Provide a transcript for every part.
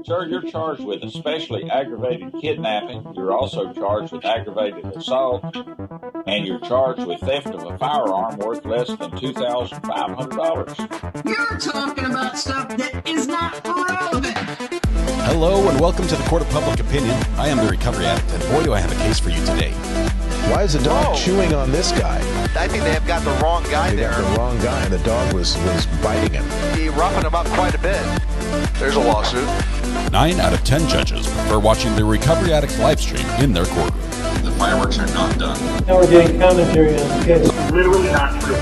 Sir, you're charged with especially aggravated kidnapping. You're also charged with aggravated assault, and you're charged with theft of a firearm worth less than $2,500. You're talking about stuff that is not relevant. Hello and welcome to the Court of Public Opinion. I am the Recovery Addict, and boy, do I have a case for you today. Why is the dog chewing on this guy? I think they have got the wrong guy there. Got the wrong guy, and the dog was biting him. He roughened him up quite a bit. There's a lawsuit. 9 out of 10 judges prefer watching the Recovery Addict live stream in their courtroom. The fireworks are not done. Now we're getting commentary on the case. Literally not true.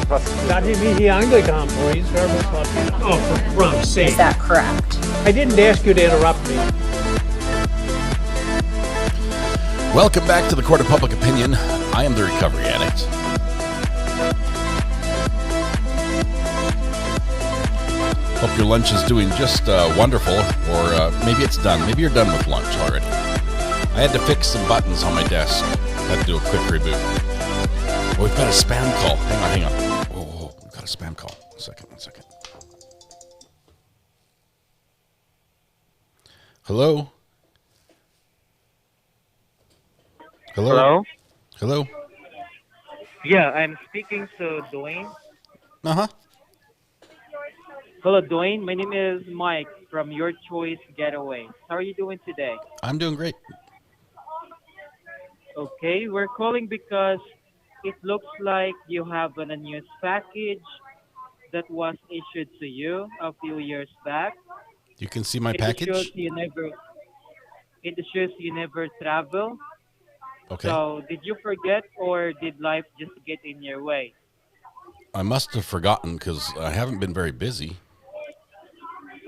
Dati mihi Anglican police, oh, for Trump's sake. Is that correct? I didn't ask you to interrupt me. Welcome back to the Court of Public Opinion. I am the Recovery Addict. Hope your lunch is doing just wonderful, or maybe it's done. Maybe you're done with lunch already. I had to fix some buttons on my desk. Had to do a quick reboot. Oh, we've got a spam call. Hang on. Oh, we've got a spam call. One second. Hello? Hello? Yeah, I'm speaking to Dwayne. Uh-huh. Hello, Dwayne. My name is Mike from Your Choice Getaway. How are you doing today? I'm doing great. Okay, we're calling because it looks like you have an unused package that was issued to you a few years back. You can see my It package? shows you never travel. Okay. So, did you forget or did life just get in your way? I must have forgotten because I haven't been very busy.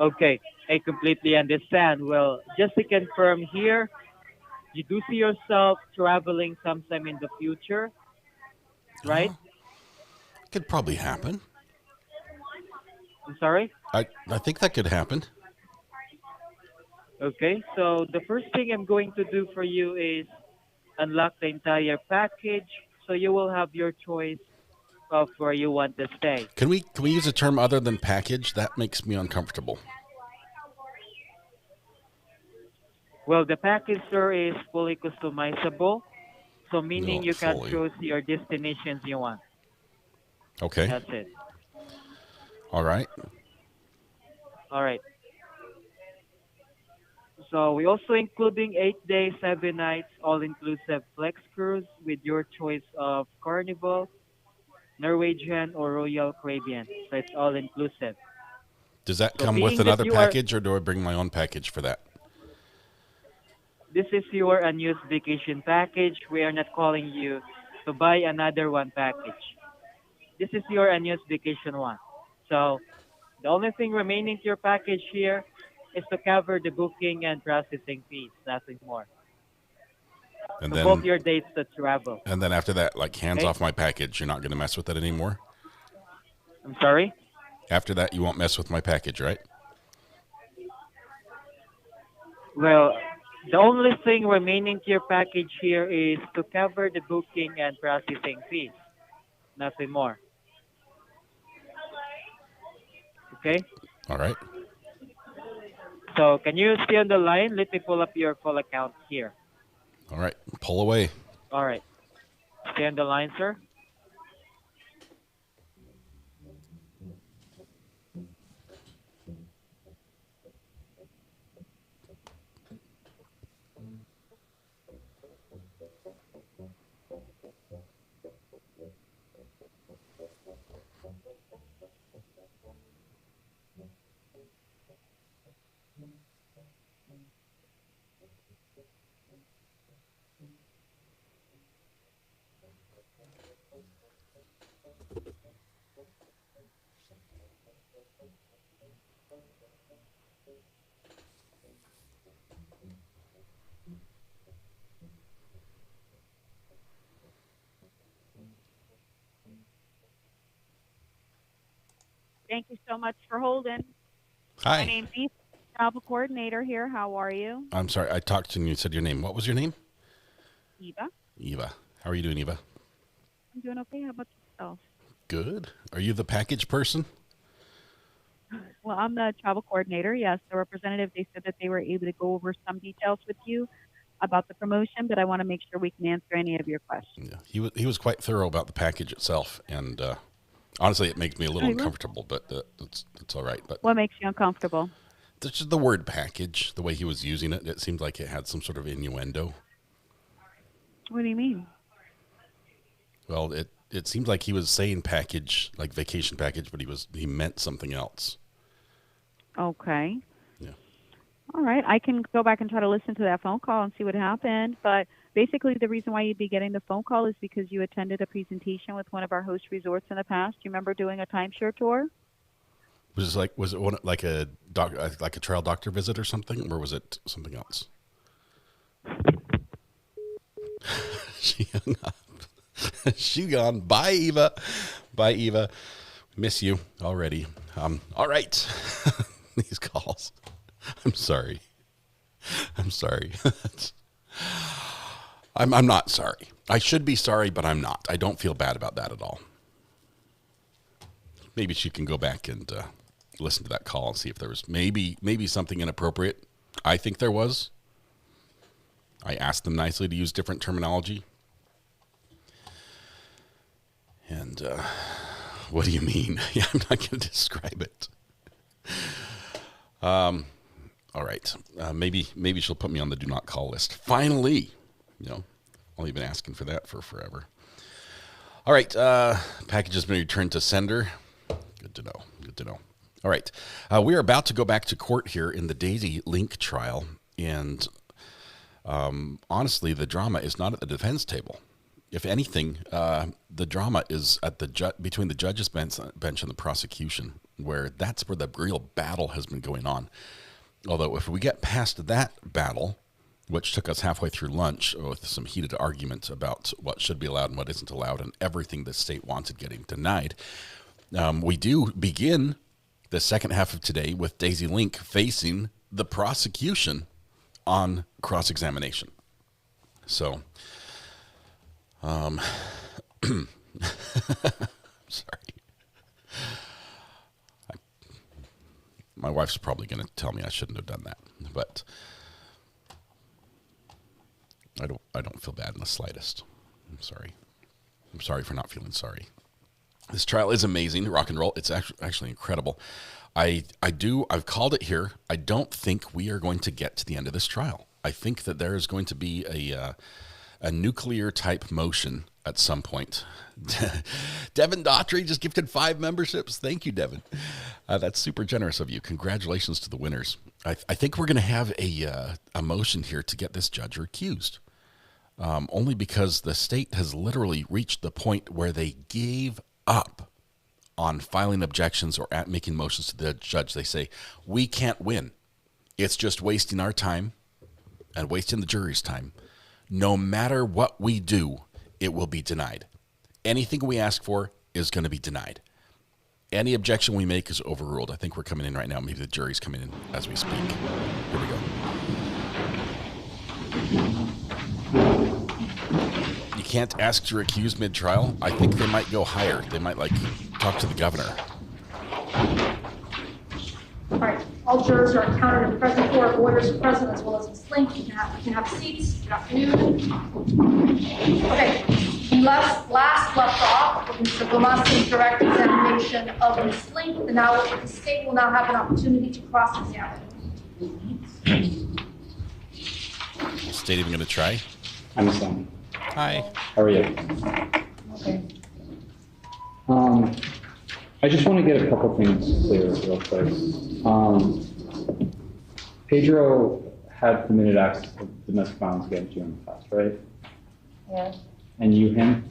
Okay, I completely understand. Well, just to confirm here, you do see yourself traveling sometime in the future, right? Could probably happen. I'm sorry? I think that could happen. Okay, so the first thing I'm going to do for you is unlock the entire package so you will have your choice of where you want to stay. Can we use a term other than package? That makes me uncomfortable. Well, the package, sir, is fully customizable, so meaning Not you can fully. choose your destinations you want. Okay. That's it. All right. All right. So we also including 8 days, 7 nights, all-inclusive flex cruise with your choice of Carnival, Norwegian, or Royal Caribbean. So it's all-inclusive. Does that So come being with that another you are- package, or do I bring my own package for that? This is your unused vacation package. We are not calling you to buy another one package. This is your unused vacation one. So the only thing remaining to your package here is to cover the booking and processing fees, nothing more. And So both then, your dates to travel. and then after that, like hands Okay. off my package. You're not going to mess with it anymore. I'm sorry? After that, you won't mess with my package, right? Well, the only thing remaining to your package here is to cover the booking and processing fees, nothing more. Okay? All right. So can you stay on the line? Let me pull up your call account here. All right. Pull away. All right. Stay on the line, sir. Thank you so much for holding. Hi. My name's Eva, travel coordinator here. How are you? I'm sorry. I talked to you and you said your name. What was your name? Eva. Eva. How are you doing, Eva? I'm doing okay. How about yourself? Good. Are you the package person? Well, I'm the travel coordinator. Yes, the representative, they said that they were able to go over some details with you about the promotion, but I want to make sure we can answer any of your questions. Yeah, he was quite thorough about the package itself, and honestly, it makes me a little uncomfortable, but it's all right. But what makes you uncomfortable? Just the word package, the way he was using it, it seemed like it had some sort of innuendo. What do you mean? Well, it seemed like he was saying package, like vacation package, but he meant something else. Okay. Yeah. All right. I can go back and try to listen to that phone call and see what happened. But basically, the reason why you'd be getting the phone call is because you attended a presentation with one of our host resorts in the past. Do you remember doing a timeshare tour? Was it like a trail doctor visit or something, or was it something else? She hung up. She gone. Bye, Eva. Bye, Eva. Miss you already. All right. These calls. I'm sorry. I'm not sorry. I should be sorry, but I'm not. I don't feel bad about that at all. Maybe she can go back and listen to that call and see if there was maybe something inappropriate. I think there was. I asked them nicely to use different terminology. And what do you mean? Yeah, I'm not going to describe it. All right. Maybe she'll put me on the do not call list. Finally, only been asking for that for forever. All right. Package has been returned to sender. Good to know. All right. We are about to go back to court here in the Daisy Link trial. And honestly, the drama is not at the defense table. If anything, the drama is at between the judge's bench and the prosecution, where that's where the real battle has been going on. Although if we get past that battle, which took us halfway through lunch with some heated arguments about what should be allowed and what isn't allowed and everything the state wanted getting denied, we do begin the second half of today with Daisy Link facing the prosecution on cross-examination. So, sorry. My wife's probably going to tell me I shouldn't have done that, but I don't feel bad in the slightest. I'm sorry. I'm sorry for not feeling sorry. This trial is amazing, rock and roll. It's actually incredible. I've called it here. I don't think we are going to get to the end of this trial. I think that there is going to be a nuclear type motion at some point. Devin Daughtry just gifted 5 memberships. Thank you, Devin. That's super generous of you. Congratulations to the winners. I think we're going to have a motion here to get this judge recused. Only because the state has literally reached the point where they gave up on filing objections or making motions to the judge. They say, we can't win. It's just wasting our time and wasting the jury's time. No matter what we do, it will be denied. Anything we ask for is going to be denied. Any objection we make is overruled. I think we're coming in right now. Maybe the jury's coming in as we speak. Here we go. You can't ask to recuse mid-trial. I think they might go higher. They might talk to the governor. All right, all jurors are counted and present for. Lawyers are present as well as Ms. Link. You can have seats. Good afternoon. Okay, we last left off with Mr. Gomasi's direct examination of Ms. Link. Now the state will now have an opportunity to cross-examine. Is state even going to try? I'm Sam. Hi. How are you? Okay. I just want to get a couple things clear real quick. Pedro had committed acts of domestic violence against you in the past, right? Yes. And you him?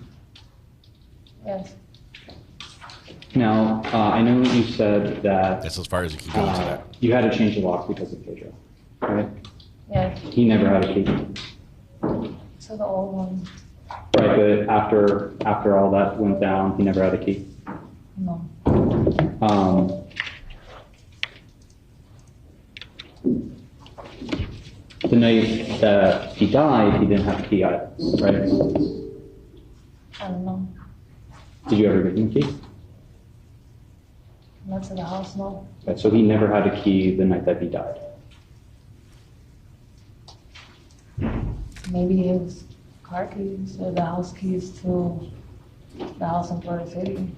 Yes. Now, I know you said that... That's as far as you can go into that. You had to change the lock because of Pedro, right? Yes. He never had a key. So the old one. Right, but after all that went down, he never had a key? No. The night that he died, he didn't have a key either, right? I don't know. Did you ever give him a key? No. Not to the house, no. Okay, so he never had a key the night that he died. Maybe his car keys or the house keys to the house in Florida City.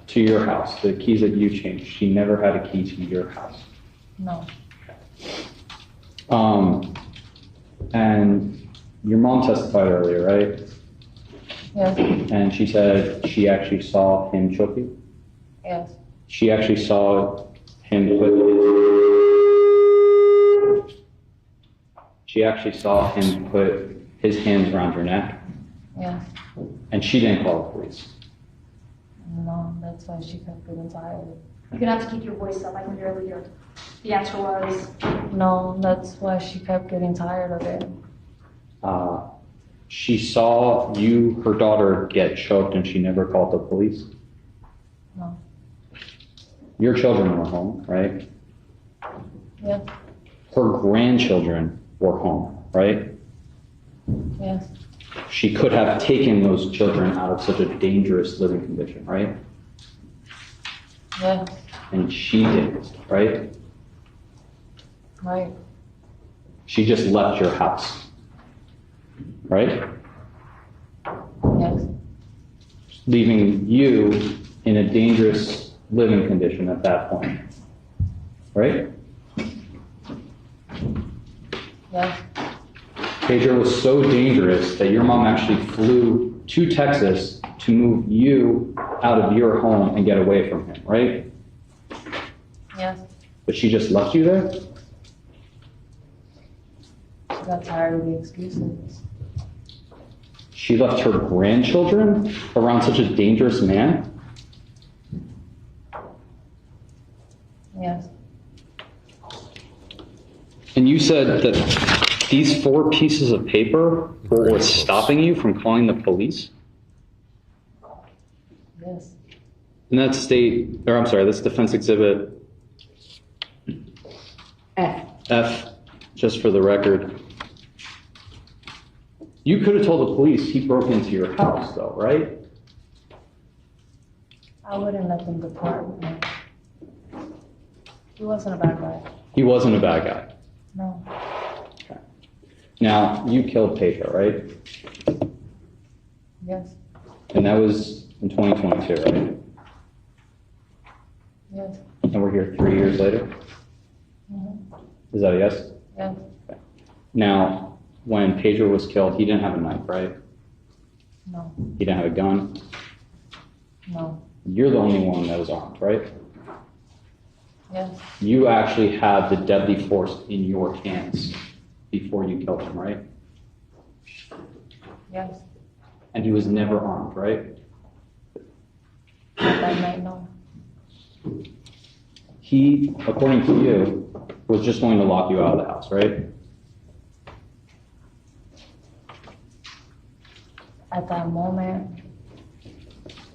To your house, the keys that you changed, she never had a key to your house. No. And your mom testified earlier, right? Yes. And she said she actually saw him choke you? Yes. She actually saw him put his hands around your neck? Yes. And she didn't call the police? No, that's why she kept getting tired. You're gonna have to keep your voice up. I can barely hear. The answer was no. That's why she kept getting tired of it. She saw you, her daughter, get choked, and she never called the police? No. Your children were home, right? Yes. Her grandchildren were home, right? Yes. She could have taken those children out of such a dangerous living condition, right? Yes. And she didn't, right? Right. She just left your house, right? Yes. Leaving you in a dangerous living condition at that point, right? Yes. Pedro was so dangerous that your mom actually flew to Texas to move you out of your home and get away from him, right? Yes. But she just left you there? She got tired of the excuses. She left her grandchildren around such a dangerous man? Yes. And you said that these 4 pieces of paper were what's stopping you from calling the police? Yes. And that's that's defense exhibit F, just for the record. You could have told the police he broke into your house, though, right? I wouldn't let them deport me. He wasn't a bad guy. He wasn't a bad guy. No. Okay. Now, you killed Pedro, right? Yes. And that was in 2022, right? Yes. And we're here 3 years later? Mm-hmm. Is that a yes? Yes. Okay. Now, when Pedro was killed, he didn't have a knife, right? No. He didn't have a gun? No. You're the only one that was armed, right? Yes. You actually had the deadly force in your hands before you killed him, right? Yes. And he was never armed, right? Not that night, no. He, according to you, was just going to lock you out of the house, right? At that moment,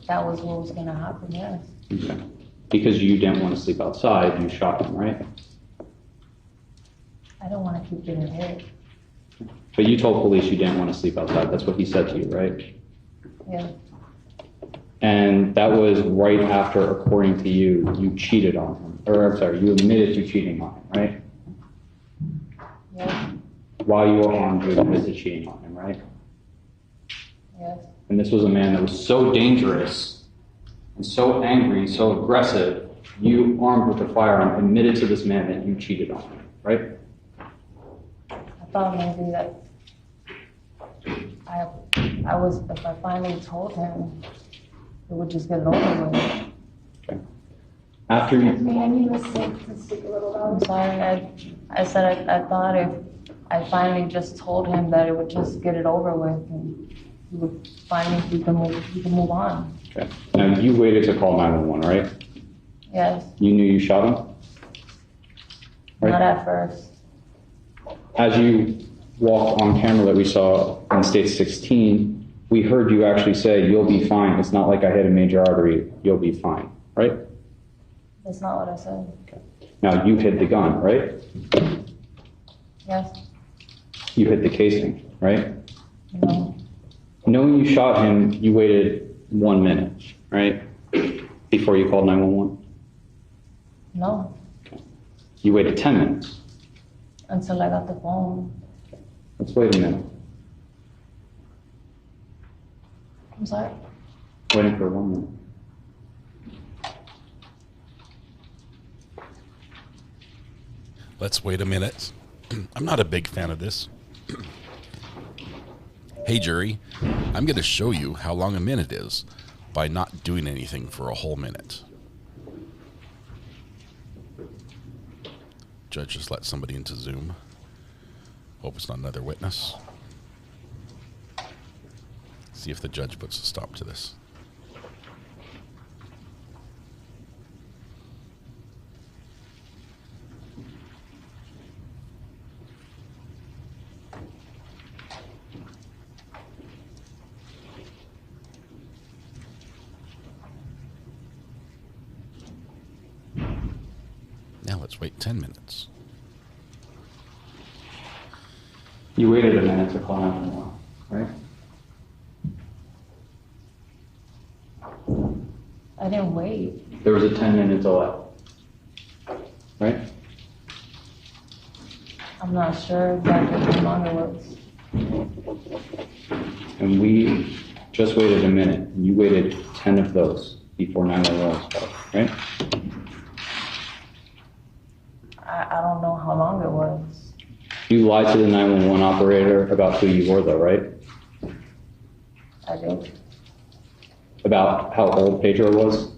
that was what was going to happen, yes. Okay. Because you didn't want to sleep outside, you shot him, right? I don't want to keep getting hit. But you told police you didn't want to sleep outside. That's what he said to you, right? Yeah. And that was right after, according to you, you cheated on him. Or, I'm sorry, you admitted to cheating on him, right? Yes. While you were armed, you admitted to cheating on him, right? Yes. And this was a man that was so dangerous and so angry, so aggressive, you, armed with a firearm, admitted to this man that you cheated on him, right? I thought maybe that I was, if I finally told him, it would just get it over with. Okay. After you... I need to speak a little I'm louder. sorry, I said I thought if I finally just told him that it would just get it over with and he would finally, we can move on. Okay. Now, you waited to call 911, right? Yes. You knew you shot him? Right? Not at first. As you walked on camera that we saw in State 16, we heard you actually say, "You'll be fine. It's not like I hit a major artery. You'll be fine." Right? That's not what I said. Okay. Now, you hit the gun, right? Yes. You hit the casing, right? No. Knowing you shot him, you waited 1 minute, right? Before you called 911? No, You waited 10 minutes. until I got the phone. Let's wait a minute. I'm sorry. Waiting for 1 minute. Let's wait a minute. I'm not a big fan of this. Hey, jury, I'm going to show you how long a minute is by not doing anything for a whole minute. Judge just let somebody into Zoom. Hope it's not another witness. See if the judge puts a stop to this. Now let's wait 10 minutes. You waited a minute to call 911, right? I didn't wait. There was a 10-minute delay, right? I'm not sure exactly how long it was. And we just waited a minute. And you waited 10 of those before 911 was called, right? I don't know how long it was. You lied to the 911 operator about who you were, though, right? I did. About how old Pedro was?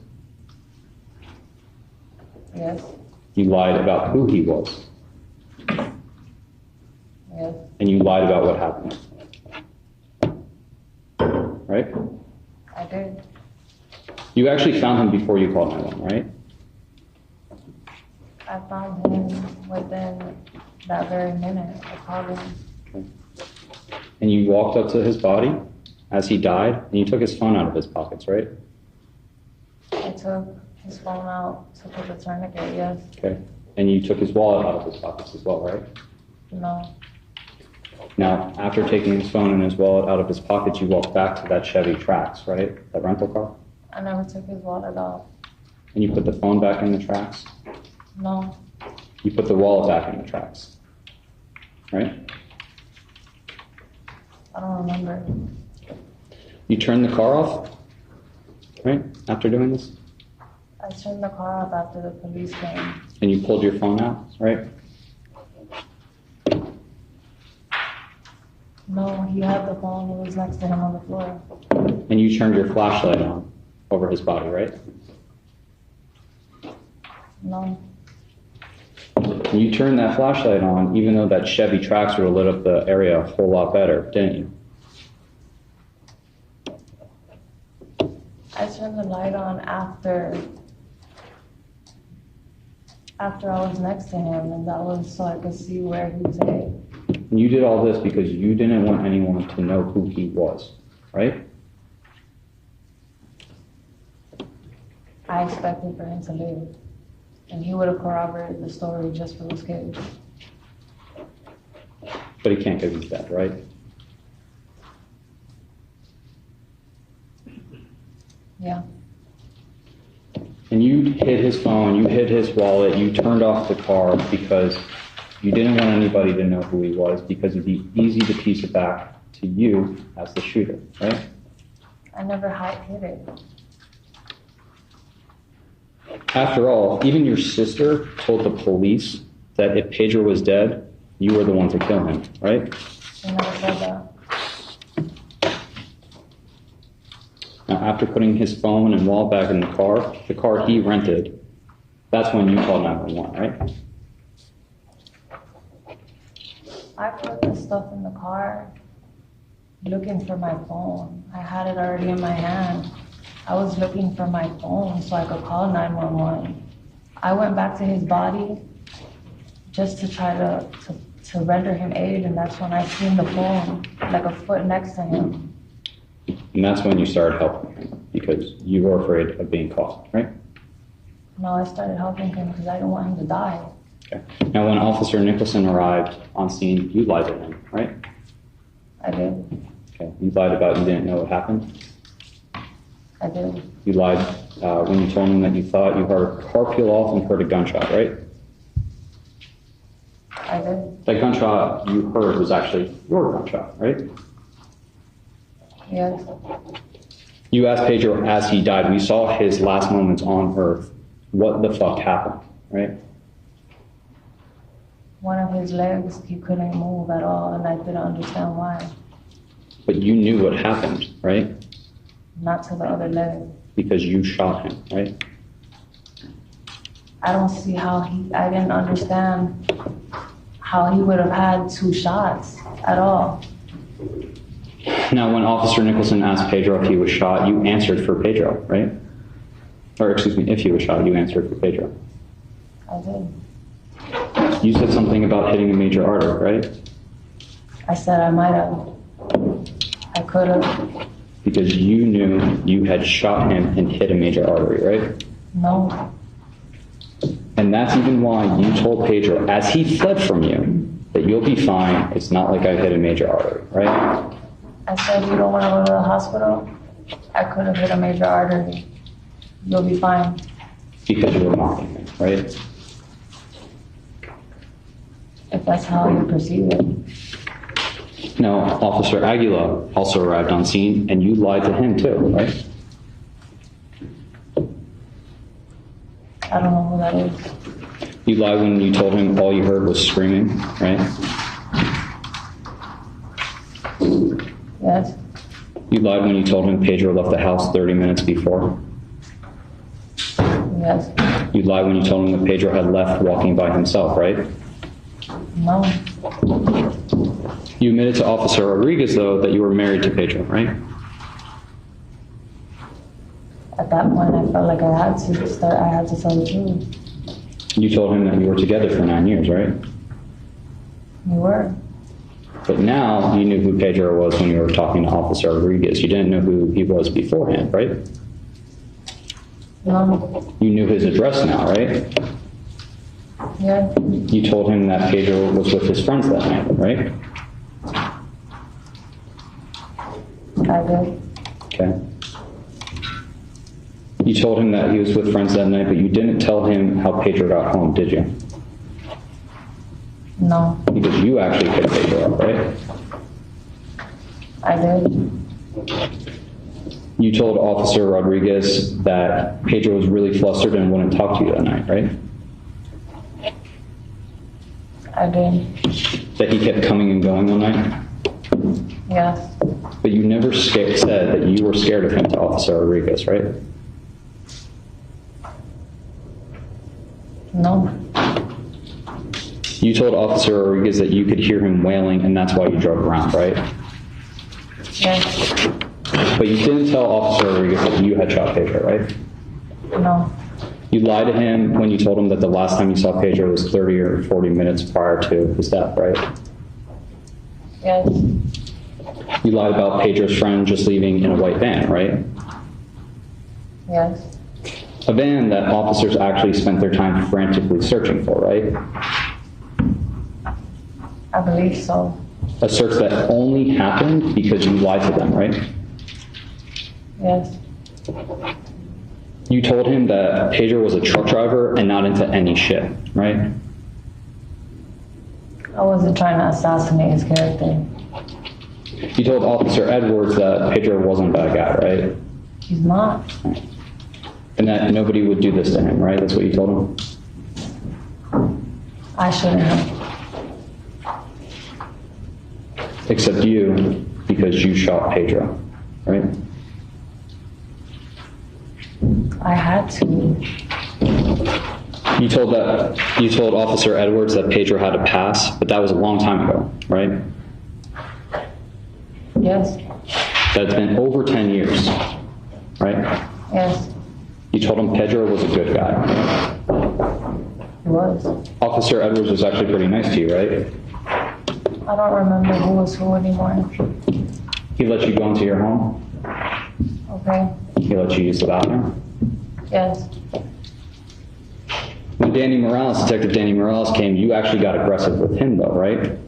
Yes. You lied about who he was. Yes. And you lied about what happened. Right? I did. You actually found him before you called 911, right? I found him within that very minute. I called him. Okay. And you walked up to his body as he died, and you took his phone out of his pockets, right? I took his phone out to put the tourniquet, yes. Okay. And you took his wallet out of his pockets as well, right? No. Now, after taking his phone and his wallet out of his pockets, you walked back to that Chevy Trax, right? That rental car? I never took his wallet out. And you put the phone back in the Trax? No. You put the wallet back in the Trax, right? I don't remember. You turned the car off, right? After doing this? I turned the car off after the police came. And you pulled your phone out, right? No, he had the phone. It was next to him on the floor. And you turned your flashlight on over his body, right? No. And you turned that flashlight on even though that Chevy Trax would have lit up the area a whole lot better, didn't you? I turned the light on after I was next to him, and that was so I could see where he was headed. And you did all this because you didn't want anyone to know who he was, right? I expected for him to live, and he would have corroborated the story just for those kids. But he can't because he's dead, right? Yeah. And you hid his phone, you hid his wallet, you turned off the car because you didn't want anybody to know who he was because it'd be easy to piece it back to you as the shooter, right? I never hid it. After all, even your sister told the police that if Pedro was dead, you were the one to kill him, right? She never said that. Now, after putting his phone and wallet back in the car he rented, that's when you called 911, right? I put the stuff in the car looking for my phone. I had it already in my hand. I was looking for my phone so I could call 911. I went back to his body just to try to render him aid, and that's when I seen the phone like a foot next to him. And that's when you started helping him because you were afraid of being caught, right? No, I started helping him because I didn't want him to die. Okay. Now, when Officer Nicholson arrived on scene, you lied to him, right? I did. Okay. You lied about you didn't know what happened? I did. You lied when you told him that you thought you heard a car peel off and heard a gunshot, right? I did. That gunshot you heard was actually your gunshot, right? Yes. You asked Pedro as he died, we saw his last moments on earth. What the fuck happened, right? One of his legs, he couldn't move at all, and I didn't understand why. But you knew what happened, right? Not to the other leg. Because you shot him, right? I don't see how I didn't understand how he would have had 2 shots at all. Now, when Officer Nicholson asked Pedro if he was shot, you answered for Pedro, right? Or excuse me, if he was shot, you answered for Pedro. I did. You said something about hitting a major artery, right? I said I might have. I could have. Because you knew you had shot him and hit a major artery, right? No. And that's even why you told Pedro, as he fled from you, that you'll be fine. It's not like I hit a major artery, right? I said, you don't want to go to the hospital? I could have hit a major artery. You'll be fine. Because you were mocking me, right? If that's how you perceive it. Now, Officer Aguila also arrived on scene, and you lied to him too, right? I don't know who that is. You lied when you told him all you heard was screaming, right? Yes. You lied when you told him Pedro left the house 30 minutes before. Yes. You lied when you told him that Pedro had left walking by himself, right? No. You admitted to Officer Rodriguez, though, that you were married to Pedro, right? At that point, I felt like I had to tell the truth. You told him that you were together for 9 years, right? You were. But now you knew who Pedro was when you were talking to Officer Rodriguez. You didn't know who he was beforehand, right? No. You knew his address now, right? Yeah. You told him that Pedro was with his friends that night, right? I did. Okay. You told him that he was with friends that night, but you didn't tell him how Pedro got home, did you? No. Because you actually picked Pedro up, right? I did. You told Officer Rodriguez that Pedro was really flustered and wouldn't talk to you that night, right? I did. That he kept coming and going all night? Yes. But you never said that you were scared of him to Officer Rodriguez, right? No. You told Officer Rodriguez that you could hear him wailing and that's why you drove around, right? Yes. But you didn't tell Officer Rodriguez that you had shot Pedro, right? No. You lied to him when you told him that the last time you saw Pedro was 30 or 40 minutes prior to his death, right? Yes. You lied about Pedro's friend just leaving in a white van, right? Yes. A van that officers actually spent their time frantically searching for, right? I believe so. A search that only happened because you lied to them, right? Yes. You told him that Pedro was a truck driver and not into any shit, right? I wasn't trying to assassinate his character. You told Officer Edwards that Pedro wasn't a bad guy, right? He's not. And that nobody would do this to him, right? That's what you told him? I shouldn't have. Except you, because you shot Pedro, right? I had to. You told Officer Edwards that Pedro had a pass, but that was a long time ago, right? Yes. That's been over 10 years, right? Yes. You told him Pedro was a good guy. He was. Officer Edwards was actually pretty nice to you, right? I don't remember who was who anymore. He let you go into your home? Okay. He let you use the bathroom? Yes. When Detective Danny Morales came, you actually got aggressive with him though, right?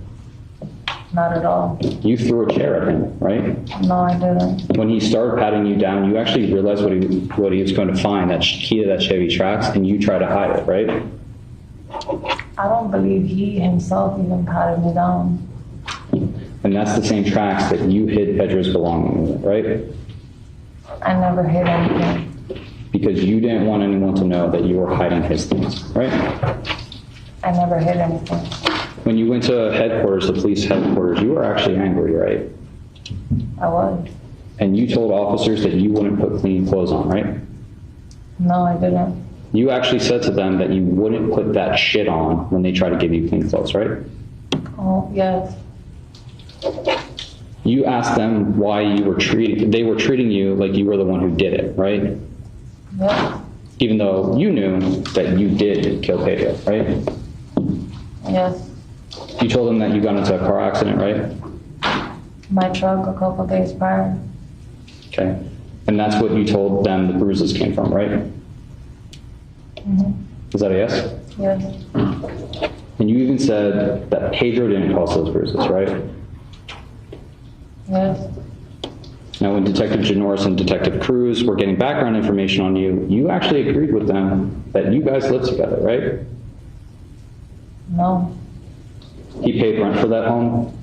Not at all. You threw a chair at him, right? No, I didn't. When he started patting you down, you actually realized what he was going to find, that key to that Chevy Trax, and you tried to hide it, right? I don't believe he himself even patted me down. And that's the same Trax that you hid Pedro's belongings in, right? I never hid anything. Because you didn't want anyone to know that you were hiding his things, right? I never hid anything. When you went to headquarters, the police headquarters, you were actually angry, right? I was. And you told officers that you wouldn't put clean clothes on, right? No, I didn't. You actually said to them that you wouldn't put that shit on when they try to give you clean clothes, right? Oh, yes. You asked them why they were treating you like you were the one who did it, right? Yes. Even though you knew that you did kill Pedro, right? Yes. You told them that you got into a car accident, right? My truck a couple days prior. Okay. And that's what you told them the bruises came from, right? Mm-hmm. Is that a yes? Yes. And you even said that Pedro didn't cause those bruises, right? Yes. Now, when Detective Janoris and Detective Cruz were getting background information on you, you actually agreed with them that you guys lived together, right? No. He paid rent for that home?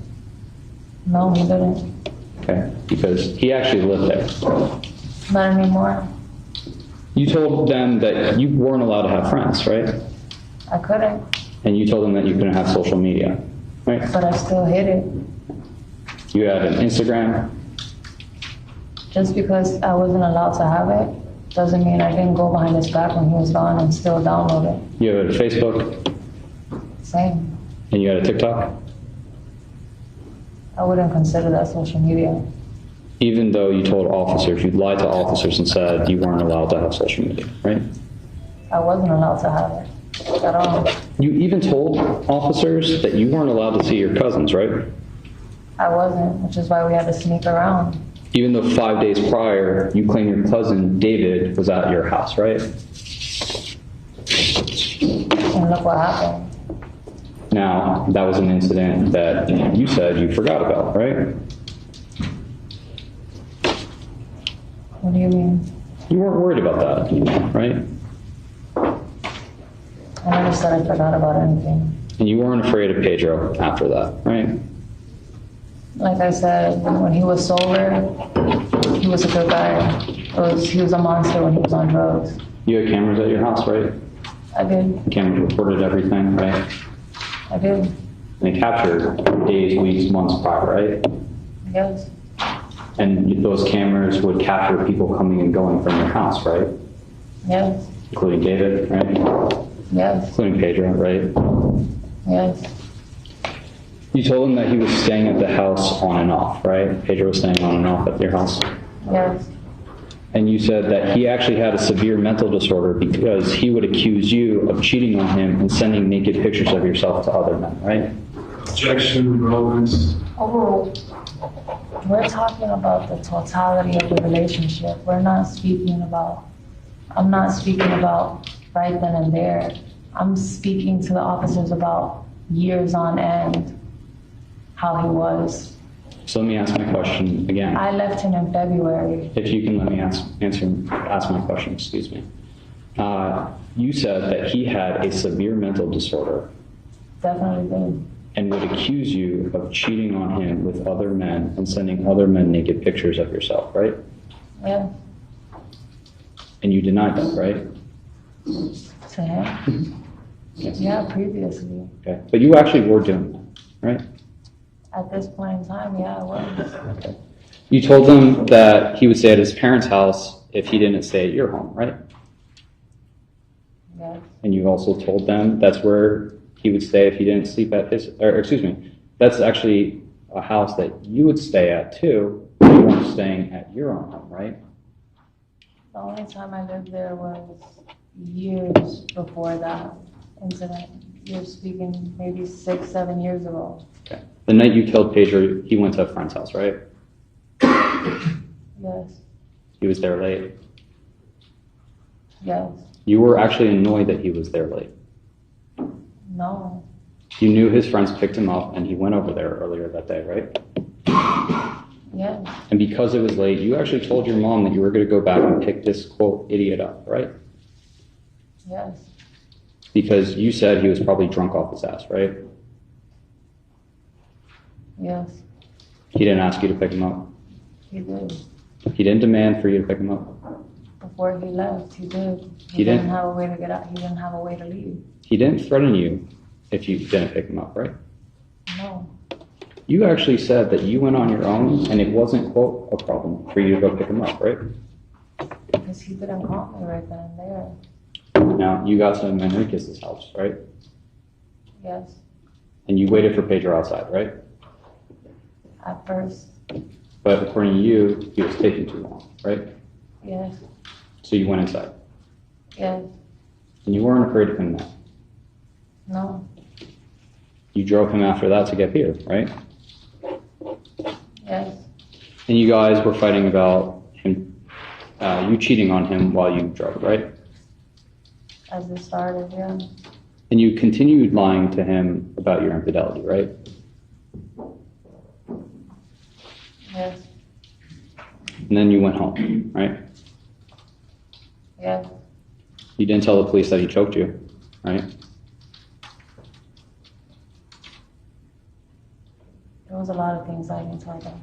No, he didn't. Okay, because he actually lived there. Not anymore. You told them that you weren't allowed to have friends, right? I couldn't. And you told them that you couldn't have social media, right? But I still hid it. You had an Instagram. Just because I wasn't allowed to have it doesn't mean I didn't go behind his back when he was gone and still download it. You had a Facebook. Same. And you had a TikTok. I wouldn't consider that social media. Even though you told officers, you lied to officers and said you weren't allowed to have social media, right? I wasn't allowed to have it at all. You even told officers that you weren't allowed to see your cousins, right? I wasn't, which is why we had to sneak around. Even though 5 days prior, you claim your cousin David was at your house, right? And look what happened. Now, that was an incident that you said you forgot about, right? What do you mean? You weren't worried about that anymore, right? I never said I forgot about anything. And you weren't afraid of Pedro after that, right? Like I said, when he was sober, he was a good guy. He was a monster when he was on drugs. You had cameras at your house, right? I did. The cameras recorded everything, right? I did. And they captured days, weeks, months prior, right? Yes. And those cameras would capture people coming and going from your house, right? Yes. Including David, right? Yes. Including Pedro, right? Yes. You told him that he was staying at the house on and off, right? Pedro was staying on and off at your house. Yes. And you said that he actually had a severe mental disorder because he would accuse you of cheating on him and sending naked pictures of yourself to other men, right? Objection, relevance. Overruled. We're talking about the totality of the relationship. I'm not speaking about right then and there. I'm speaking to the officers about years on end, how he was. So let me ask my question again. I left him in February. If you can let me ask my question, excuse me. You said that he had a severe mental disorder. Definitely did. And would accuse you of cheating on him with other men and sending other men naked pictures of yourself, right? Yeah. And you denied that, right? To him? Yes. Yeah, previously. Okay. But you actually were doing that, right? At this point in time, yeah, I was. Okay. You told him that he would stay at his parents' house if he didn't stay at your home, right? Yes. And you also told them that's where he would stay if he didn't sleep at his, or excuse me, that's actually a house that you would stay at too, but you weren't staying at your own home, right? The only time I lived there was years before that incident. You're speaking maybe 6-7 years ago. Okay. The night you killed Pedro, he went to a friend's house, right? Yes. He was there late. Yes. You were actually annoyed that he was there late. No. You knew his friends picked him up and he went over there earlier that day, right? Yes. And because it was late, you actually told your mom that you were going to go back and pick this, quote, idiot up, right? Yes. Because you said he was probably drunk off his ass, right? Yes. He didn't ask you to pick him up. He did. He didn't demand for you to pick him up. Before he left, he did. He didn't didn't? have a way to get out. He didn't have a way to leave. He didn't threaten you if you didn't pick him up, right? No. You actually said that you went on your own and it wasn't, quote, a problem for you to go pick him up, right? Because he didn't call me right then and there. Now, you got to Enriquez's house, right? Yes. And you waited for Pedro outside, right? At first. But according to you, he was taking too long, right? Yes. So you went inside. Yes. And you weren't afraid of him then. No. You drove him after that to get here, right? Yes. And you guys were fighting about him, you cheating on him while you drove, right? As it started, yeah. And you continued lying to him about your infidelity, right? Yes. And then you went home, right? Yes. You didn't tell the police that he choked you, right? There was a lot of things I didn't tell them.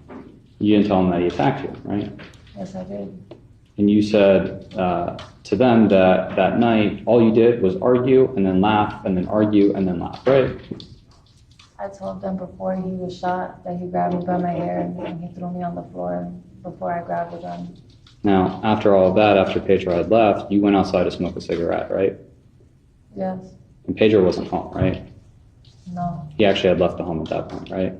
You didn't tell him that he attacked you, right? Yes, I did. And you said to them that that night, all you did was argue and then laugh and then argue and then laugh, right? I told them before he was shot that he grabbed me by my hair and he threw me on the floor before I grabbed the gun. Now, after all of that, after Pedro had left, you went outside to smoke a cigarette, right? Yes. And Pedro wasn't home, right? No. He actually had left the home at that point, right?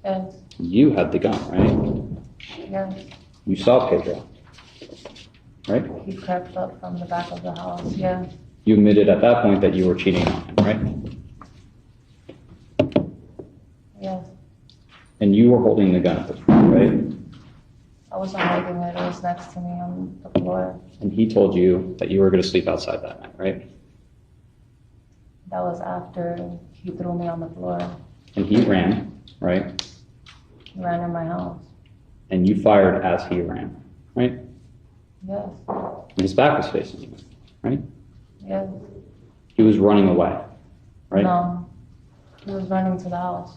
Yes. You had the gun, right? Yes. You saw Pedro, right? He crept up from the back of the house. Yeah. You admitted at that point that you were cheating on him, right? Yes. And you were holding the gun at the point, right? I wasn't holding it. It was next to me on the floor. And he told you that you were going to sleep outside that night, right? That was after he threw me on the floor. And he ran, right? He ran in my house. And you fired as he ran, right? Yes. And his back was facing you, right? Yes. He was running away, right? No. He was running to the house.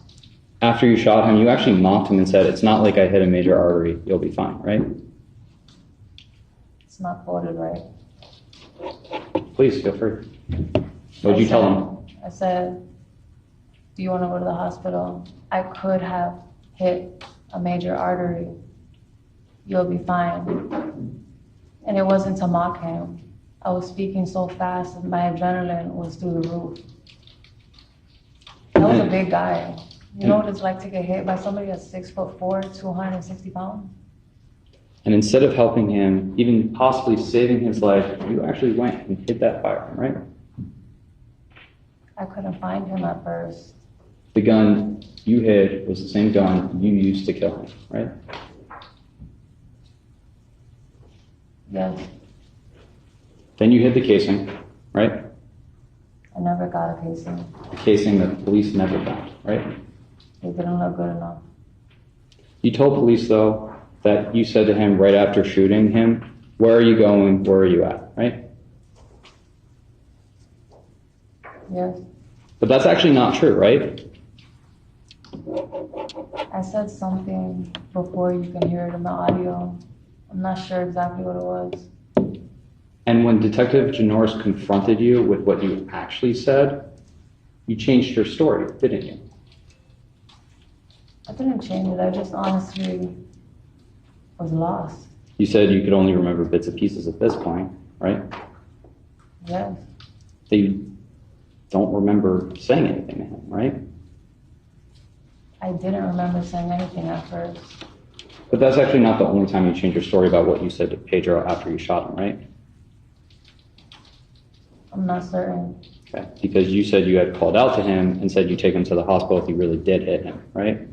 After you shot him, you actually mocked him and said, "It's not like I hit a major artery. You'll be fine," right? It's not quoted right. Please, feel free. What did you tell him? I said, do you want to go to the hospital? I could have hit a major artery. You'll be fine. And it wasn't to mock him. I was speaking so fast and my adrenaline was through the roof. That was a big guy. You know what it's like to get hit by somebody that's 6'4", 260 pounds? And instead of helping him, even possibly saving his life, you actually went and hit that firearm, right? I couldn't find him at first. The gun you hid was the same gun you used to kill him, right? Yes. Then you hid the casing, right? I never got a casing. The casing that the police never found, right? It didn't look good enough. You told police, though, that you said to him right after shooting him, "Where are you going? Where are you at?" Right? Yes. But that's actually not true, right? I said something before, you can hear it in the audio. I'm not sure exactly what it was. And when Detective Janorz confronted you with what you actually said, you changed your story, didn't you? I didn't change it. I just honestly was lost. You said you could only remember bits and pieces at this point, right? Yes. That you don't remember saying anything to him, right? I didn't remember saying anything at first. But that's actually not the only time you changed your story about what you said to Pedro after you shot him, right? I'm not certain. Okay. Because you said you had called out to him and said you'd take him to the hospital if he really did hit him, right?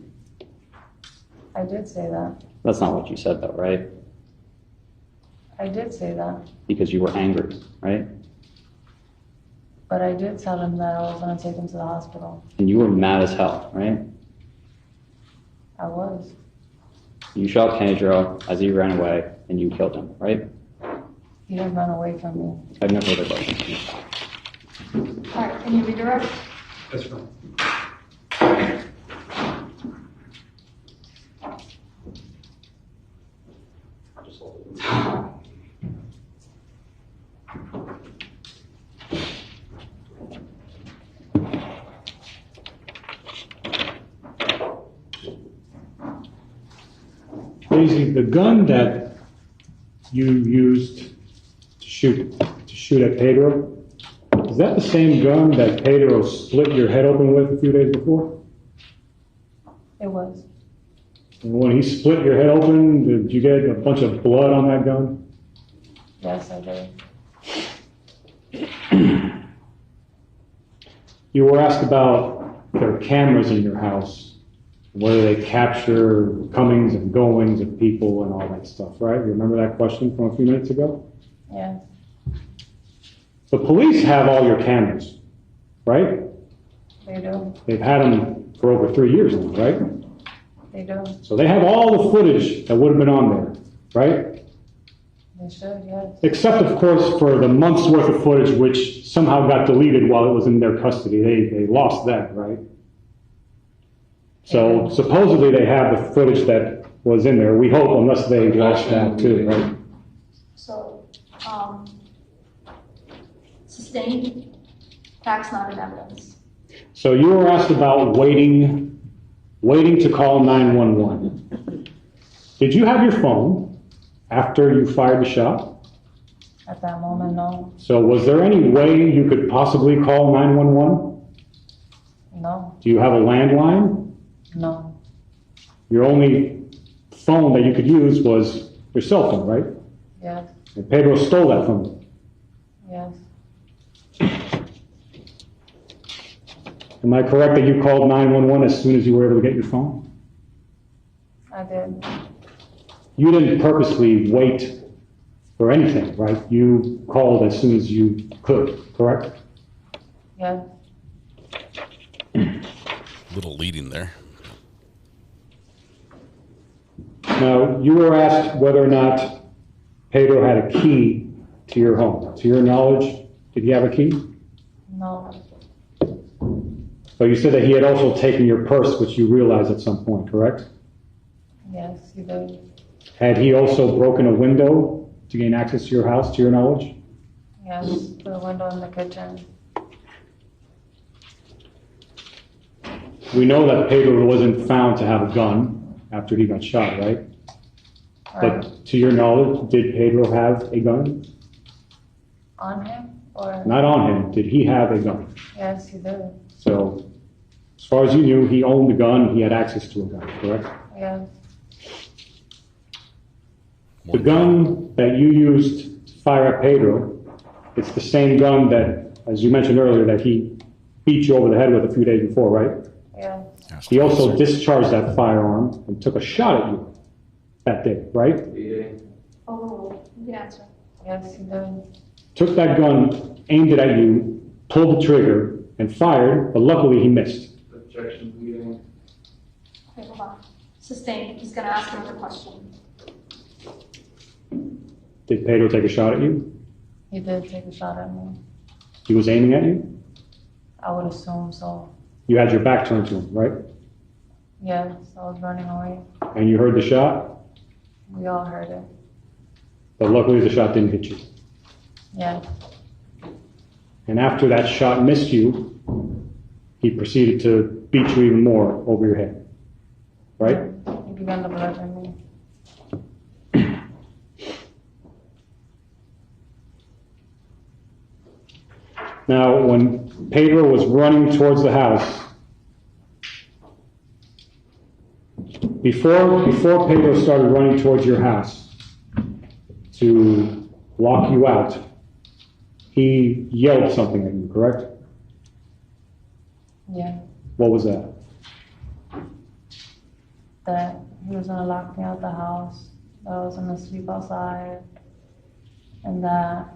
I did say that. That's not what you said, though, right? I did say that. Because you were angry, right? But I did tell him that I was gonna take him to the hospital. And you were mad as hell, right? I was. You shot Pedro as he ran away, and you killed him, right? He didn't run away from me. I have no further questions. All right, can you redirect? That's right. Daisy, the gun that you used to shoot at Pedro, is that the same gun that Pedro split your head open with a few days before? It was. And when he split your head open, did you get a bunch of blood on that gun? Yes, I did. You were asked about there are cameras in your house, whether they capture comings and goings of people and all that stuff, right? You remember that question from a few minutes ago? Yes. The police have all your cameras, right? They do. They've had them for over 3 years now, right? They do. So they have all the footage that would have been on there, right? They should, yes. Except, of course, for the month's worth of footage which somehow got deleted while it was in their custody. They lost that, right? So supposedly they have the footage that was in there. We hope, unless they lost that too, right? So, sustained, facts not in evidence. So you were asked about waiting to call 911. Did you have your phone after you fired the shot? At that moment, no. So was there any way you could possibly call 911? No. Do you have a landline? No. Your only phone that you could use was your cell phone, right? Yes. And Pedro stole that from you. Yes. Am I correct that you called 911 as soon as you were able to get your phone? I did. You didn't purposely wait for anything, right? You called as soon as you could, correct? Yes. Little leading there. Now, you were asked whether or not Pedro had a key to your home. To your knowledge, did he have a key? No. But you said that he had also taken your purse, which you realized at some point, correct? Yes, he did. Had he also broken a window to gain access to your house, to your knowledge? Yes, the window in the kitchen. We know that Pedro wasn't found to have a gun after he got shot, right? Right. But to your knowledge, did Pedro have a gun? On him? Or? Not on him. Did he have a gun? Yes, he did. So, as far as you knew, he owned a gun, he had access to a gun, correct? Yes. The gun that you used to fire at Pedro, it's the same gun that, as you mentioned earlier, that he beat you over the head with a few days before, right? Yes. He also discharged that firearm and took a shot at you that day, right? Oh, good answer. Yes, he did. Took that gun, aimed it at you, pulled the trigger, and fired, but luckily he missed. Objection leading. Okay, hold on. Sustained, he's gonna ask another question. Did Pedro take a shot at you? He did take a shot at me. He was aiming at you? I would assume so. You had your back turned to him, right? Yes, I was running away. And you heard the shot, We all heard it. but luckily the shot didn't hit you. Yes. And after that shot missed you, he proceeded to beat you even more over your head, right? He began to bludgeon me. Now, when Pedro was running towards the house, before Pedro started running towards your house to lock you out, he yelled something at you, correct? Yeah. What was that? That he was gonna lock me out the house, that I was gonna sleep outside, and that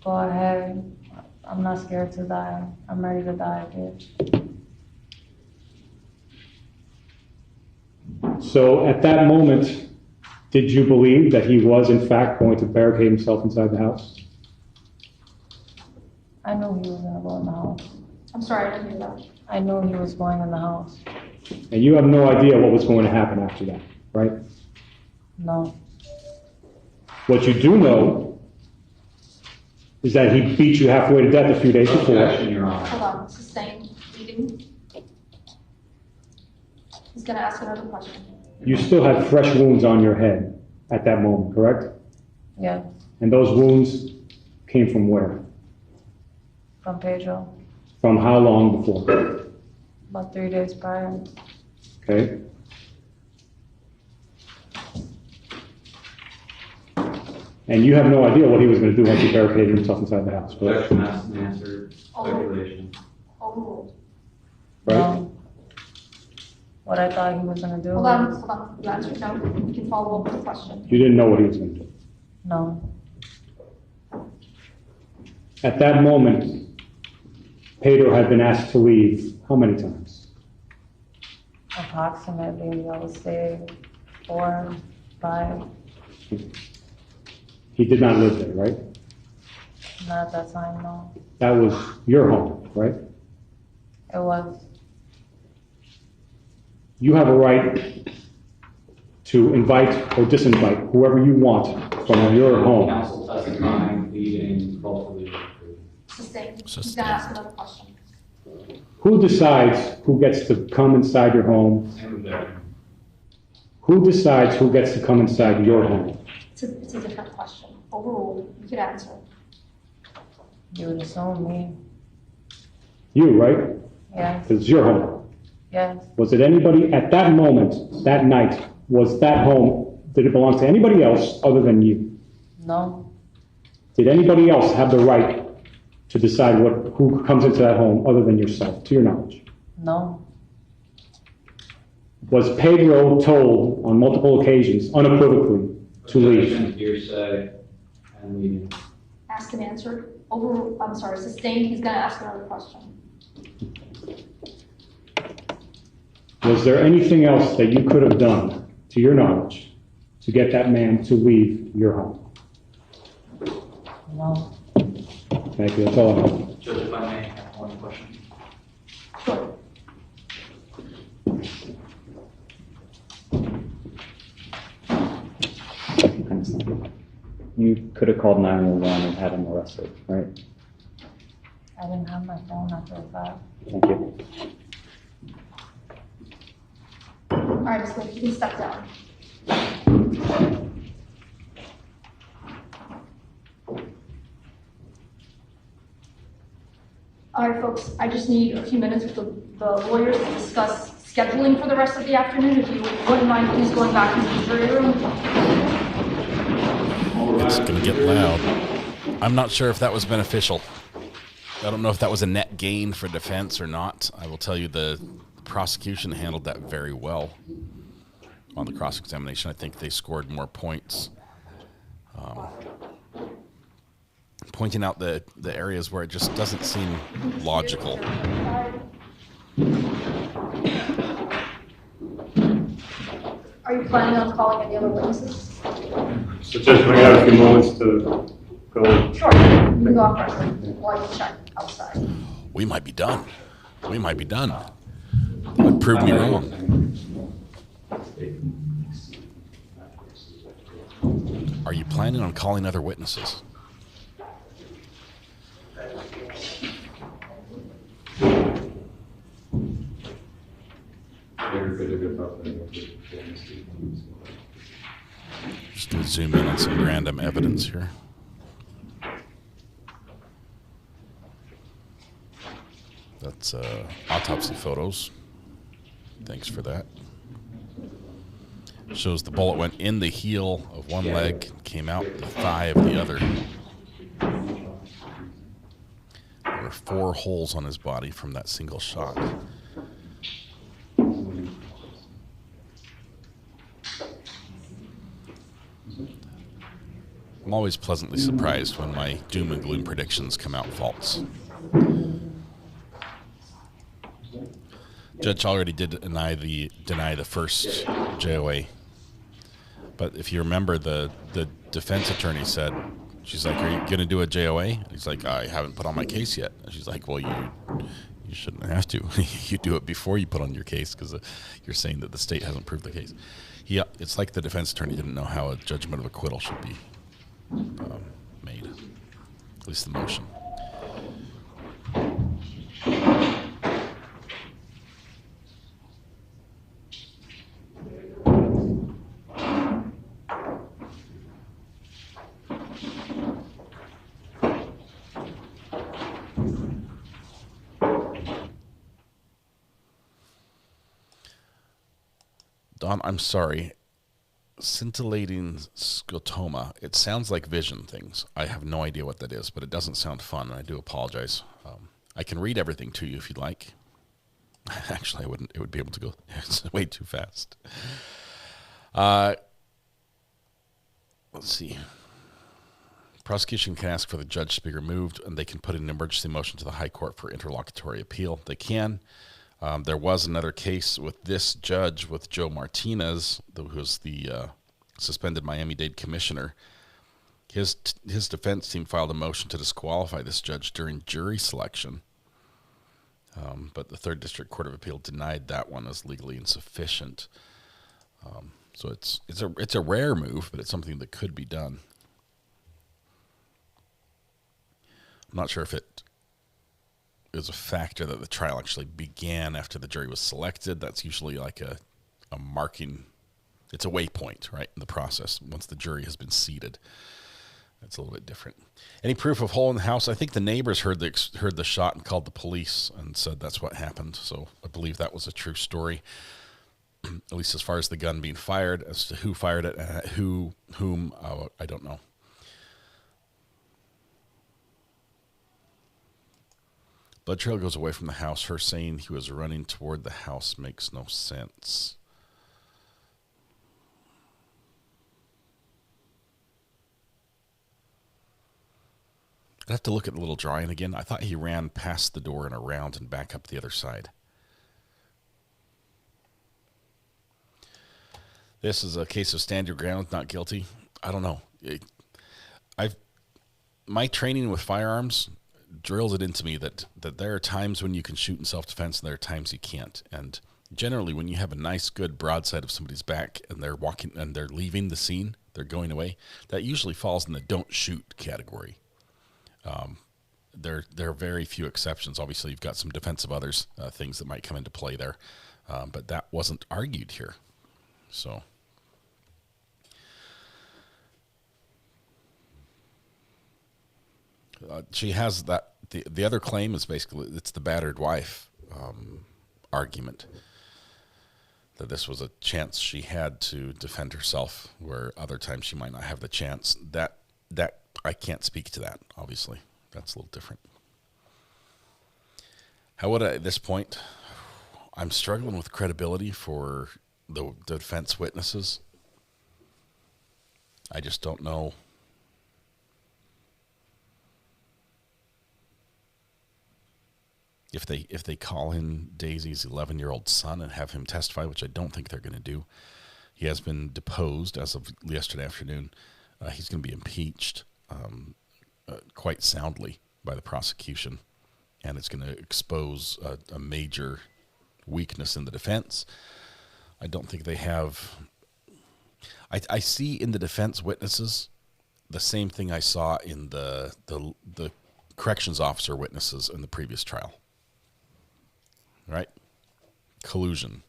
go ahead, I'm not scared to die. I'm ready to die, kid. So at that moment, did you believe that he was in fact going to barricade himself inside the house? I knew he was gonna go in the house. I'm sorry, I didn't hear that. I knew he was going in the house. And you have no idea what was going to happen after that, right? No. What you do know is that he beat you halfway to death a few days before. Hold on, sustained bleeding. He's gonna ask another question. You still had fresh wounds on your head at that moment, correct? Yeah. And those wounds came from where? From Pedro. From how long before? About 3 days prior. Okay. And you have no idea what he was going to do once he barricaded himself inside the house, correct? Question asked and answered. Speculation. Overruled. Right? No. What I thought he was gonna do. Hold on. You answered no. You can follow up with the question. You didn't know what he was going to do. No. At that moment, Pedro had been asked to leave how many times? Approximately, I would say 4, 5. He did not live there, right? Not at that time, no. That was your home, right? It was. You have a right to invite or disinvite whoever you want from your home. Counsel testifying, pleading, falsely. Sustained. He's gonna ask another question. Who decides who gets to come inside your home? Who decides who gets to come inside your home? It's a different question. Overruled. You could answer. You would assume me. You, right? Yes. Because it's your home. Yes. Was it anybody at that moment, that night, was that home, did it belong to anybody else other than you? No. Did anybody else have the right to decide who comes into that home other than yourself, to your knowledge? No. Was Pedro told on multiple occasions, unequivocally, to leave? Hearsay and leading. Asked and answered. Sustained. He's gonna ask another question. Was there anything else that you could have done, to your knowledge, to get that man to leave your home? No. Thank you, that's all I have. Judge, if I may have one question. Sure. You could have called 911 and had him arrested, right? I didn't have my phone after the fact. Thank you. All right, Ms. Lynch, you can step down. All right, folks, I just need a few minutes with the lawyers to discuss scheduling for the rest of the afternoon. If you wouldn't mind, please going back into the jury room. It's going to get loud. I'm not sure if that was beneficial. I don't know if that was a net gain for defense or not. I will tell you the prosecution handled that very well on the cross-examination. I think they scored more points, pointing out the areas where it just doesn't seem logical. Are you planning on calling any other witnesses? So Judge, we have a few moments to go. Sure. You can go off record while you check outside. We might be done. We might be done. That would prove me wrong. Are you planning on calling other witnesses? Just going to zoom in on some random evidence here. That's autopsy photos. Thanks for that. Shows the bullet went in the heel of one leg, came out the thigh of the other. There were 4 holes on his body from that single shot. always pleasantly surprised when my doom and gloom predictions come out false. Judge already did deny the first JOA, but if you remember, the defense attorney said, she's like, "Are you going to do a JOA?" He's like, "I haven't put on my case yet." And she's like, "Well, you shouldn't have to. You do it before you put on your case because you're saying that the state hasn't proved the case." It's like the defense attorney didn't know how a judgment of acquittal should be made, at least the motion. Don, I'm sorry. Scintillating scotoma. It sounds like vision things. I have no idea what that is, but it doesn't sound fun, and I do apologize. I can read everything to you if you'd like. Actually, I wouldn't. It would be able to go. It's way too fast. Let's see. Prosecution can ask for the judge to be removed, and they can put in an emergency motion to the High Court for interlocutory appeal. They can. There was another case with this judge, with Joe Martinez, who was the suspended Miami-Dade commissioner. His defense team filed a motion to disqualify this judge during jury selection, but the Third District Court of Appeal denied that one as legally insufficient. So it's a rare move, but it's something that could be done. I'm not sure if it is a factor that the trial actually began after the jury was selected. That's usually like a marking. It's a waypoint, right, in the process. Once the jury has been seated, that's a little bit different. Any proof of hole in the house? I think the neighbors heard the shot and called the police and said that's what happened. So I believe that was a true story, at least as far as the gun being fired. As to who fired it, whom, I don't know. Blood trail goes away from the house. Her saying he was running toward the house makes no sense. I'd have to look at the little drawing again. I thought he ran past the door and around and back up the other side. This is a case of stand your ground, not guilty. I don't know. My training with firearms drills it into me that there are times when you can shoot in self-defense and there are times you can't. And generally, when you have a nice, good broadside of somebody's back and they're walking and they're leaving the scene, they're going away, that usually falls in the don't shoot category. There are very few exceptions. Obviously, you've got some defensive others, things that might come into play there, but that wasn't argued here. So. She has that. The other claim is basically it's the battered wife argument, that this was a chance she had to defend herself, where other times she might not have the chance. That I can't speak to that. Obviously, that's a little different. How would I, at this point? I'm struggling with credibility for the defense witnesses. I just don't know. If they call in Daisy's 11-year-old son and have him testify, which I don't think they're going to do, he has been deposed as of yesterday afternoon. He's going to be impeached quite soundly by the prosecution, and it's going to expose a major weakness in the defense. I don't think they have. I see in the defense witnesses the same thing I saw in the corrections officer witnesses in the previous trial. Right? Collusion,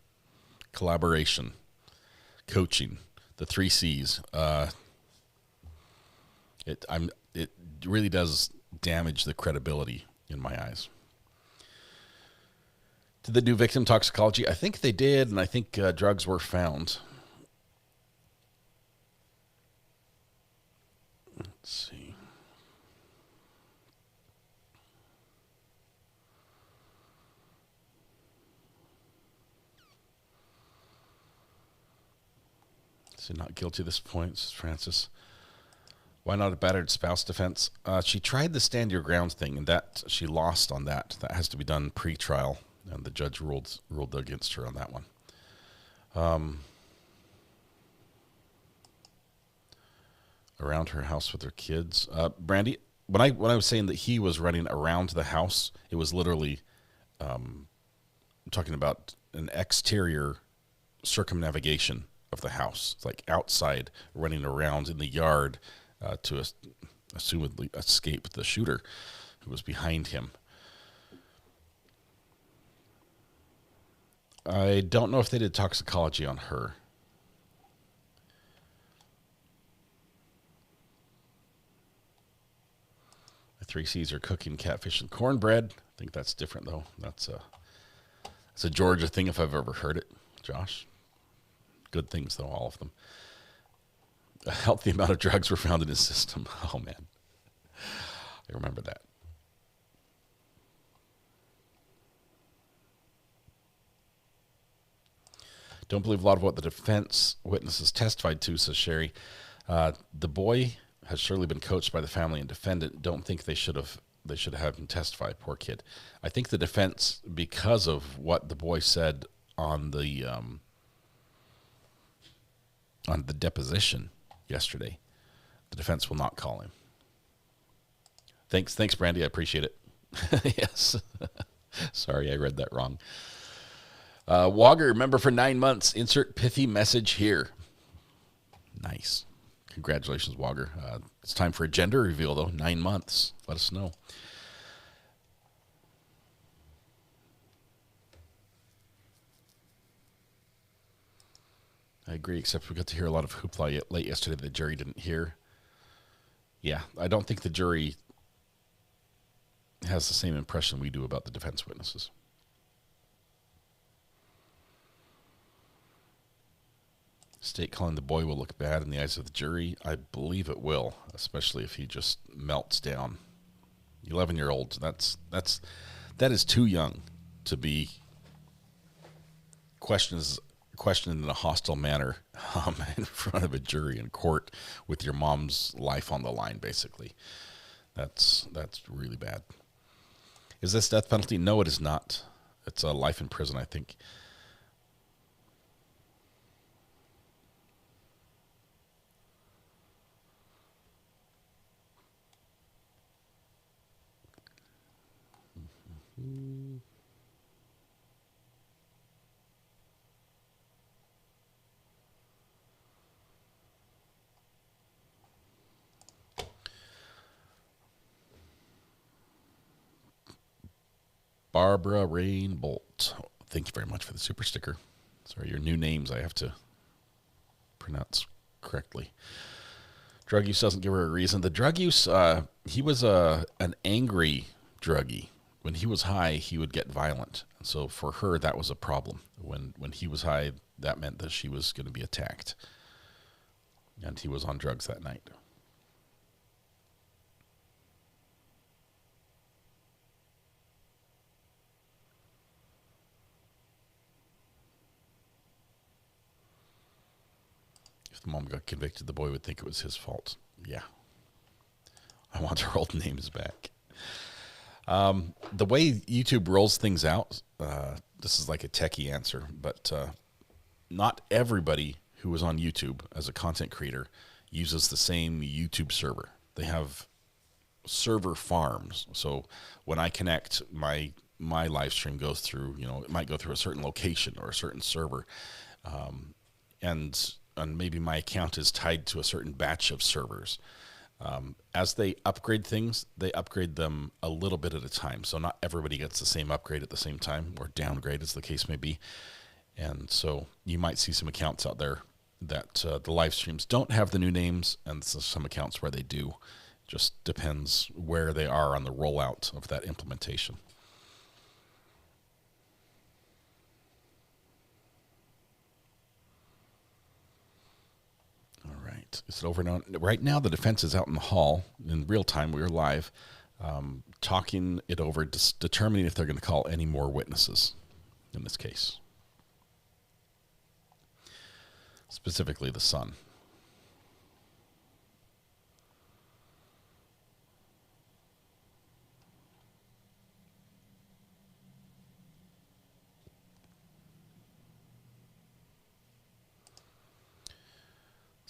collaboration, coaching, the 3 C's. It really does damage the credibility in my eyes. Did they do victim toxicology? I think they did, and I think drugs were found. Let's see. So not guilty at this point, says Francis. Why not a battered spouse defense? She tried the stand your ground thing, and that she lost on that. That has to be done pre-trial, and the judge ruled against her on that one. Around her house with her kids. Brandy, when I was saying that he was running around the house, it was literally I'm talking about an exterior circumnavigation of the house. It's like outside, running around in the yard to assumedly escape the shooter who was behind him. I don't know if they did toxicology on her. The 3 C's are cooking, catfish, and cornbread. I think that's different, though. That's a Georgia thing if I've ever heard it, Josh. Good things, though, all of them. A healthy amount of drugs were found in his system. Oh, man. I remember that. Don't believe a lot of what the defense witnesses testified to, says Sherry. The boy has surely been coached by the family and defendant. Don't think they should have him testify. Poor kid. I think the defense, because of what the boy said on the deposition yesterday, the defense will not call him. Thanks, Brandy. I appreciate it. Yes. Sorry, I read that wrong. Wogger, member for 9 months. Insert pithy message here. Nice. Congratulations, Wogger. It's time for a gender reveal, though. 9 months. Let us know. I agree, except we got to hear a lot of hoopla late yesterday that the jury didn't hear. Yeah, I don't think the jury has the same impression we do about the defense witnesses. State calling the boy will look bad in the eyes of the jury. I believe it will, especially if he just melts down. 11-year-old, that is too young to be questioned in a hostile manner in front of a jury in court with your mom's life on the line, basically. That's really bad. Is this death penalty? No, it is not. It's a life in prison, I think. Barbara Rain Bolt. Thank you very much for the super sticker. Sorry, your new names I have to pronounce correctly. Drug use doesn't give her a reason. The drug use, he was an angry druggie. When he was high, he would get violent. So for her, that was a problem. When he was high, that meant that she was going to be attacked. And he was on drugs that night. If the mom got convicted, the boy would think it was his fault. Yeah. I want her old names back. The way YouTube rolls things out, this is like a techie answer, but not everybody who is on YouTube as a content creator uses the same YouTube server. They have server farms. So when I connect, my live stream goes through, it might go through a certain location or a certain server. And maybe my account is tied to a certain batch of servers. As they upgrade things, they upgrade them a little bit at a time. So not everybody gets the same upgrade at the same time, or downgrade as the case may be. And so you might see some accounts out there that the live streams don't have the new names, and some accounts where they do. Just depends where they are on the rollout of that implementation. Is it over now? Right now, the defense is out in the hall in real time. We are live, talking it over, determining if they're going to call any more witnesses in this case. Specifically, the son.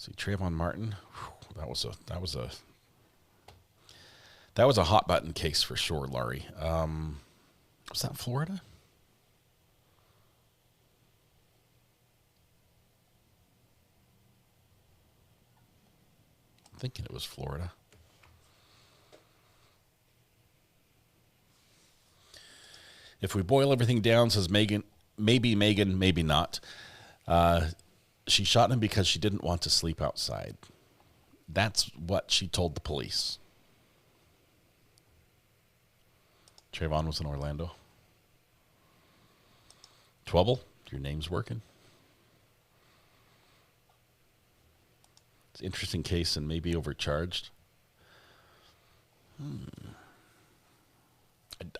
See, Trayvon Martin. Whew, that was a hot button case for sure, Laurie. Was that Florida? I'm thinking it was Florida. If we boil everything down, says Megan, maybe not. She shot him because she didn't want to sleep outside. That's what she told the police. Trayvon was in Orlando. Twubble, your name's working. It's an interesting case and maybe overcharged.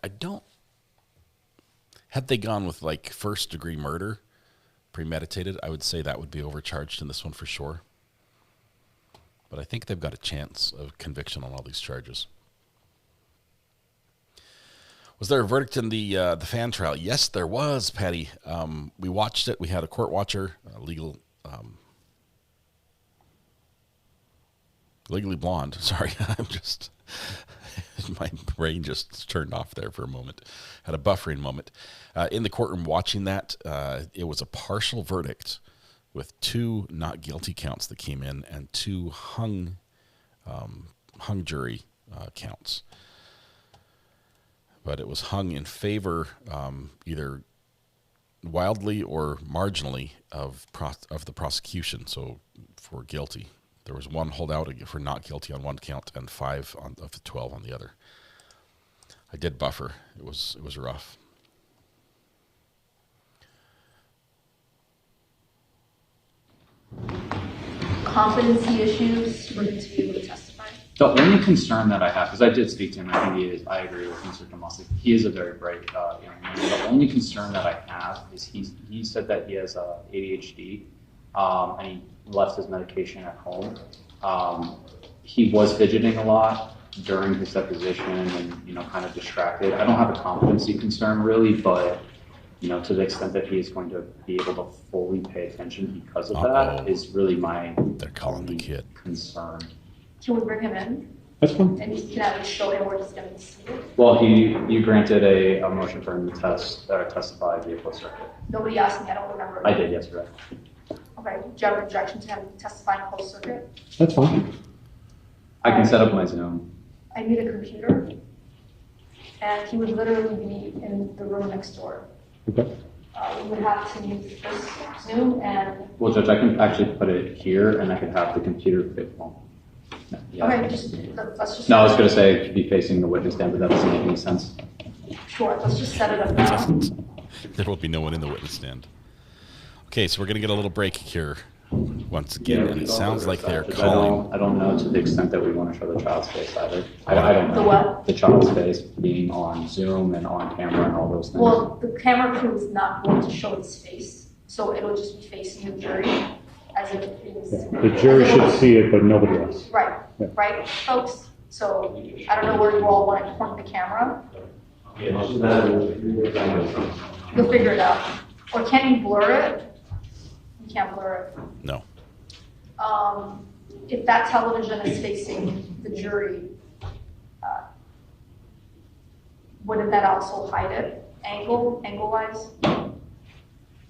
I don't. Had they gone with like first degree murder, premeditated, I would say that would be overcharged in this one for sure. But I think they've got a chance of conviction on all these charges. Was there a verdict in the fan trial? Yes, there was, Patty. We watched it. We had a court watcher, Legally Blonde. Sorry, my brain just turned off there for a moment. Had a buffering moment. In the courtroom watching that, it was a partial verdict with 2 not guilty counts that came in and 2 hung jury counts. But it was hung in favor either wildly or marginally of the prosecution, so for guilty. There was 1 holdout for not guilty on 1 count and 5 of the 12 on the other. I did buffer. It was rough. Competency issues for him to be able to testify? The only concern that I have, because I did speak to him, I think I agree with Mr. Tomasi. He is a very bright young man. The only concern that I have is he said that he has ADHD, and he left his medication at home. He was fidgeting a lot during his deposition and, kind of distracted. I don't have a competency concern really, but, to the extent that he is going to be able to fully pay attention because of that is really my concern. Can we bring him in? That's fine. And you can at least show him where he's going to be seated? Well, you granted a motion for him to testify via closed circuit. Nobody asked me, I don't remember. I did yesterday. Okay, do you have an objection to him testifying closed circuit? That's fine. I can set up my Zoom. I need a computer, and he would literally be in the room next door. Okay. We would have to use this Zoom and... Well, Judge, I can actually put it here, and I can have the computer fit. Yeah. Okay, let's just... No, I was going to say it could be facing the witness stand, but that doesn't make any sense. Sure, let's just set it up now. There will be no one in the witness stand. Okay, so we're going to get a little break here once again, and it sounds like they're calling. I don't know to the extent that we want to show the child's face either. I don't know. The what? The child's face being on Zoom and on camera and all those things. Well, the camera crew is not going to show his face, so it'll just be facing the jury as if it is... The jury should see it, but nobody else. Right, right, folks? So, I don't know where you all want to point the camera. You'll figure it out. Or can you blur it? You can't blur it. No. If that television is facing the jury, wouldn't that also hide it, angle-wise?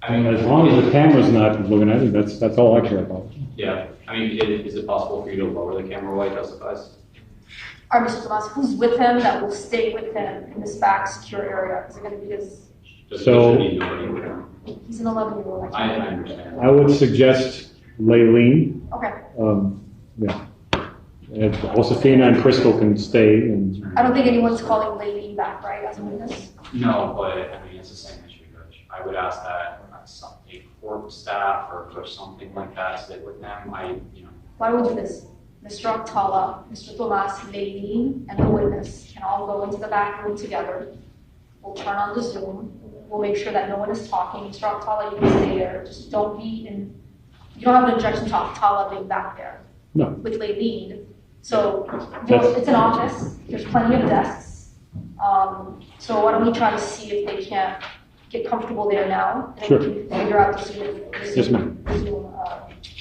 I mean, as long as the camera's not looking at it, that's all I care about. Yeah. I mean, is it possible for you to lower the camera while he testifies? All right, Mr. Tomas, who's with him that will stay with him in this back secure area? Is it going to be his... So, he's an 11-year-old. I understand. I would suggest Laylene. Okay. Yeah. And Josefina and Crystal can stay. And I don't think anyone's calling Laylene back, right, as a witness? No, but I mean, it's the same issue, Judge. I would ask that a court staff or something like that sit with them. Why would we do this? Mr. Octala, Mr. Tomas, Laylene, and the witness can all go into the back room together. We'll turn on the Zoom. We'll make sure that no one is talking. Mr. Octala, you can stay there. Just don't be in... You don't have an objection to Octala being back there. No. With Laylene. So, it's an office. There's plenty of desks. So why don't we try to see if they can't get comfortable there now, and sure. we can figure out the Zoom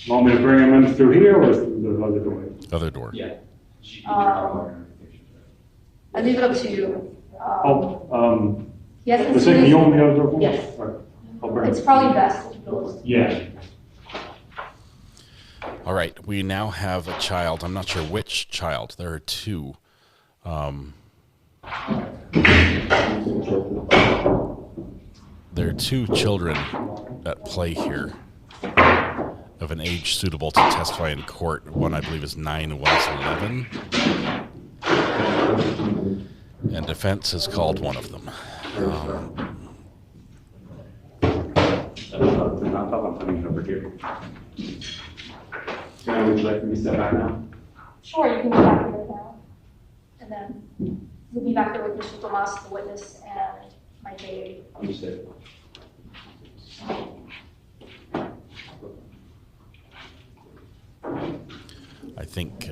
Want me to bring him in through here or through the other door? Other door. Yeah. I leave it up to you. Yes, the second you open the other door for me? Yes. All right. I'll bring It's him. probably best if you go. Yeah. All right, we now have a child. I'm not sure which child. There are two. There are two children at play here of an age suitable to testify in court. One, I believe, is 9 and one is 11. And defense has called one of them. Over here. Would you like me to sit back now? Sure, you can go back here now. And then you'll be back here with Mr. Tomas, the witness, and my baby. Understood. I think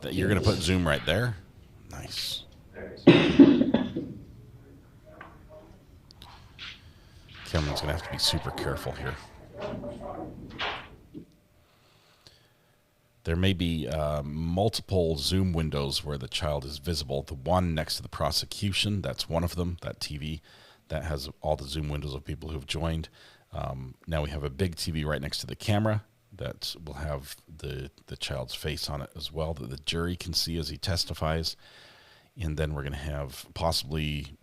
that you're going to put Zoom right there. Nice. Cameron's going to have to be super careful here. There may be multiple Zoom windows where the child is visible. The one next to the prosecution, that's one of them, that TV, that has all the Zoom windows of people who've joined. Now we have a big TV right next to the camera that will have the child's face on it as well, that the jury can see as he testifies. And then we're going to have possibly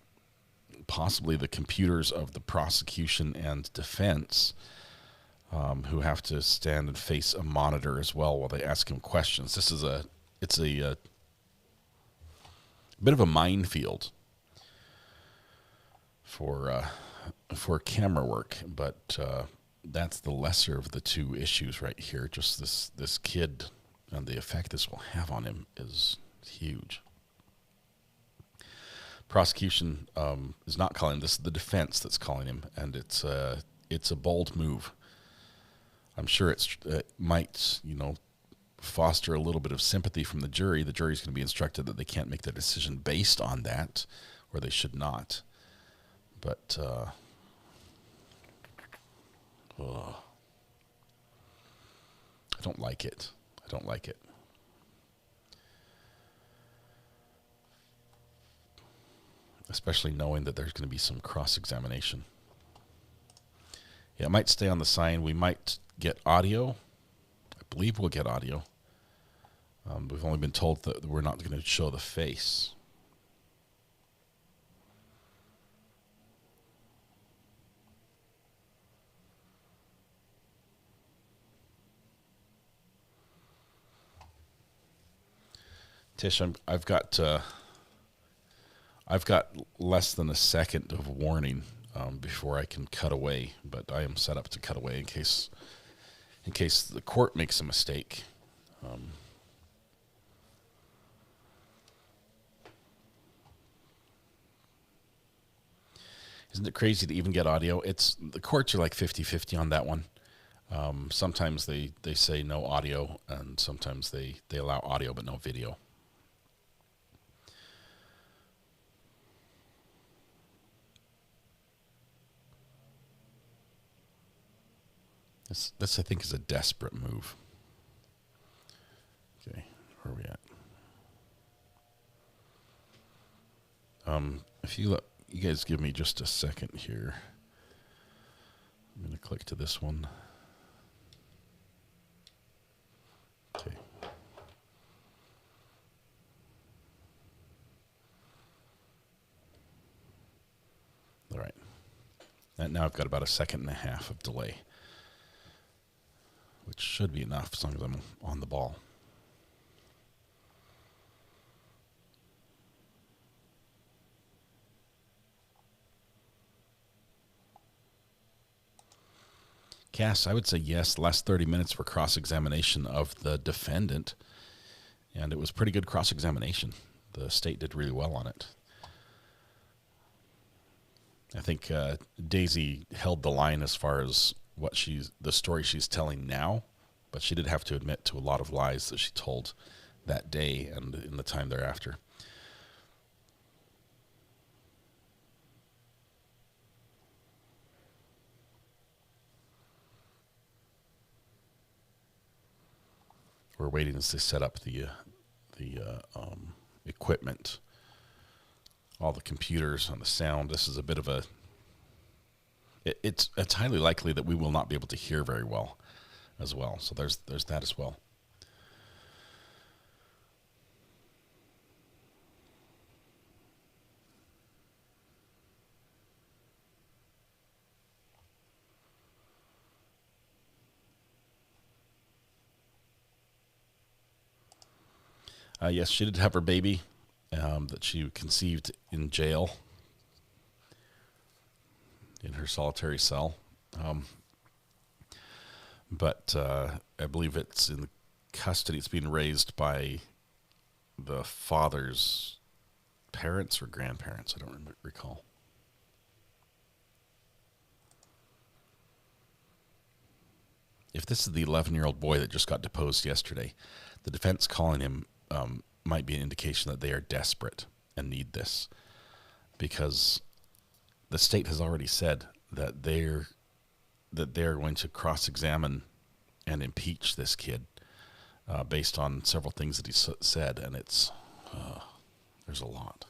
the computers of the prosecution and defense who have to stand and face a monitor as well while they ask him questions. It's a bit of a minefield for camera work, but that's the lesser of the two issues right here. Just this kid and the effect this will have on him is huge. Prosecution is not calling him. This is the defense that's calling him, and it's a bold move. I'm sure it might, foster a little bit of sympathy from the jury. The jury's going to be instructed that they can't make their decision based on that, or they should not. But I don't like it. I don't like it. Especially knowing that there's going to be some cross-examination. Yeah, it might stay on the sign. We might get audio. I believe we'll get audio. We've only been told that we're not going to show the face. Tish, I've got less than a second of warning before I can cut away, but I am set up to cut away in case the court makes a mistake. Isn't it crazy to even get audio? The courts are like 50-50 on that one. Sometimes they say no audio, and sometimes they allow audio but no video. This I think is a desperate move. Okay, where are we at? If you guys give me just a second here, I'm going to click to this one. Okay. All right. And now I've got about a second and a half of delay, which should be enough as long as I'm on the ball. Cass, I would say yes. The last 30 minutes were cross-examination of the defendant, and it was pretty good cross-examination. The state did really well on it. I think Daisy held the line as far as the story she's telling now, but she did have to admit to a lot of lies that she told that day and in the time thereafter. we're waiting as they set up the equipment, all the computers on the sound. This is a bit of a. It's highly likely that we will not be able to hear very well, as well. So there's that as well. Yes, she did have her baby that she conceived in jail, in her solitary cell. But I believe it's in custody. It's being raised by the father's parents or grandparents. I don't recall. If this is the 11-year-old boy that just got deposed yesterday, the defense calling him might be an indication that they are desperate and need this, because the state has already said that they're going to cross-examine and impeach this kid based on several things that he said, and it's there's a lot.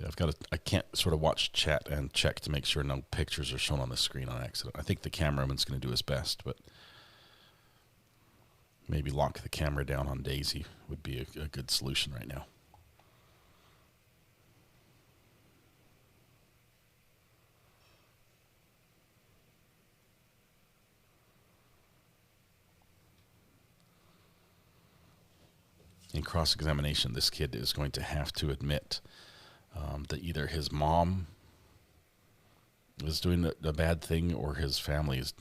Yeah, I can't sort of watch chat and check to make sure no pictures are shown on the screen on accident. I think the cameraman's going to do his best, but maybe lock the camera down on Daisy would be a good solution right now. In cross-examination, this kid is going to have to admit that either his mom is doing a bad thing or his family is,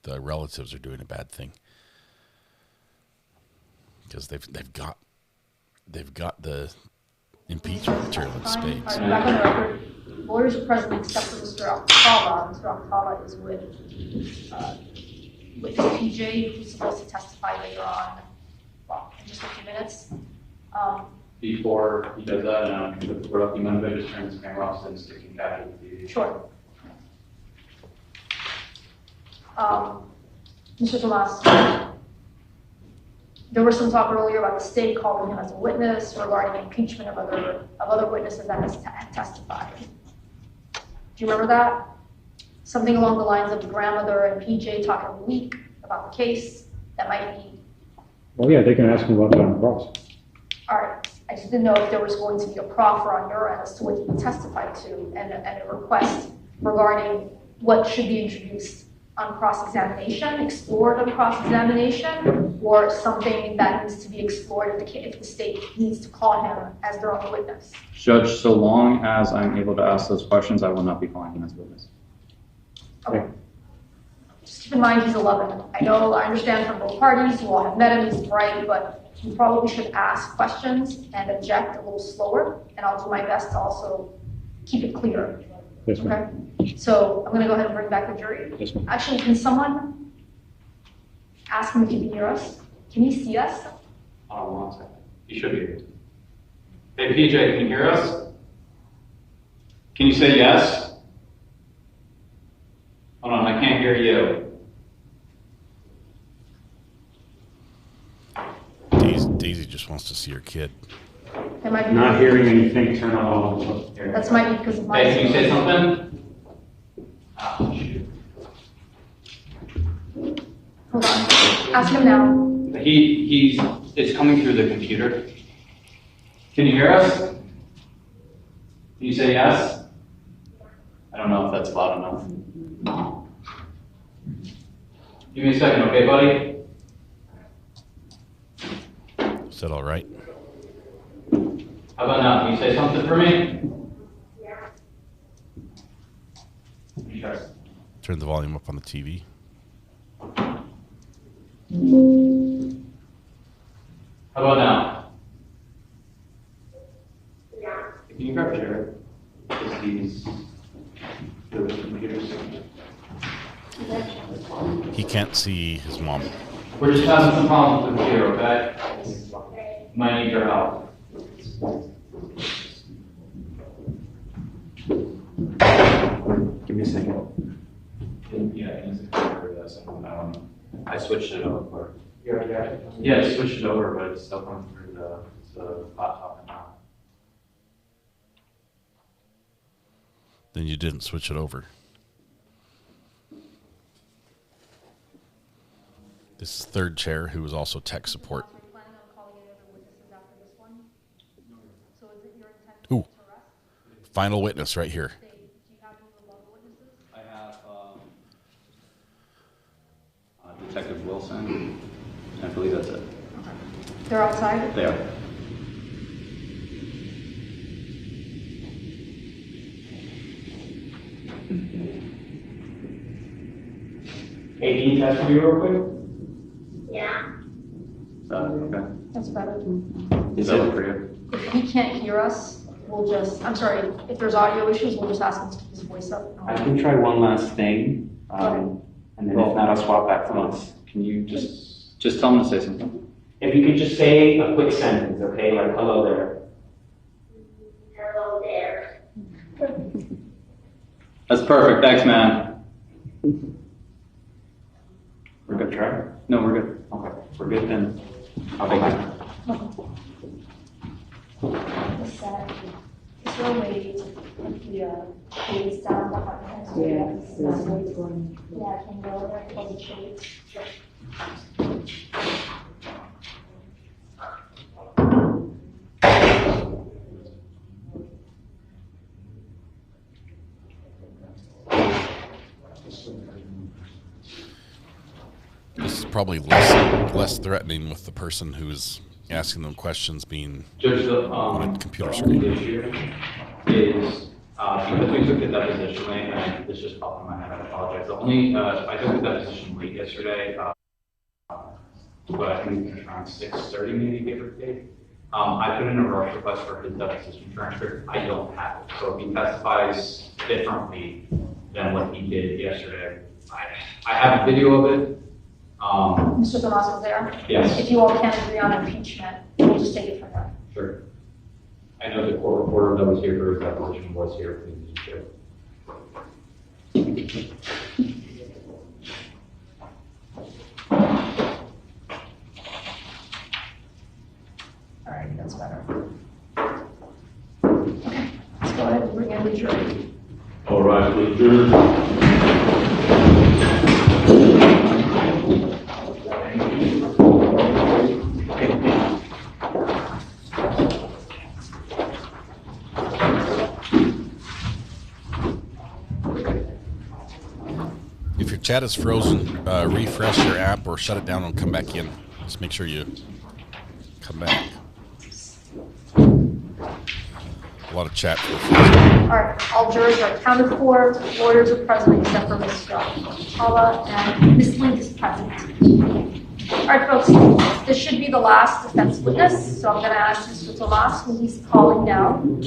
the relatives are doing a bad thing. Because they've got the impeachment material in spades. All right, back on the record. Lawyers are present except for Mr. Alcala. Mr. Alcala is with PJ, who's supposed to testify later on. Well, in just a few minutes. Before he does that, we're looking at it, just turn this camera off and sticking back with the. Sure. Mr. Tomas, there was some talk earlier about the state calling him as a witness regarding impeachment of other witnesses that has testified. Do you remember that? Something along the lines of the grandmother and PJ talking a week about the case that might be. Well, yeah, they can ask him about that on cross. All right. I just didn't know if there was going to be a proffer on your end as to what he testified to and a request regarding what should be introduced on cross-examination, explored on cross-examination, or something that needs to be explored if the state needs to call him as their own witness. Judge, so long as I'm able to ask those questions, I will not be calling him as a witness. Okay. Just keep in mind he's 11. I understand from both parties, you all have met him, he's bright, but you probably should ask questions and object a little slower, and I'll do my best to also keep it clear. Yes, ma'am. Okay? So I'm going to go ahead and bring back the jury. Yes, ma'am. Actually, can someone ask him if he can hear us? Can he see us? Hold on 1 second. He should be able to. Hey, PJ, can you hear us? Can you say yes? Hold on, I can't hear you. Daisy just wants to see her kid. That might be Not hearing anything, turn on. That's might be because of my. Hey, can you say something? Oh, shoot. Hold on. Ask him now. It's coming through the computer. Can you hear us? Can you say yes? I don't know if that's loud enough. Give me a second, okay, buddy? Is that all right? How about now? Can you say something for me? Sure. Turn the volume up on the TV. How about now? Can you grab Jared? Because he's through the computer. He can't see his mom. We're just having some problems with the computer, okay? Might need your help. Give me a second. Yeah, in his computer, that's something I don't know. I switched it over. You already got it? Yeah, I switched it over, but it's still coming through the laptop now. Then you didn't switch it over. This third chair, who was also tech support. Ooh, final witness right here. I have Detective Wilson. I believe that's it. They're outside? They are. Hey, can you test for me real quick? Yeah. Okay. That's better. Is that work for you? If he can't hear us, we'll just, I'm sorry, if there's audio issues, we'll just ask him to keep his voice up. I can try one last thing, and then if not, I'll swap back phones. Can you just tell him to say something? If you could just say a quick sentence, okay? Like, hello there. Hello there. That's perfect. Thanks, man. We're good, try? No, we're good. Okay, we're good then. I'll take it. Is there a way to put the shades down behind him? Yeah, I can go there for the shades. This is probably less threatening with the person who's asking them questions being Judge, on a computer screen. issue is because we took the deposition late, and this just popped in my head. I apologize. The only I took the deposition late yesterday, but I think around 6:30 maybe, give or take. I put in a rush request for his deposition transcript. I don't have it, so if he testifies differently than what he did yesterday, I have a video of it. Mr. Tomaso there? Yes. If you all can't agree on impeachment, we'll just take it from there. Sure. I know the court reporter that was here for his deposition was here. Please, sure. All right, that's better. Okay, let's go ahead and bring in the jury. All right, the jury. If your chat is frozen, refresh your app or shut it down and come back in. Just make sure you come back. A lot of chat. All right, all jurors are accounted for. Lawyers are present except for Mr. Paula and Ms. Link is present. All right, folks, this should be the last defense witness, so I'm going to ask Mr. Tomas when he's calling down.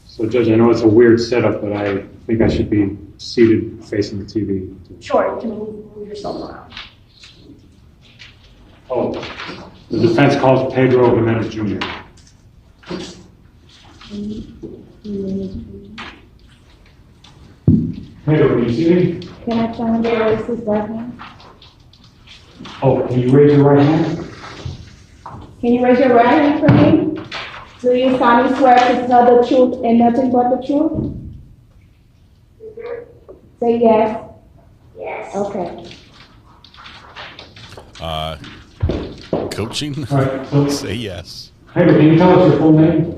So Judge, I know it's a weird setup, but I think I should be seated facing the TV. Sure, you can move yourself around. Oh, the defense calls Pedro Jimenez Jr. Pedro, can you see me? Can I tell him to raise his right hand? Oh, can you raise your right hand? Can you raise your right hand for me? Do you solemnly swear to tell the truth and nothing but the truth? Say yes. Yes. Okay. Coaching? Right, so, say yes. Pedro, can you tell us your full name?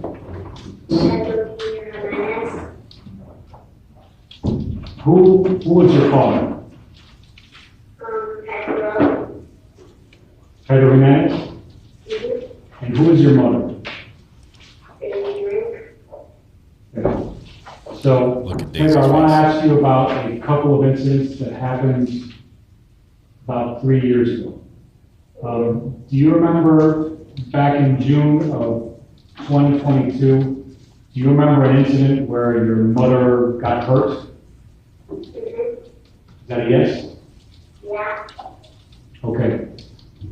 Who was your father? Pedro Jimenez? And who is your mother? Okay. So, Pedro, I want to ask you about a couple of incidents that happened about 3 years ago. Do you remember back in June of 2022, do you remember an incident where your mother got hurt? Is that a yes? Yeah. Okay.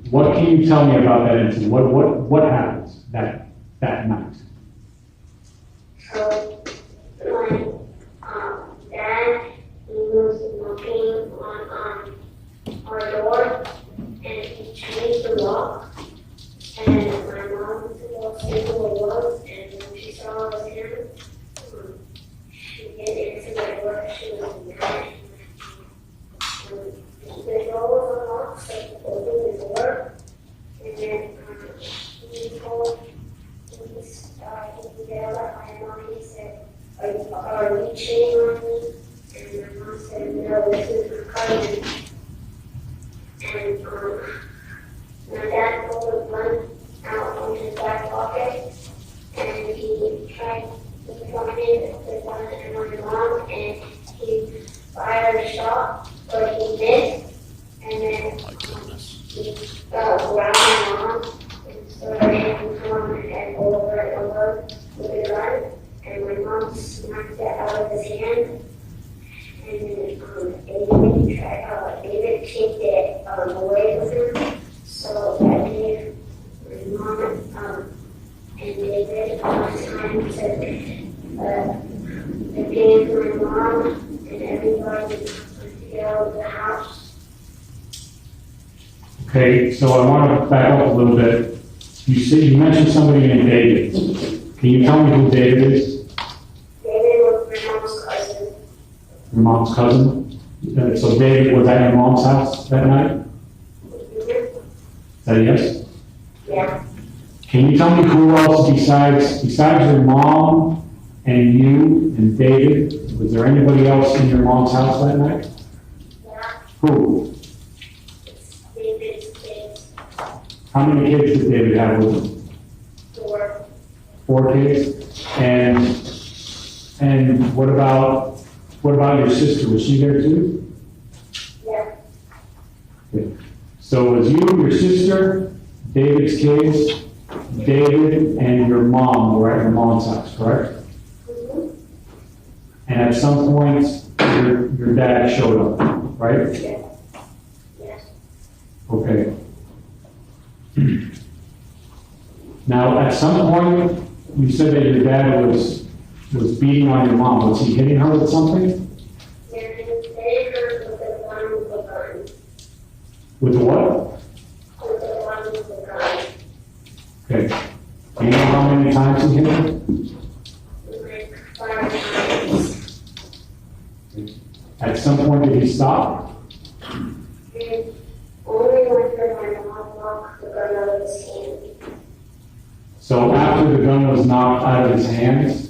What can you tell me about that incident? What happened that night? So, when Dad to lock, and my mom walked into who it was, and when she saw it was him, she didn't answer the door. She was mad. The door was unlocked, so he opened the door, and then he told he yelled at my mom. He said, "Are you cheating on me?" And my mom said, "No, this is my cousin." And my dad pulled a gun out from his back pocket, and he pointed the gun at my mom, and he fired a shot, but he missed, and then he grabbed my mom and started hitting her head over and over with a gun, and my mom smacked it out of his hand. And then David kicked it away with him, so that gave my mom and David time to it gave my mom and everybody to get out of the house. Okay, so I want to back up a little bit. You mentioned somebody named David. Can you tell me who David is? David was my mom's cousin. Your mom's cousin? So David was at your mom's house that night? Is that a yes? Yeah. Can you tell me who else besides your mom and you and David, was there anybody else in your mom's house that night? Yeah. Who? It's David's kids. How many kids did David have with him? 4. 4 kids? And what about your sister? Was she there too? Yeah. Okay. So it was you, your sister, David's kids, David, and your mom were at your mom's house, correct? Mm-hmm. And at some point, your dad showed up, right? Yeah. Yes. Okay. Now, at some point, you said that your dad was beating on your mom. Was he hitting her with something? Yeah, he hit her with the gun. With the what? With the gun. Okay. Do you know how many times he hit her? Like 5 times. At some point, did he stop? And only when my mom knocked the gun out of his hand. So after the gun was knocked out of his hands,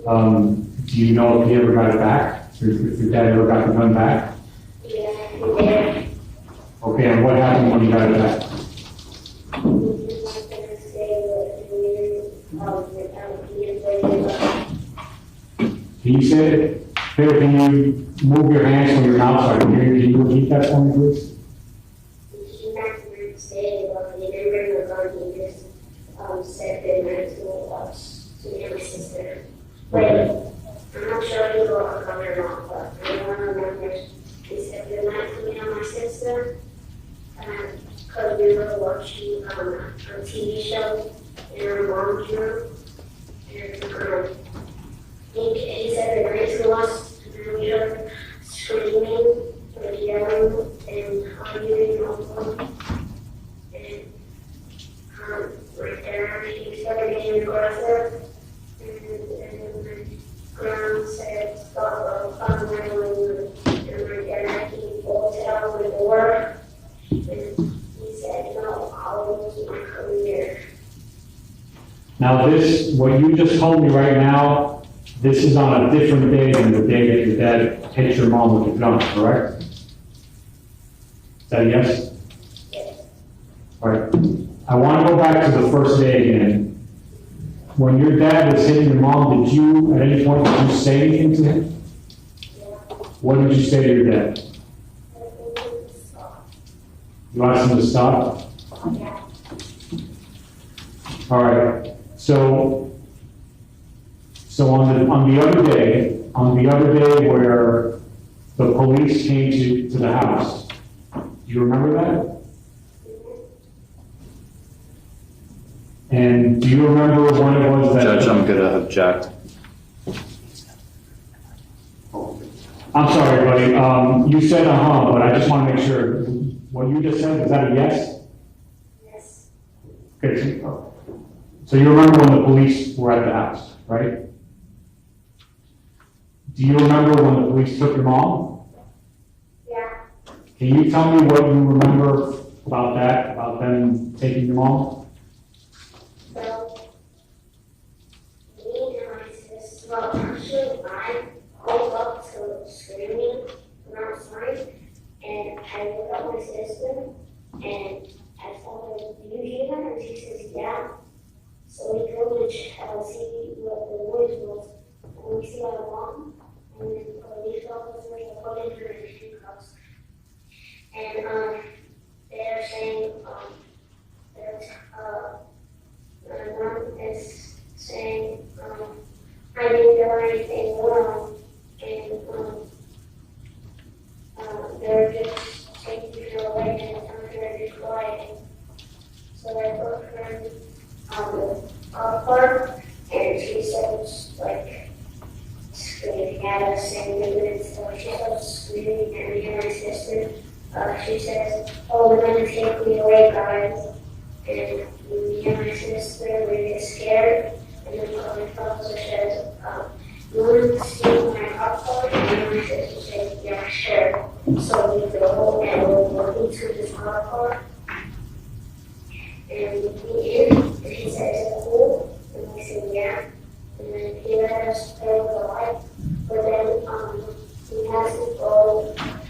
do you know if he ever got it back? Or if your dad ever got the gun back? Yeah, he did. Okay, and what happened when he got it back? Can you say it? Here, can you move your hands from your mouth so I can hear you? Can you repeat that for me, please? He not to say, but he didn't bring the gun. He just said good night to us, to me and my sister. But I'm not sure if he brought a gun or not, but I don't remember. He said good night to me and my sister. Because we were watching a TV show in our mom's room. And he said good night to us, and then we heard screaming, like yelling, and arguing on the phone. And right there, he started getting aggressive, and my grandma said, stop, I'm running, and my dad, he bolted out the door, and he said, no, I'll lose my career. Now this, what you just told me right now, this is on a different day than the day that your dad hit your mom with the gun, correct? Is that a yes? Yes. All right. I want to go back to the first day again. When your dad was hitting your mom, did you, at any point, did you say anything to him? Yeah. What did you say to your dad? You asked him to stop? Yeah. All right. So on the other day where the police came to the house, do you remember that? And do you remember when it was that? Judge, I'm gonna object. I'm sorry, buddy. You said but I just want to make sure. What you just said, is that a yes? Okay, so you remember when the police were at the house, right? Do you remember when the police took your mom? Yeah. Can you tell me what you remember about that, about them taking your mom? So, me and my sister, well, actually, I woke up to screaming from outside, and I woke up my sister, and I told her, do you hear that? And she says, yeah. So we go and see what the noise was, and we see my mom, and then the police officers are putting her in handcuffs. And they're saying, that my mom is saying, I didn't do anything wrong, and they're just taking her away and telling her to be quiet. So I put her in the car, and she starts like screaming at us and moving and stuff. She starts screaming at me and my sister. She says, "Oh, they're gonna take me away, guys." And me and my sister, we get scared. And then the police officer says, "You want to see my car?" And my sister says, "Yeah, sure." So we go and we're walking to this car. And we get in, and he says, "Is it cool?" And we say, "Yeah." And then he let us play with the light. But then he has to go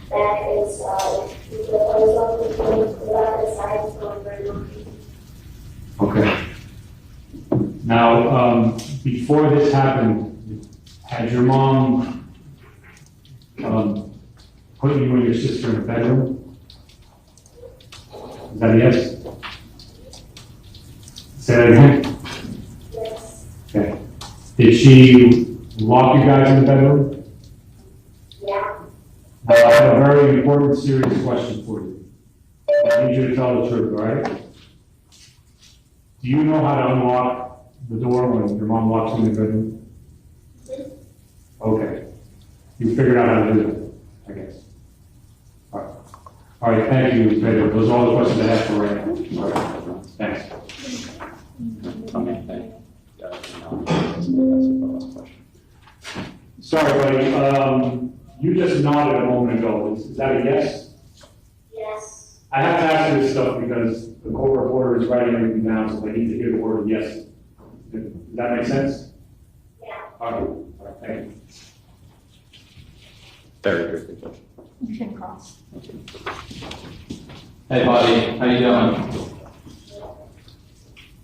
back inside. The police officer go back inside and go very lucky. Okay. Now, before this happened, had your mom put you and your sister in a bedroom? Is that a yes? Say that again? Yes. Okay. Did she lock you guys in the bedroom? Yeah. I have a very important, serious question for you. I need you to tell the truth, all right? Do you know how to unlock the door when your mom locks you in the bedroom? Okay. You figured out how to do that, I guess. All right. All right, thank you, Pedro. Those are all the questions I have for right now. All right. Thanks. Sorry, buddy. You just nodded a moment ago. Is that a yes? Yes. I have to ask you this stuff because the court reporter is writing everything down, so they need to hear the word yes. Does that make sense? Yeah. All right. All right. Thank you. Very good, Judge. You can cross. Hey, buddy, how you doing?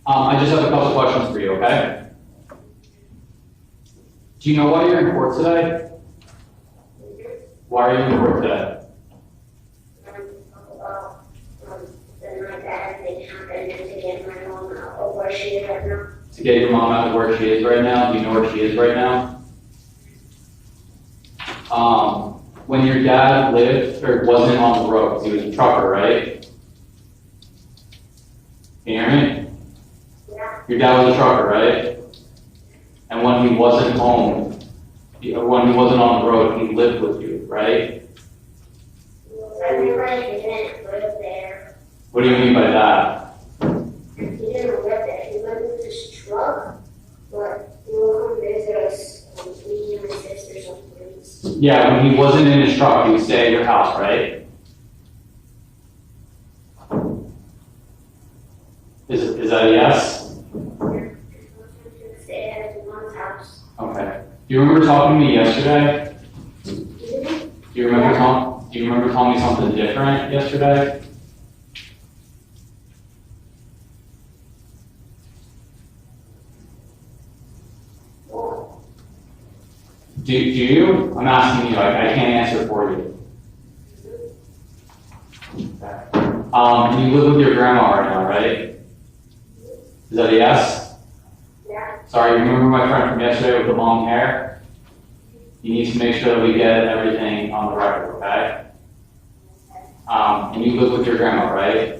I just have a couple questions for you, okay? Do you know why you're in court today? Why are you in court today? Then my dad thing happened and to get my mom out of where she is right now. To get your mom out of where she is right now? Do you know where she is right now? When your dad lived or wasn't on the road, he was a trucker, right? Can you hear me? Yeah. Your dad was a trucker, right? And when he wasn't home, when he wasn't on the road, he lived with you, right? I remember he didn't live there. What do you mean by that? He didn't live there. He lived with his truck, but he would come visit us, me and my sister sometimes. Yeah, when he wasn't in his truck, he would stay at your house, right? Is that a yes? Stay at his mom's house. Okay. Do you remember talking to me yesterday? Do you remember telling me something different yesterday? Do you? I'm asking you. I can't answer for you. Okay. You live with your grandma right now, right? Is that a yes? Yeah. Sorry, you remember my friend from yesterday with the long hair? You need to make sure that we get everything on the record, okay? And you live with your grandma, right?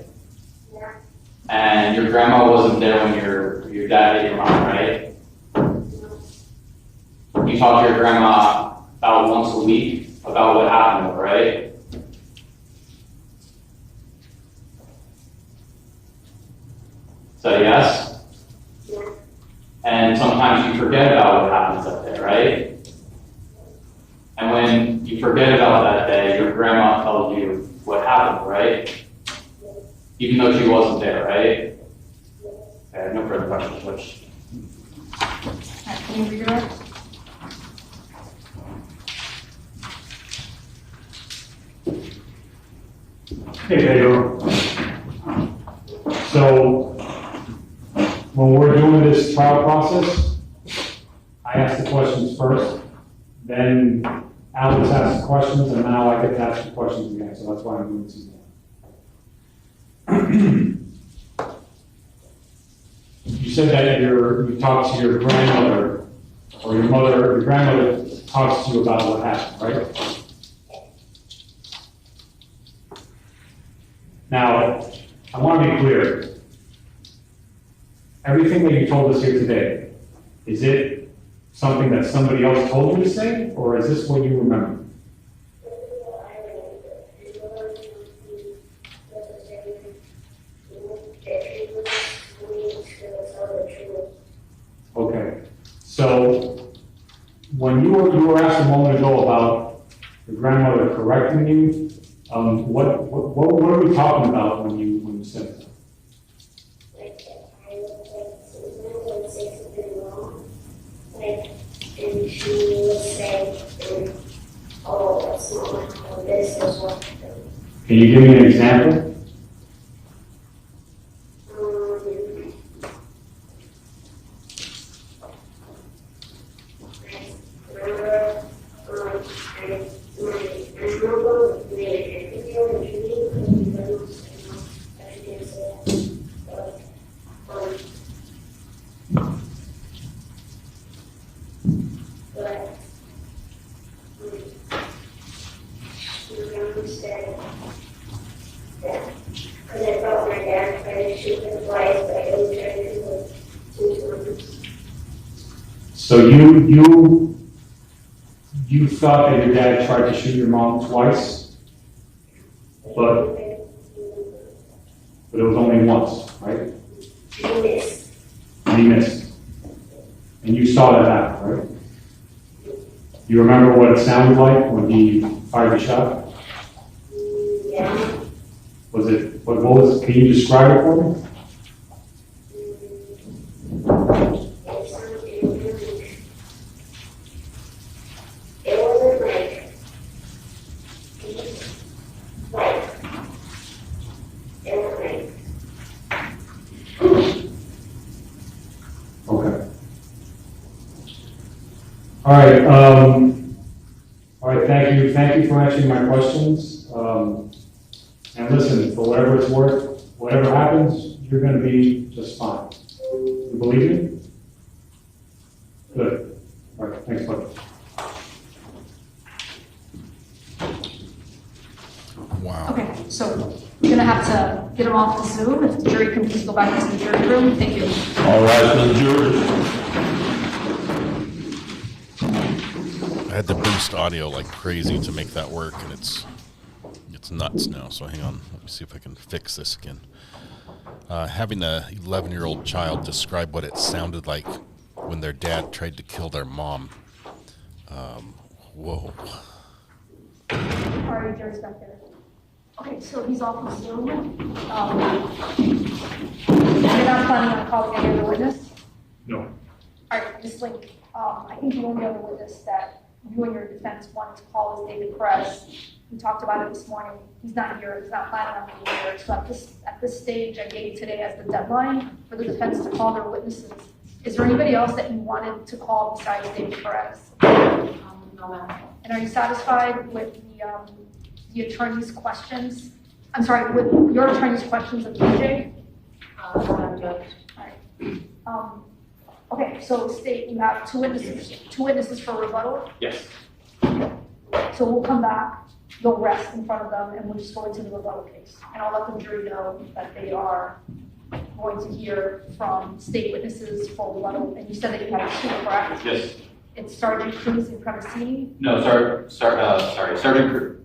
Yeah. And your grandma wasn't there when your dad hit your mom, right? You talk to your grandma about once a week about what happened, right? So yes? And sometimes you forget about what happens up there, right? And when you forget about that day, your grandma tells you what happened, right? Even though she wasn't there, right? Okay, no further questions, which... Can you redirect? Hey, Pedro. So, when we're doing this trial process, I ask the questions first, then Alex asks the questions, and now I get to ask the questions again, so that's why I'm doing this again. You said that you talked to your grandmother, or your grandmother talks to you about what happened, right? Now, I want to be clear. Everything that you told us here today, is it something that somebody else told you to say, or is this what you remember? Okay. So, when you were asked a moment ago about your grandmother correcting you, what are we talking about when you said that? And she would say, oh, that's not how this is what. Can you give me an example? So you thought that your dad tried to shoot your mom twice, but it was only once, right? And he missed. And you saw that happen, right? You remember what it sounded like when he fired the shot? Yeah. Can you describe it for me? All right, thank you for answering my questions. And listen, for whatever it's worth, whatever happens, you're going to be just fine. You believe me? Good. All right, thanks, buddy. Wow. Okay, so we're gonna have to get him off the Zoom. If the jury can please go back into the jury room. Thank you. All right, the jury. I had to boost audio like crazy to make that work, and it's nuts now. So hang on, let me see if I can fix this again. Having a 11-year-old child describe what it sounded like when their dad tried to kill their mom. Whoa. All right, jury's back there. Okay, so he's off the Zoom. You're not planning on calling any other witness? No. All right, Ms. Link, I think the only other witness that you and your defense wanted to call is David Perez. We talked about it this morning. He's not here. He's not planning on being here. So at this stage, I gave today as the deadline for the defense to call their witnesses. Is there anybody else that you wanted to call besides David Perez? No, ma'am. And are you satisfied with the attorney's questions? I'm sorry, with your attorney's questions of DJ? No, Judge. All right. Okay, so state you have two witnesses for rebuttal. Yes. So we'll come back, you'll rest in front of them, and we'll just go into the rebuttal case. And I'll let the jury know that they are going to hear from state witnesses for rebuttal. And you said that you have two, correct? Yes. It's Sergeant Cruz and Cremesini? No, Sergeant Cruz.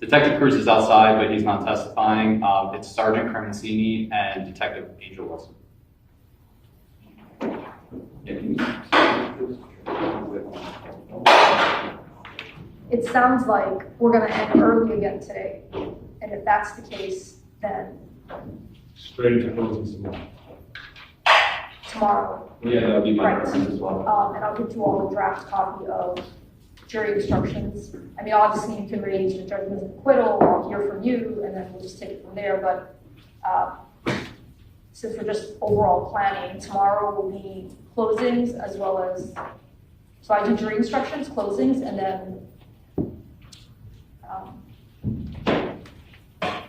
Detective Cruz is outside, but he's not testifying. It's Sergeant Cremesini and Detective Angel Wilson. It sounds like we're gonna end early again today. And if that's the case, then Straight into closing tomorrow. tomorrow. Yeah, that would be my Right. preference as well. And I'll get you all the draft copy of jury instructions. I mean, obviously you can raise your judgment of acquittal, I'll hear from you, and then we'll just take it from there, but, since we're just overall planning, tomorrow will be closings as well as, so I do jury instructions, closings, and then,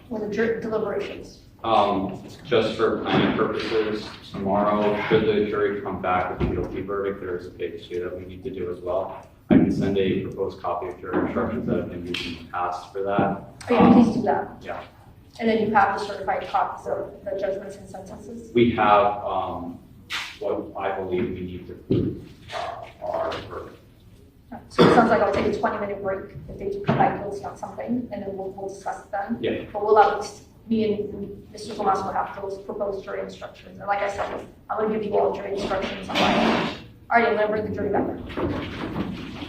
with the jury deliberations. Just for planning purposes, tomorrow, should the jury come back with a guilty verdict, there is a big issue that we need to do as well. I can send a proposed copy of jury instructions that have been used in the past for that. Okay, please do that. Yeah. And then you have the certified copies of the judgments and sentences? We have, what I believe we need to prove, our verdict. So it sounds like I'll take a 20-minute break if they do come back guilty on something, and then we'll discuss it then. Yeah. But we'll at least, me and Mr. Tomas will have those proposed jury instructions. And like I said, I'm gonna give you all jury instructions on my, all right, I'm gonna bring the jury back there.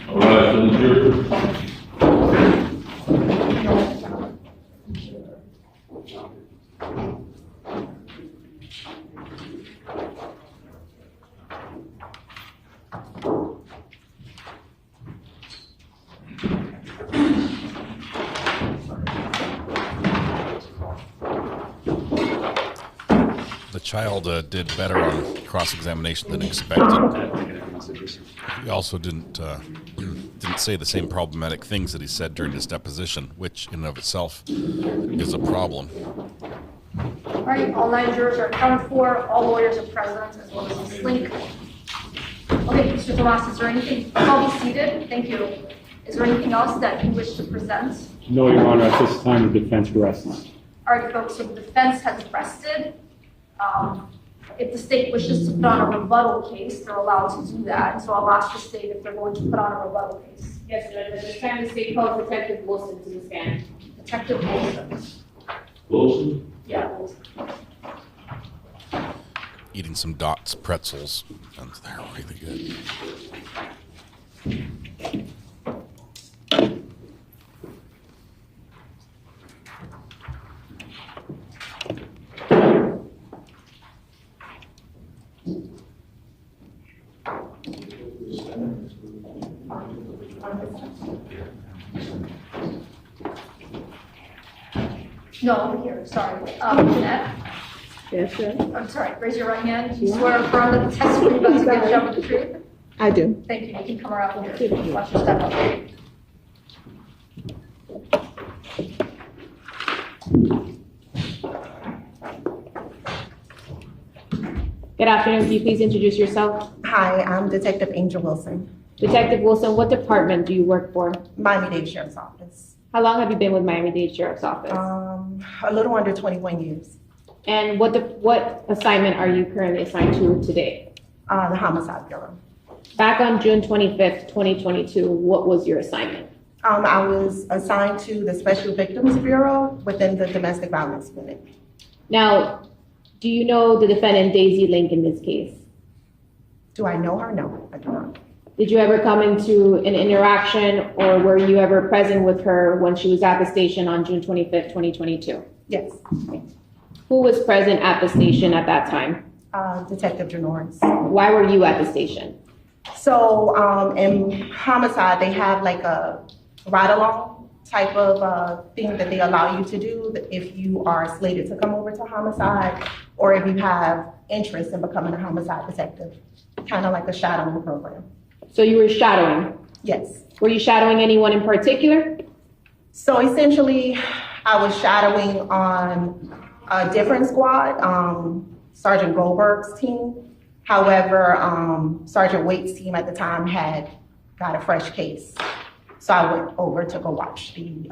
All right, so the jury. The child did better on cross-examination than expected. He also didn't say the same problematic things that he said during his deposition, which in and of itself is a problem. All right, all 9 jurors are accounted for, all lawyers are present, as well as Ms. Link. Okay, Mr. Tomas, is there anything, I'll be seated, thank you. Is there anything else that you wish to present? No, Your Honor, at this time, the defense rests. All right, folks, so the defense has rested. If the state wishes to put on a rebuttal case, they're allowed to do that. So I'll ask the state if they're going to put on a rebuttal case. Yes, Judge. At this time, the state calls Detective Wilson to the stand. Detective Wilson. Wilson? Yeah, Wilson. Eating some Dots pretzels, and they're really good. No, over here, sorry. Jeanette? Yes, sir. I'm sorry, raise your right hand. You swear or affirm that the testimony about to give a jump of the truth? I do. Thank you. You can come around here. Watch your step up. Good afternoon. Can you please introduce yourself? Hi, I'm Detective Angel Wilson. Detective Wilson, what department do you work for? Miami-Dade Sheriff's Office. How long have you been with Miami-Dade Sheriff's Office? A little under 21 years. And what assignment are you currently assigned to today? The Homicide Bureau. Back on June 25th, 2022, what was your assignment? I was assigned to the Special Victims Bureau within the Domestic Violence Unit. Now, do you know the defendant Daisy Link in this case? Do I know her? No, I do not. Did you ever come into an interaction or were you ever present with her when she was at the station on June 25th, 2022? Yes. Who was present at the station at that time? Detective Janoris. Why were you at the station? So in homicide, they have like a ride-along type of thing that they allow you to do if you are slated to come over to homicide or if you have interest in becoming a homicide detective, kind of like a shadowing program. So you were shadowing? Yes. Were you shadowing anyone in particular? So essentially, I was shadowing on a different squad, Sergeant Goldberg's team. However, Sergeant Waite's team at the time had got a fresh case. So I went over to go watch the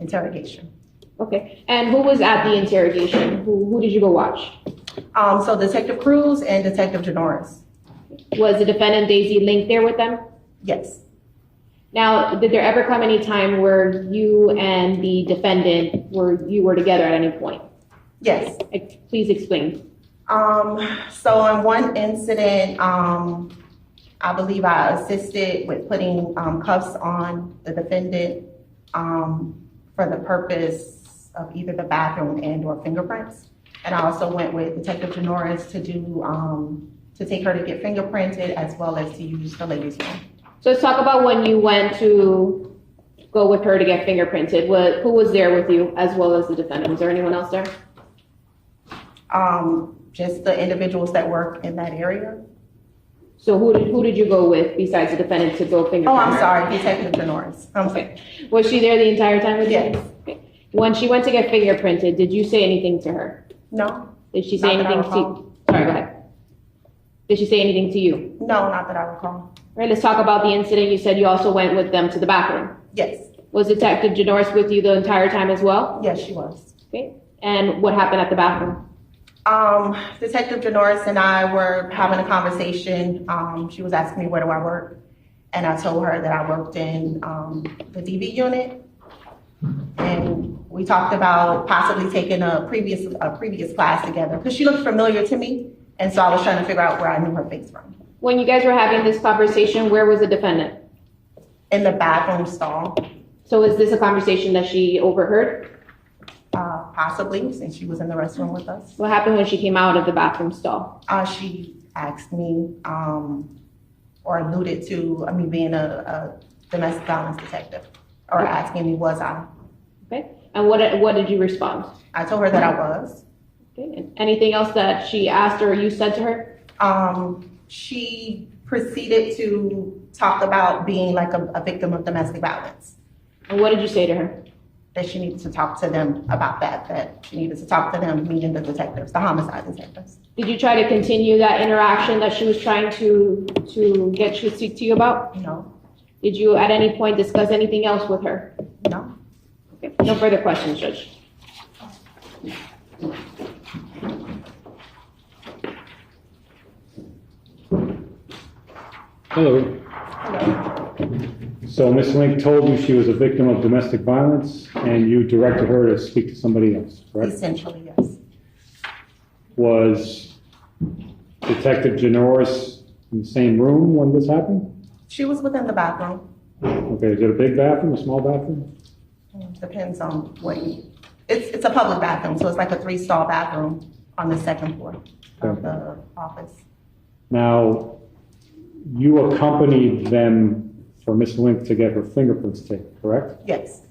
interrogation. Okay, and who was at the interrogation? Who did you go watch? So Detective Cruz and Detective Janoris. Was the defendant Daisy Link there with them? Yes. Now, did there ever come any time where you and the defendant were together at any point? Yes. Please explain. So in one incident, I believe I assisted with putting cuffs on the defendant for the purpose of either the bathroom and or fingerprints. And I also went with Detective Janoris to do, to take her to get fingerprinted as well as to use the ladies' room. So let's talk about when you went to go with her to get fingerprinted. Who was there with you as well as the defendant? Was there anyone else there? Just the individuals that work in that area. So who did you go with besides the defendant to go fingerprint? Oh, I'm sorry, Detective Janoris. Okay. Was she there the entire time with you? Yes. Okay. When she went to get fingerprinted, did you say anything to her? No. Did she say Not that I anything to recall. you? Sorry, go ahead. Did she say anything to you? No, not that I recall. All right, let's talk about the incident. You said you also went with them to the bathroom. Yes. Was Detective Janoris with you the entire time as well? Yes, she was. Okay. And what happened at the bathroom? Detective Janoris and I were having a conversation. She was asking me where do I work, and I told her that I worked in the DV unit, and we talked about possibly taking a previous class together because she looked familiar to me, and so I was trying to figure out where I knew her face from. When you guys were having this conversation, where was the defendant? In the bathroom stall. So is this a conversation that she overheard? Possibly, since she was in the restroom with us. What happened when she came out of the bathroom stall? She asked me, or alluded to me being a domestic violence detective, or asking me was I. Okay. And what did you respond? I told her that I was. Okay. And anything else that she asked or you said to her? She proceeded to talk about being like a victim of domestic violence. And what did you say to her? That she needed to talk to them about that she needed to talk to them, meaning the detectives, the homicide detectives. Did you try to continue that interaction that she was trying to get you to speak to you about? No. Did you at any point discuss anything else with her? No. Okay. No further questions, Judge. Hello. So Ms. Link told you she was a victim of domestic violence and you directed her to speak to somebody else, correct? Essentially, yes. Was Detective Janoris in the same room when this happened? She was within the bathroom. Okay, is it a big bathroom, a small bathroom? Depends on what it's a public bathroom, so it's like a 3-stall bathroom on the second floor of the office. Now, you accompanied them for Ms. Link to get her fingerprints taken, correct? Yes.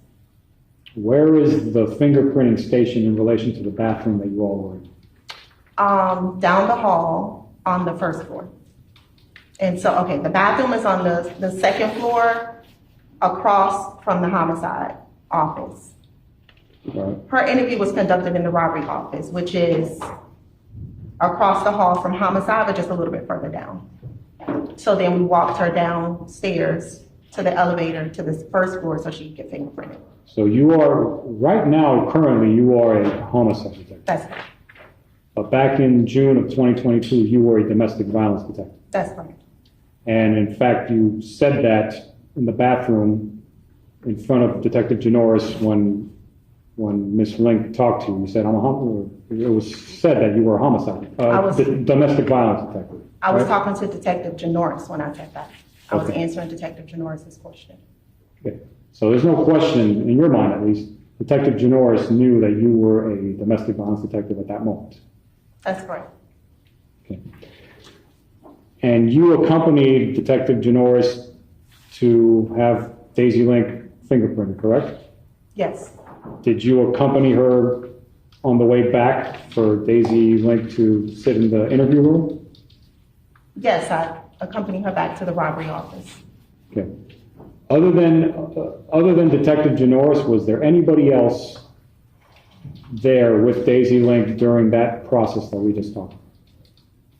Where is the fingerprinting station in relation to the bathroom that you all were in? Down the hall on the first floor. And so, okay, the bathroom is on the second floor across from the homicide office. Right. Her interview was conducted in the robbery office, which is across the hall from homicide, but just a little bit further down. So then we walked her downstairs to the elevator to the first floor so she could get fingerprinted. So you are, right now, currently, you are a homicide detective. That's right. But back in June of 2022, you were a domestic violence detective. That's right. And in fact, you said that in the bathroom in front of Detective Janoris when Ms. Link talked to you. You said, it was said that you were a homicide, domestic violence detective. I was right? talking to Detective Janoris when I said that. I was answering Detective Janoris' question. Okay. So there's no question, in your mind at least, Detective Janoris knew that you were a domestic violence detective at that moment. That's correct. Okay. And you accompanied Detective Janoris to have Daisy Link fingerprinted, correct? Yes. Did you accompany her on the way back for Daisy Link to sit in the interview room? Yes, I accompanied her back to the robbery office. Okay. Other than Detective Janoris, was there anybody else there with Daisy Link during that process that we just talked about?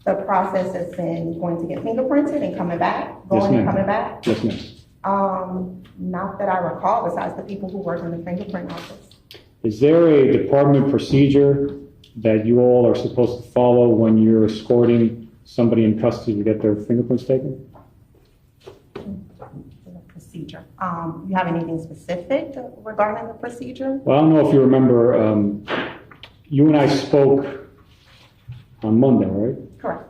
The process has been going to get fingerprinted and coming back, going and coming back. Yes, ma'am. Not that I recall, besides the people who work in the fingerprint office. Is there a department procedure that you all are supposed to follow when you're escorting somebody in custody to get their fingerprints taken? Procedure. You have anything specific regarding the procedure? Well, I don't know if you remember, you and I spoke on Monday, right? Correct.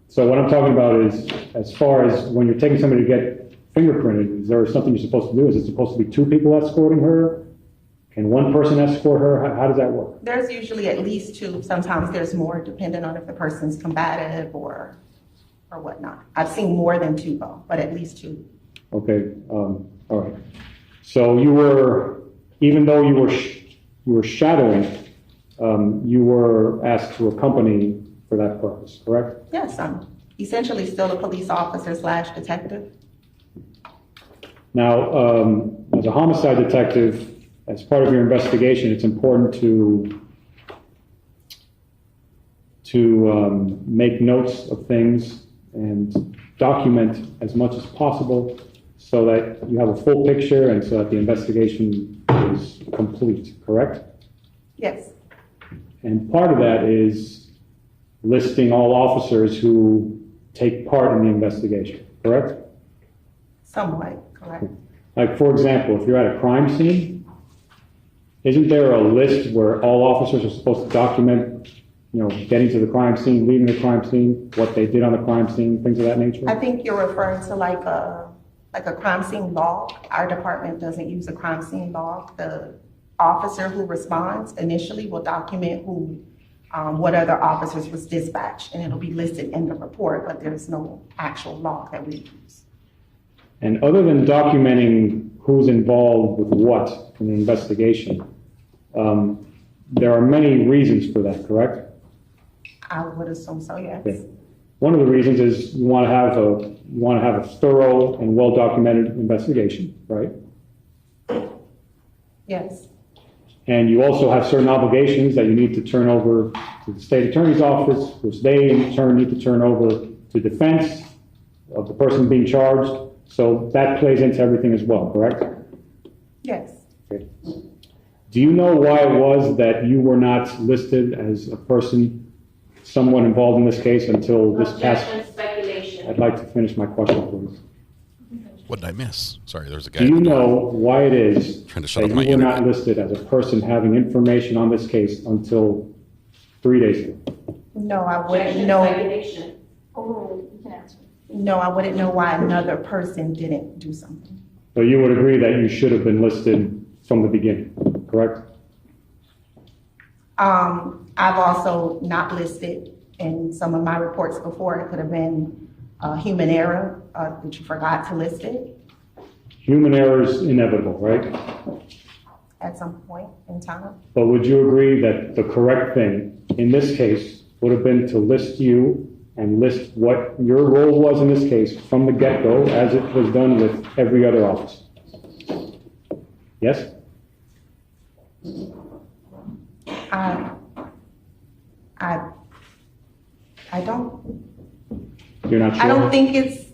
So what I'm talking about is, as far as when you're taking somebody to get fingerprinted, is there something you're supposed to do? Is it supposed to be 2 people escorting her? Can 1 person escort her? How does that work? There's usually at least 2. Sometimes there's more, depending on if the person's combative or whatnot. I've seen more than 2 though, but at least 2. Okay, all right. So you were, even though you were shadowing, you were asked to accompany for that purpose, correct? Yes, I'm essentially still a police officer / detective. Now, as a homicide detective, as part of your investigation, it's important to make notes of things and document as much as possible so that you have a full picture and so that the investigation is complete, correct? Yes. And part of that is listing all officers who take part in the investigation, correct? Somewhat, correct. Like, for example, if you're at a crime scene, isn't there a list where all officers are supposed to document, getting to the crime scene, leaving the crime scene, what they did on the crime scene, things of that nature? I think you're referring to like a crime scene log. Our department doesn't use a crime scene log. The officer who responds initially will document what other officers was dispatched, and it'll be listed in the report, but there's no actual log that we use. And other than documenting who's involved with what in the investigation, there are many reasons for that, correct? I would assume so, yes. Okay. One of the reasons is you want to have a thorough and well-documented investigation, right? Yes. And you also have certain obligations that you need to turn over to the state attorney's office, which they in turn need to turn over to defense of the person being charged. So that plays into everything as well, correct? Yes. Okay. Do you know why it was that you were not listed as a person, someone involved in this case until this past? Speculation. I'd like to finish my question, please. What did I miss? Sorry, there's a guy. Do you know why it is trying to shut that up my you were internet. not listed as a person having information on this case until 3 days ago? No, I wouldn't know. Oh, you can answer. No, I wouldn't know why another person didn't do something. So you would agree that you should have been listed from the beginning, correct? I've also not listed in some of my reports before. It could have been human error that you forgot to list it Human error is inevitable, right? at some point in time. But would you agree that the correct thing in this case would have been to list you and list what your role was in this case from the get-go as it was done with every other officer? Yes? I don't. You're not sure? I don't think it's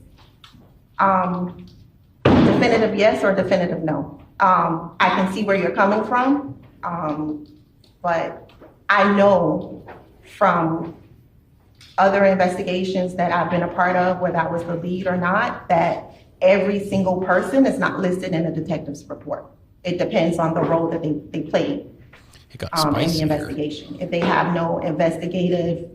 definitive yes or definitive no. I can see where you're coming from, but I know from other investigations that I've been a part of, whether I was the lead or not, that every single person is not listed in a detective's report. It depends on the role that they played in the investigation. If they have no investigative,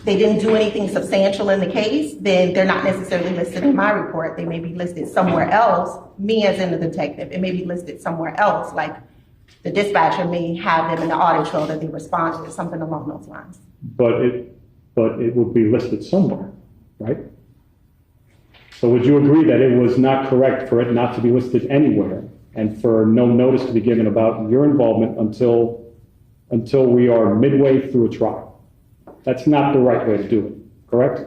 they didn't do anything substantial in the case, then they're not necessarily listed in my report. They may be listed somewhere else, me as in the detective, it may be listed somewhere else, like the dispatcher may have them in the audit trail that they responded or something along those lines. But it would be listed somewhere, right? So would you agree that it was not correct for it not to be listed anywhere and for no notice to be given about your involvement until we are midway through a trial? That's not the right way to do it, correct?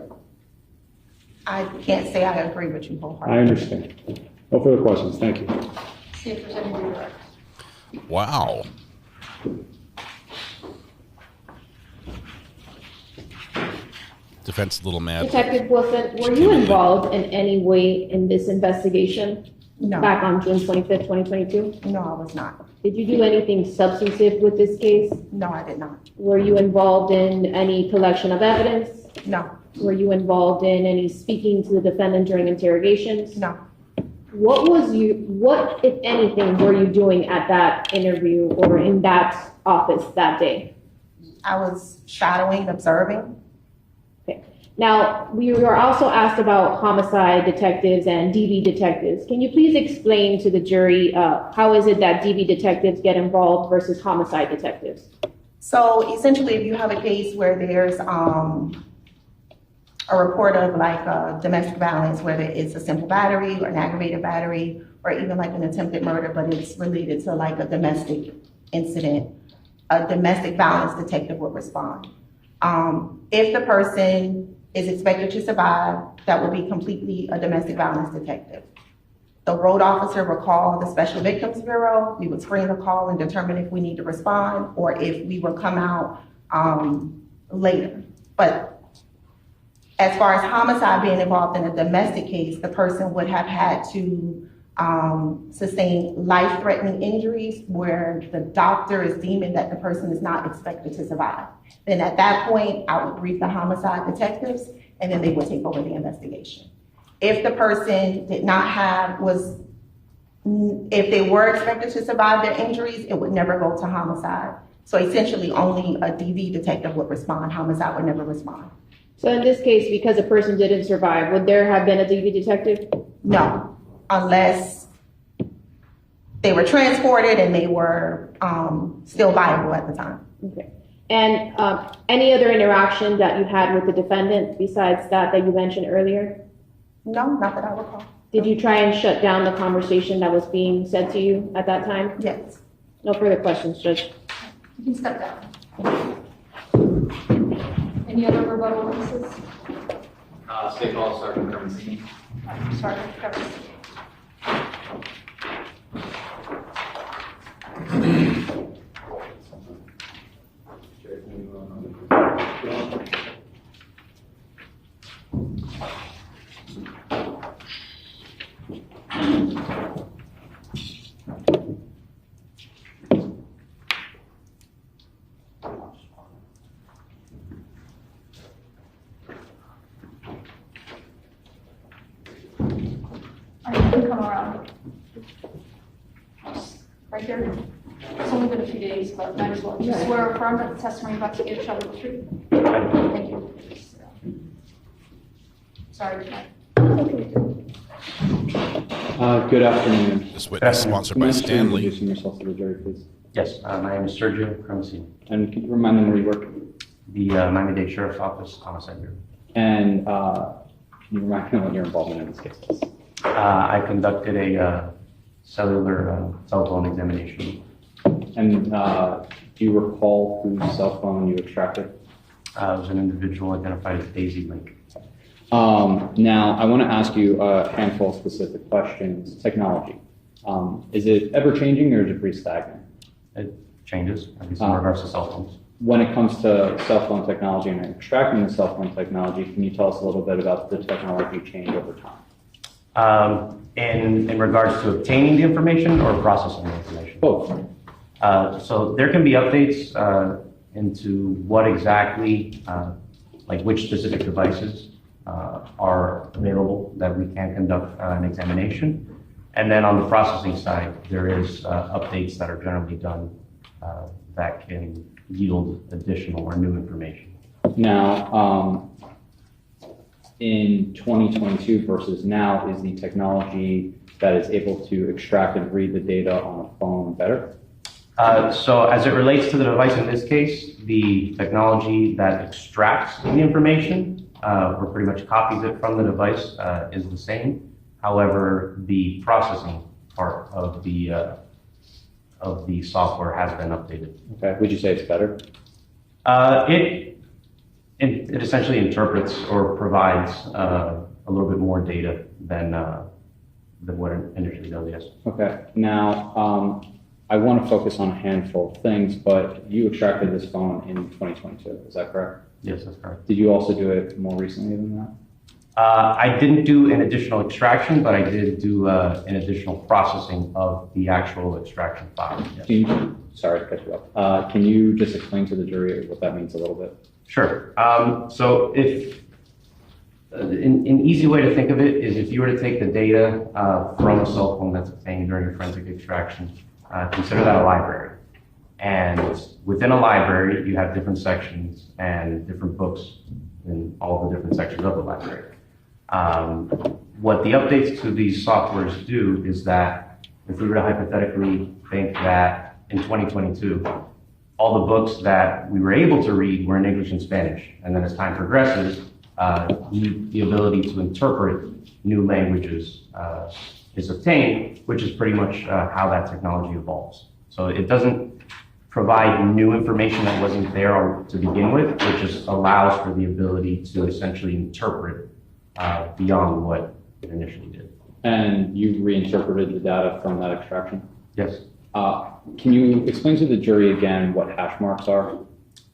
I can't say I agree with you wholeheartedly. I understand. No further questions. Thank you. See if there's any redirects. Wow. Defense a little mad. Detective Wilson, were you involved in any way in this investigation? No. Back on June 25th, 2022? No, I was not. Did you do anything substantive with this case? No, I did not. Were you involved in any collection of evidence? No. Were you involved in any speaking to the defendant during interrogations? No. what, if anything, were you doing at that interview or in that office that day? I was shadowing, observing. Okay. Now, we were also asked about homicide detectives and DV detectives. Can you please explain to the jury how is it that DV detectives get involved versus homicide detectives? So essentially, if you have a case where there's a report of like domestic violence, whether it's a simple battery or an aggravated battery, or even like an attempted murder, but it's related to like a domestic incident, a domestic violence detective would respond. If the person is expected to survive, that would be completely a domestic violence detective. The road officer will call the Special Victims Bureau. We would screen the call and determine if we need to respond or if we will come out later. But as far as homicide being involved in a domestic case, the person would have had to sustain life-threatening injuries where the doctor is deeming that the person is not expected to survive. Then at that point, I would brief the homicide detectives, and then they would take over the investigation. If the person did not have, if they were expected to survive their injuries, it would never go to homicide. So essentially, only a DV detective would respond. Homicide would never respond. So in this case, because a person didn't survive, would there have been a DV detective? No, unless they were transported and they were still viable at the time. Okay. And any other interaction that you had with the defendant besides that you mentioned earlier? No, not that I recall. Did you try and shut down the conversation that was being said to you at that time? Yes. No further questions, Judge. You can step down. Any other rebuttal witnesses? State Law Sergeant Kermesini. Sergeant Kermesini. Come around. Right here. It's only been a few days, but might as well. Do you swear or affirm that the testimony about to give shall be the truth? Thank you. Sorry. Good afternoon. This witness sponsored by Stanley. Introducing yourself to the jury, please. Yes, my name is Sergio Cremesini. And can you remind them where you work? The Miami-Dade Sheriff's Office, Homicide Bureau. And can you remind me what your involvement in this case is? I conducted a cellular cell phone examination. And do you recall whose cell phone you extracted? It was an individual identified as Daisy Link. Now, I want to ask you a handful of specific questions. Technology. Is it ever changing or is it pretty stagnant? It changes, at least in regards to cell phones. When it comes to cell phone technology and extracting the cell phone technology, can you tell us a little bit about the technology change over time? In regards to obtaining the information or processing the information? Both. So there can be updates into what exactly, like which specific devices are available that we can conduct an examination. And then on the processing side, there is updates that are generally done that can yield additional or new information. Now, in 2022 versus now, is the technology that is able to extract and read the data on a phone better? So as it relates to the device in this case, the technology that extracts the information or pretty much copies it from the device is the same. However, the processing part of the software has been updated. Okay, would you say it's better? It essentially interprets or provides a little bit more data than what it initially does, yes. Okay, now I want to focus on a handful of things, but you extracted this phone in 2022, is that correct? Yes, that's correct. Did you also do it more recently than that? I didn't do an additional extraction, but I did do an additional processing of the actual extraction file. Yes. Sorry to cut you up. Can you just explain to the jury what that means a little bit? Sure. So if An easy way to think of it is if you were to take the data from a cell phone that's obtained during a forensic extraction, consider that a library. And within a library, you have different sections and different books in all the different sections of the library. What the updates to these softwares do is that if we were to hypothetically think that in 2022, all the books that we were able to read were in English and Spanish, and then as time progresses, the ability to interpret new languages is obtained, which is pretty much how that technology evolves. So it doesn't provide new information that wasn't there to begin with, it just allows for the ability to essentially interpret beyond what it initially did. And you reinterpreted the data from that extraction? Yes. Can you explain to the jury again what hash marks are?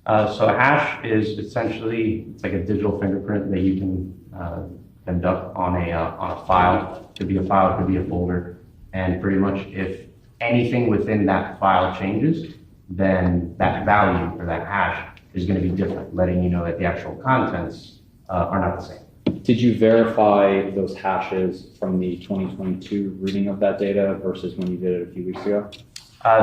So a hash is essentially, it's like a digital fingerprint that you can conduct on a file. It could be a file, it could be a folder. And pretty much if anything within that file changes, then that value for that hash is going to be different, letting you know that the actual contents are not the same. Did you verify those hashes from the 2022 reading of that data versus when you did it a few weeks ago?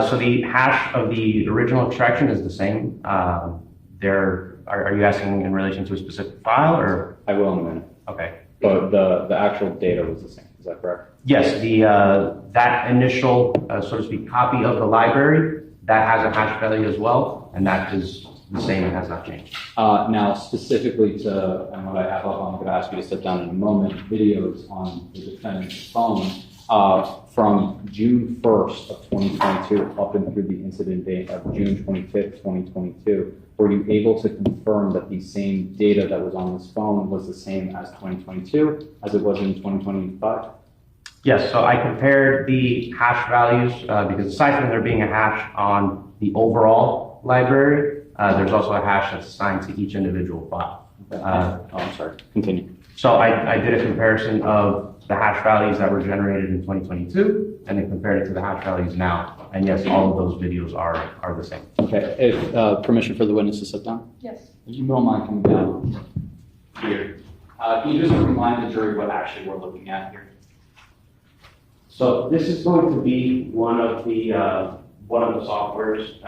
So the hash of the original extraction is the same. Are you asking in relation to a specific file, or? I will in a minute. Okay. But the actual data was the same, is that correct? Yes, that initial, so to speak, copy of the library, that has a hash value as well, and that is the same and has not changed. Now, specifically to, and what I have up, I'm going to ask you to sit down in a moment, videos on the defendant's phone from June 1st of 2022 up and through the incident date of June 25th, 2022. Were you able to confirm that the same data that was on this phone was the same as 2022 as it was in 2025? Yes, so I compared the hash values because aside from there being a hash on the overall library, there's also a hash that's assigned to each individual file. I'm sorry, continue. So I did a comparison of the hash values that were generated in 2022 and then compared it to the hash values now. And yes, all of those videos are the same. Okay, if permission for the witness to sit down? Yes. If you don't mind coming down here. Can you just remind the jury what actually we're looking at here? So this is going to be one of the softwares,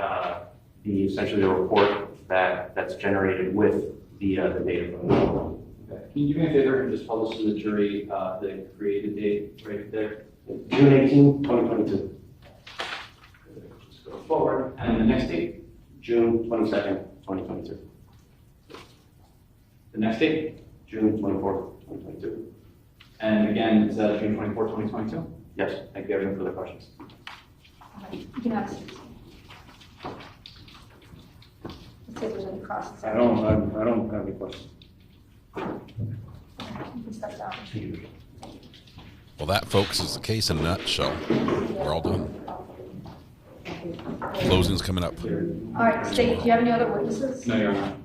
essentially the report that's generated with the data from the phone. Okay. Can you do me a favor and just publish to the jury the created date right there? June 18, 2022. Just go forward. And the next date? June 22nd, 2022. The next date? June 24th, 2022. And again, it's June 24th, 2022? Yes. Thank you. Any further questions? You can have a seat. Let's see if there's any crosses. I don't have any questions. You can step down. Well, that, folks, is the case in a nutshell. We're all done. Closing's coming up. All right, State, do you have any other witnesses? No, Your Honor.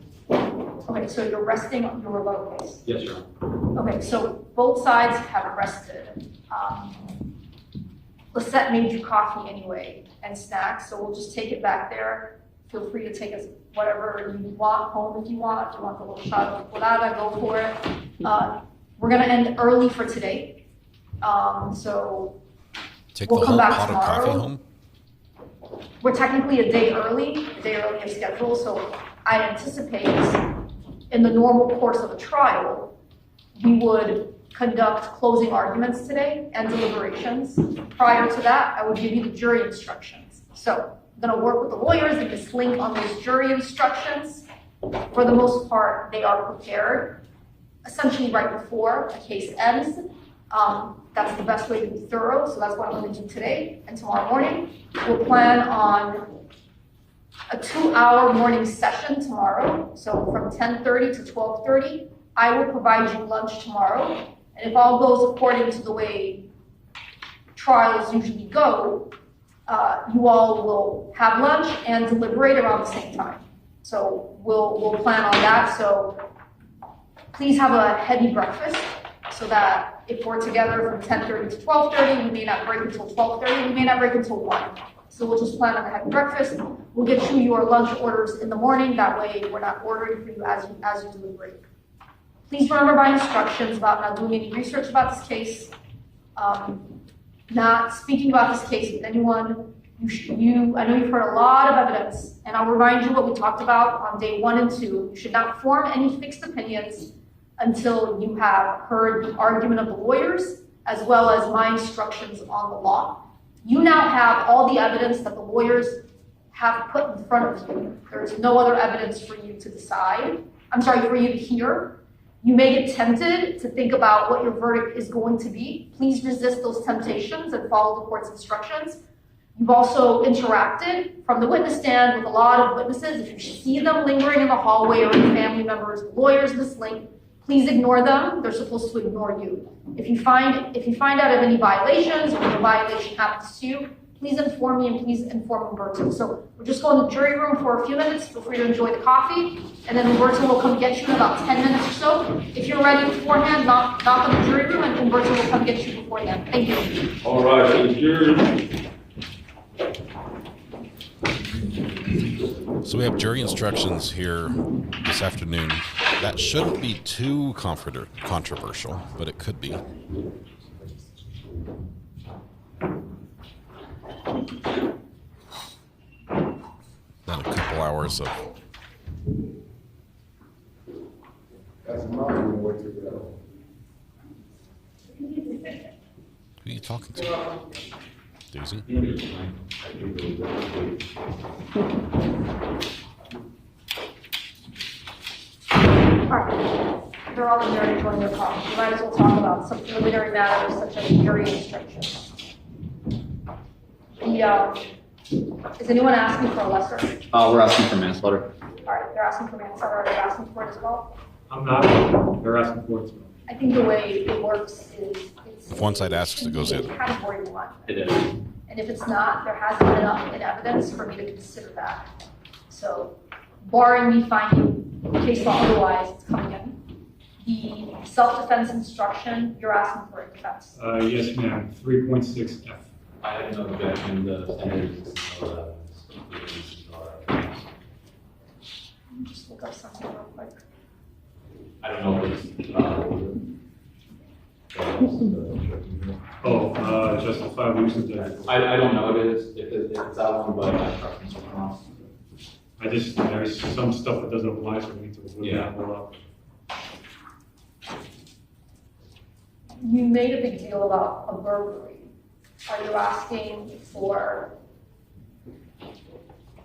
Okay, so you're resting on your remote case. Yes, Your Honor. Okay, so both sides have rested. Lisette made you coffee anyway and snacks, so we'll just take it back there. Feel free to take us whatever you want home if you want. If you want the little shot of colada, go for it. We're gonna end early for today. So Take we'll the come whole back pot tomorrow. of coffee home? We're technically a day early of schedule, so I anticipate in the normal course of a trial, we would conduct closing arguments today and deliberations. Prior to that, I would give you the jury instructions. So I'm gonna work with the lawyers and just link on those jury instructions. For the most part, they are prepared essentially right before a case ends. That's the best way to be thorough, so that's what I'm gonna do today and tomorrow morning. We'll plan on a 2-hour morning session tomorrow. So from 10:30 to 12:30, I will provide you lunch tomorrow. And if all goes according to the way trials usually go, you all will have lunch and deliberate around the same time. So we'll plan on that. So please have a heavy breakfast so that if we're together from 10:30 to 12:30, we may not break until 12:30, we may not break until 1. So we'll just plan on a heavy breakfast. We'll get you your lunch orders in the morning. That way we're not ordering for you as you deliberate. Please remember my instructions about not doing any research about this case, not speaking about this case with anyone. I know you've heard a lot of evidence, and I'll remind you what we talked about on day 1 and 2. You should not form any fixed opinions until you have heard the argument of the lawyers, as well as my instructions on the law. You now have all the evidence that the lawyers have put in front of you. There is no other evidence for you to decide. For you to hear. You may get tempted to think about what your verdict is going to be. Please resist those temptations and follow the court's instructions. You've also interacted from the witness stand with a lot of witnesses. If you see them lingering in the hallway or any family members, lawyers, this link, please ignore them. They're supposed to ignore you. If you find out of any violations or if a violation happens to you, please inform me and please inform Umberto. So we're just going to the jury room for a few minutes. Feel free to enjoy the coffee, and then Umberto will come get you in about 10 minutes or so. If you're ready beforehand, knock on the jury room, and Umberto will come get you beforehand. Thank you. All right, so the jury. So we have jury instructions here this afternoon. That shouldn't be too controversial, but it could be. Then a couple hours of... That's mine, way to go. Who are you talking to? Daisy? Alright, they're all in there enjoying their coffee. You might as well talk about some preliminary matters such as jury instructions. Is anyone asking for a lesser? We're asking for manslaughter. Alright, they're asking for manslaughter. Are they asking for it as well? I'm not. They're asking for it as well. I think the way it works is If one side asks, it goes in. category 1. It is. And if it's not, there hasn't been enough in evidence for me to consider that. So, barring me finding case law otherwise, it's coming in. The self-defense instruction, you're asking for a defense. Yes, ma'am. 3.6F. I have no objection. The standards Just look up something real quick. I don't know if it's justifiable use of the. I don't know if it's that one, but I trust someone else. There's some stuff that doesn't apply, so we need to look that one up. You made a big deal about a burglary. Are you asking for?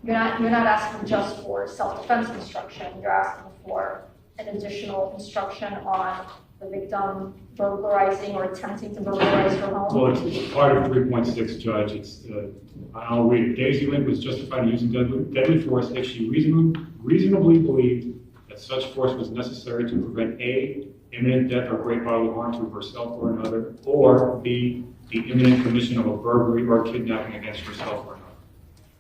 You're not asking just for self-defense instruction. You're asking for an additional instruction on the victim burglarizing or attempting to burglarize her home. Well, it's part of 3.6, Judge. It's I'll read it. Daisy Link was justified in using deadly force if she reasonably believed that such force was necessary to prevent A, imminent death or great bodily harm to herself or another, or B, the imminent commission of a burglary or kidnapping against herself or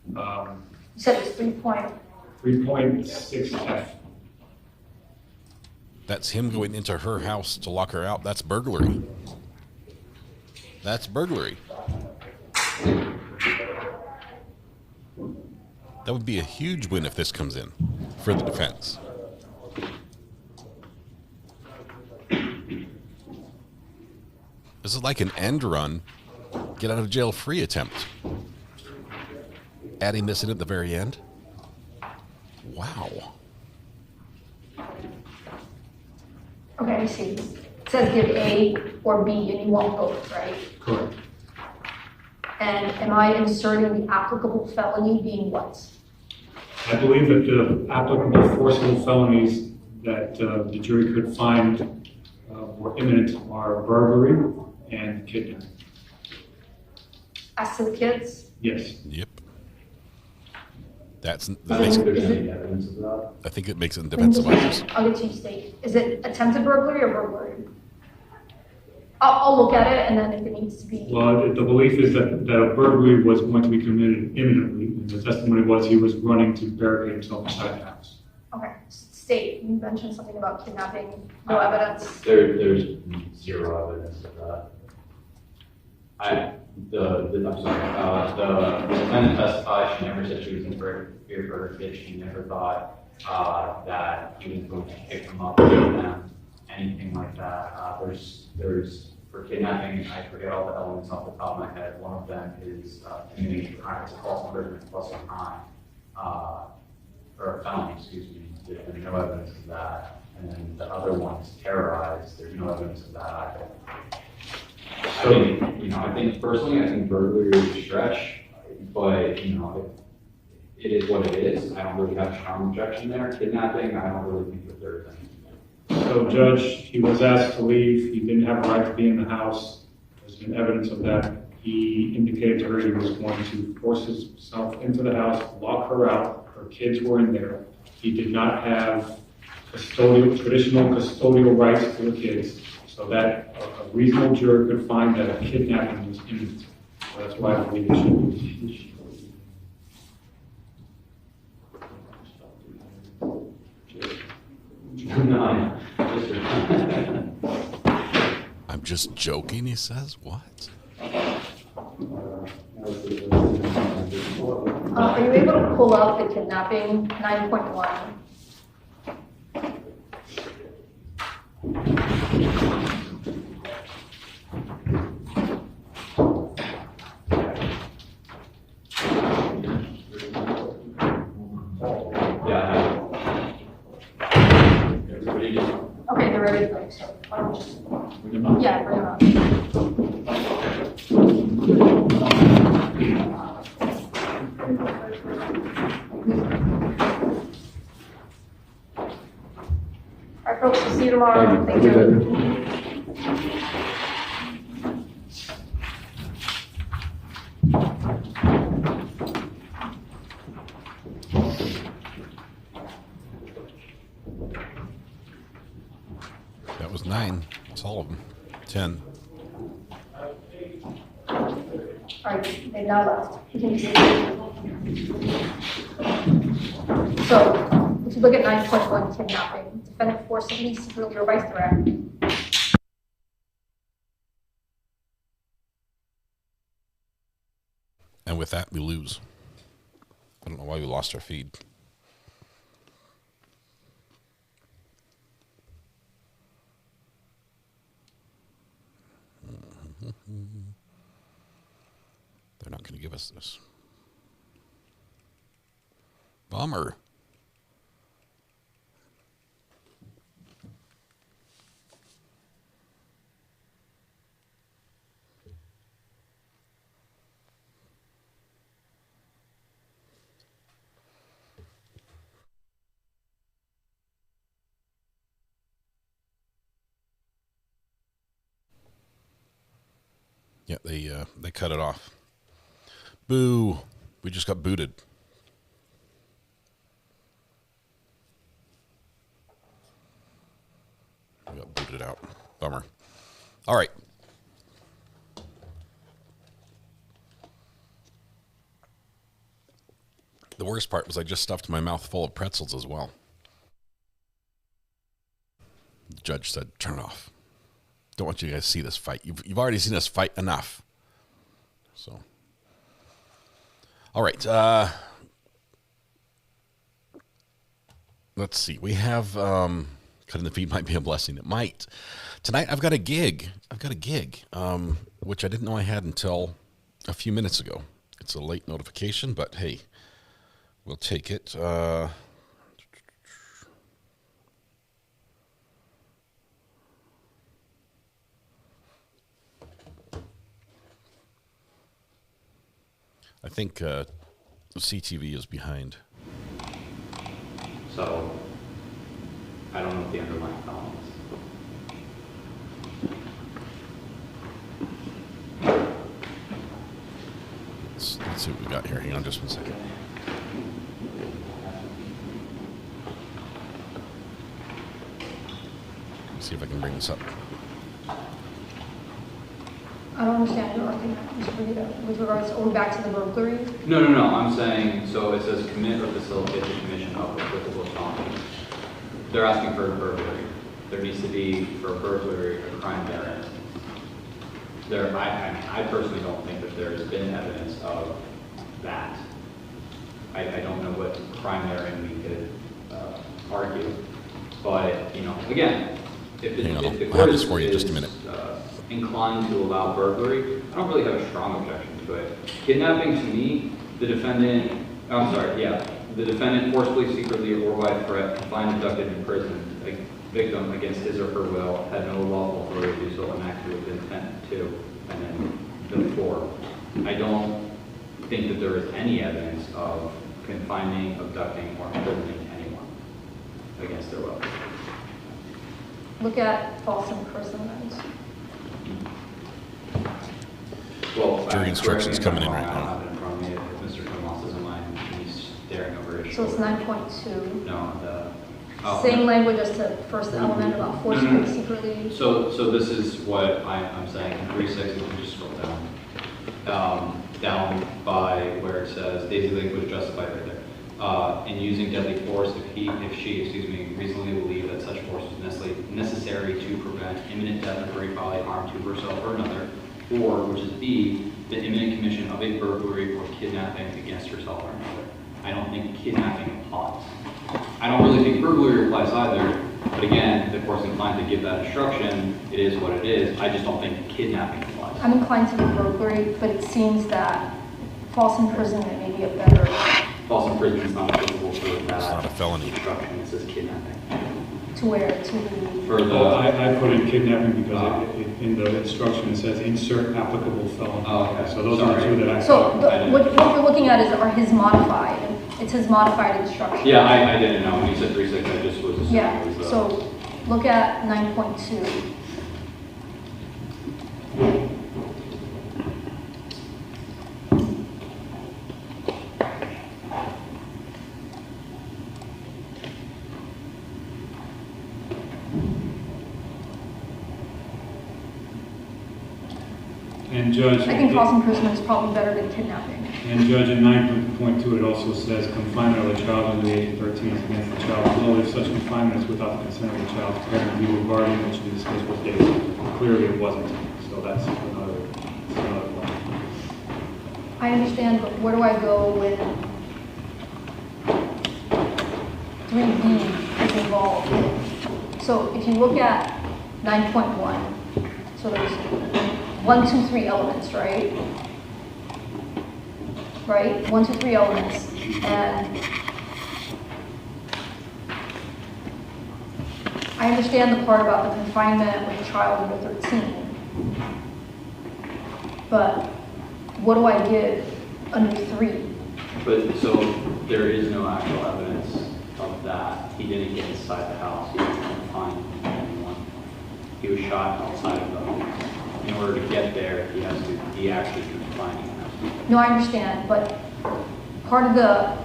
another. You said it's 3.6F. That's him going into her house to lock her out. That's burglary. That's burglary. That would be a huge win if this comes in for the defense. This is like an end run, get out of jail free attempt. Adding this in at the very end. Wow. Okay, I see. It says give A or B and you want both, right? Correct. And am I inserting the applicable felony being what? I believe that the applicable forcible felonies that the jury could find were imminent are burglary and kidnapping. As to the kids? Yes. Yep. I think it makes it in defense of others. I'll get to you, State. Is it attempted burglary or burglary? I'll look at it, and then if it needs to be. Well, the belief is that a burglary was going to be committed imminently, and the testimony was he was running to barricade himself inside the house. Okay, State, you mentioned something about kidnapping. No evidence. There's zero evidence of that. The defendant testified she never said she was in fear for her kids. She never thought that he was going to pick them up and anything like that. There's for kidnapping, I forget all the elements off the top of my head. One of them is committing a crime, it's a false imprisonment plus a crime, or a felony, excuse me. There's no evidence of that. And then the other one is terrorized. There's no evidence of that either. So, I think personally, I think burglary is a stretch, but, it is what it is. I don't really have a strong objection there. Kidnapping, I don't really think that there's anything. So Judge, he was asked to leave. He didn't have a right to be in the house. There's been evidence of that. He indicated to her he was going to force himself into the house, lock her out. Her kids were in there. He did not have traditional custodial rights to the kids, so that a reasonable juror could find that a kidnapping was imminent. So that's why I believe it should be. No, I'm just joking, he says. What? Are you able to pull up the kidnapping 9.1? Okay, they're ready to go. So why don't we just yeah, bring them up. All right, folks. We'll see you tomorrow. Thank you. That was 9. That's all of them. 10. All right, they've now left. So, if you look at 9.1 kidnapping, defendant forcibly sealed your vice threat. And with that, we lose. I don't know why we lost our feed. They're not going to give us this. Bummer. Yeah, they cut it off. Boo. We just got booted. We got booted out. Bummer. All right. The worst part was I just stuffed my mouth full of pretzels as well. The judge said, turn it off. Don't want you guys to see this fight. You've already seen us fight enough. So, all right. Let's see. We have cutting the feed might be a blessing. It might. Tonight I've got a gig. Which I didn't know I had until a few minutes ago. It's a late notification, but hey, we'll take it. I think CTV is behind. So, I don't know what the underlying problem is. Let's see what we got here. Hang on just 1 second. Let's see if I can bring this up. I don't understand your argument, Mr. Burrito, with regards, are we back to the burglary? No. I'm saying, so it says commit or facilitate the commission of applicable felony. They're asking for a burglary. There needs to be, for a burglary, a crime variant. I personally don't think that there's been evidence of that. I don't know what crime variant we could argue. But, again, Hang on, I'll have this for you in just a minute. Inclined to allow burglary, I don't really have a strong objection to it. Kidnapping, to me, the defendant forcibly, secretly, or by threat, confined, abducted, and imprisoned a victim against his or her will, had no lawful authority to do so, and acted with intent to, and then the four. I don't think that there is any evidence of confining, abducting, or imprisoning anyone against their will. Look at false imprisonment. Well, jury instructions coming in right I now. don't have it in front of me. If Mr. Tomas doesn't mind, he's staring over his So it's shoulder. 9.2. No, Same language as the first element about forcibly, secretly. So this is what I'm saying. In 3.6, if we just scroll down by where it says Daisy Lake was justified right there. In using deadly force, if she, reasonably believed that such force was necessary to prevent imminent death or great bodily harm to herself or another, or, which is B, the imminent commission of a burglary or kidnapping against herself or another. I don't think kidnapping applies. I don't really think burglary applies either, but again, the court's inclined to give that instruction. It is what it is. I just don't think kidnapping applies. I'm inclined to the burglary, but it seems that false imprisonment may be a better. False imprisonment is not applicable for that. It's not a felony. Instruction. It says kidnapping. To where? To the... For the... I put in kidnapping because in the instruction it says insert applicable felony. Oh, okay. So those are the two that I So thought. what you're looking at are his modified. It's his modified instruction. Yeah, I didn't know. When you said 3.6, I just was assuming Yeah, it was so look at 9.2. And Judge, I think false imprisonment is probably better than kidnapping. and Judge, in 9.2, it also says confinement of a child under the age of 13 is against the child. Although if such confinement is without the consent of the child's parent, view or guardian, which in this case was Daisy. Clearly it wasn't. So that's another point. I understand, but where do I go when 3B is involved? So if you look at 9.1, so there's 1, 2, 3 elements, right? Right? 1, 2, 3 elements. And I understand the part about the confinement with a child under 13. But what do I give under 3? But so there is no actual evidence of that. He didn't get inside the house. He didn't confine anyone. He was shot outside of the home. In order to get there, he has to be actually confining him. No, I understand, but part of the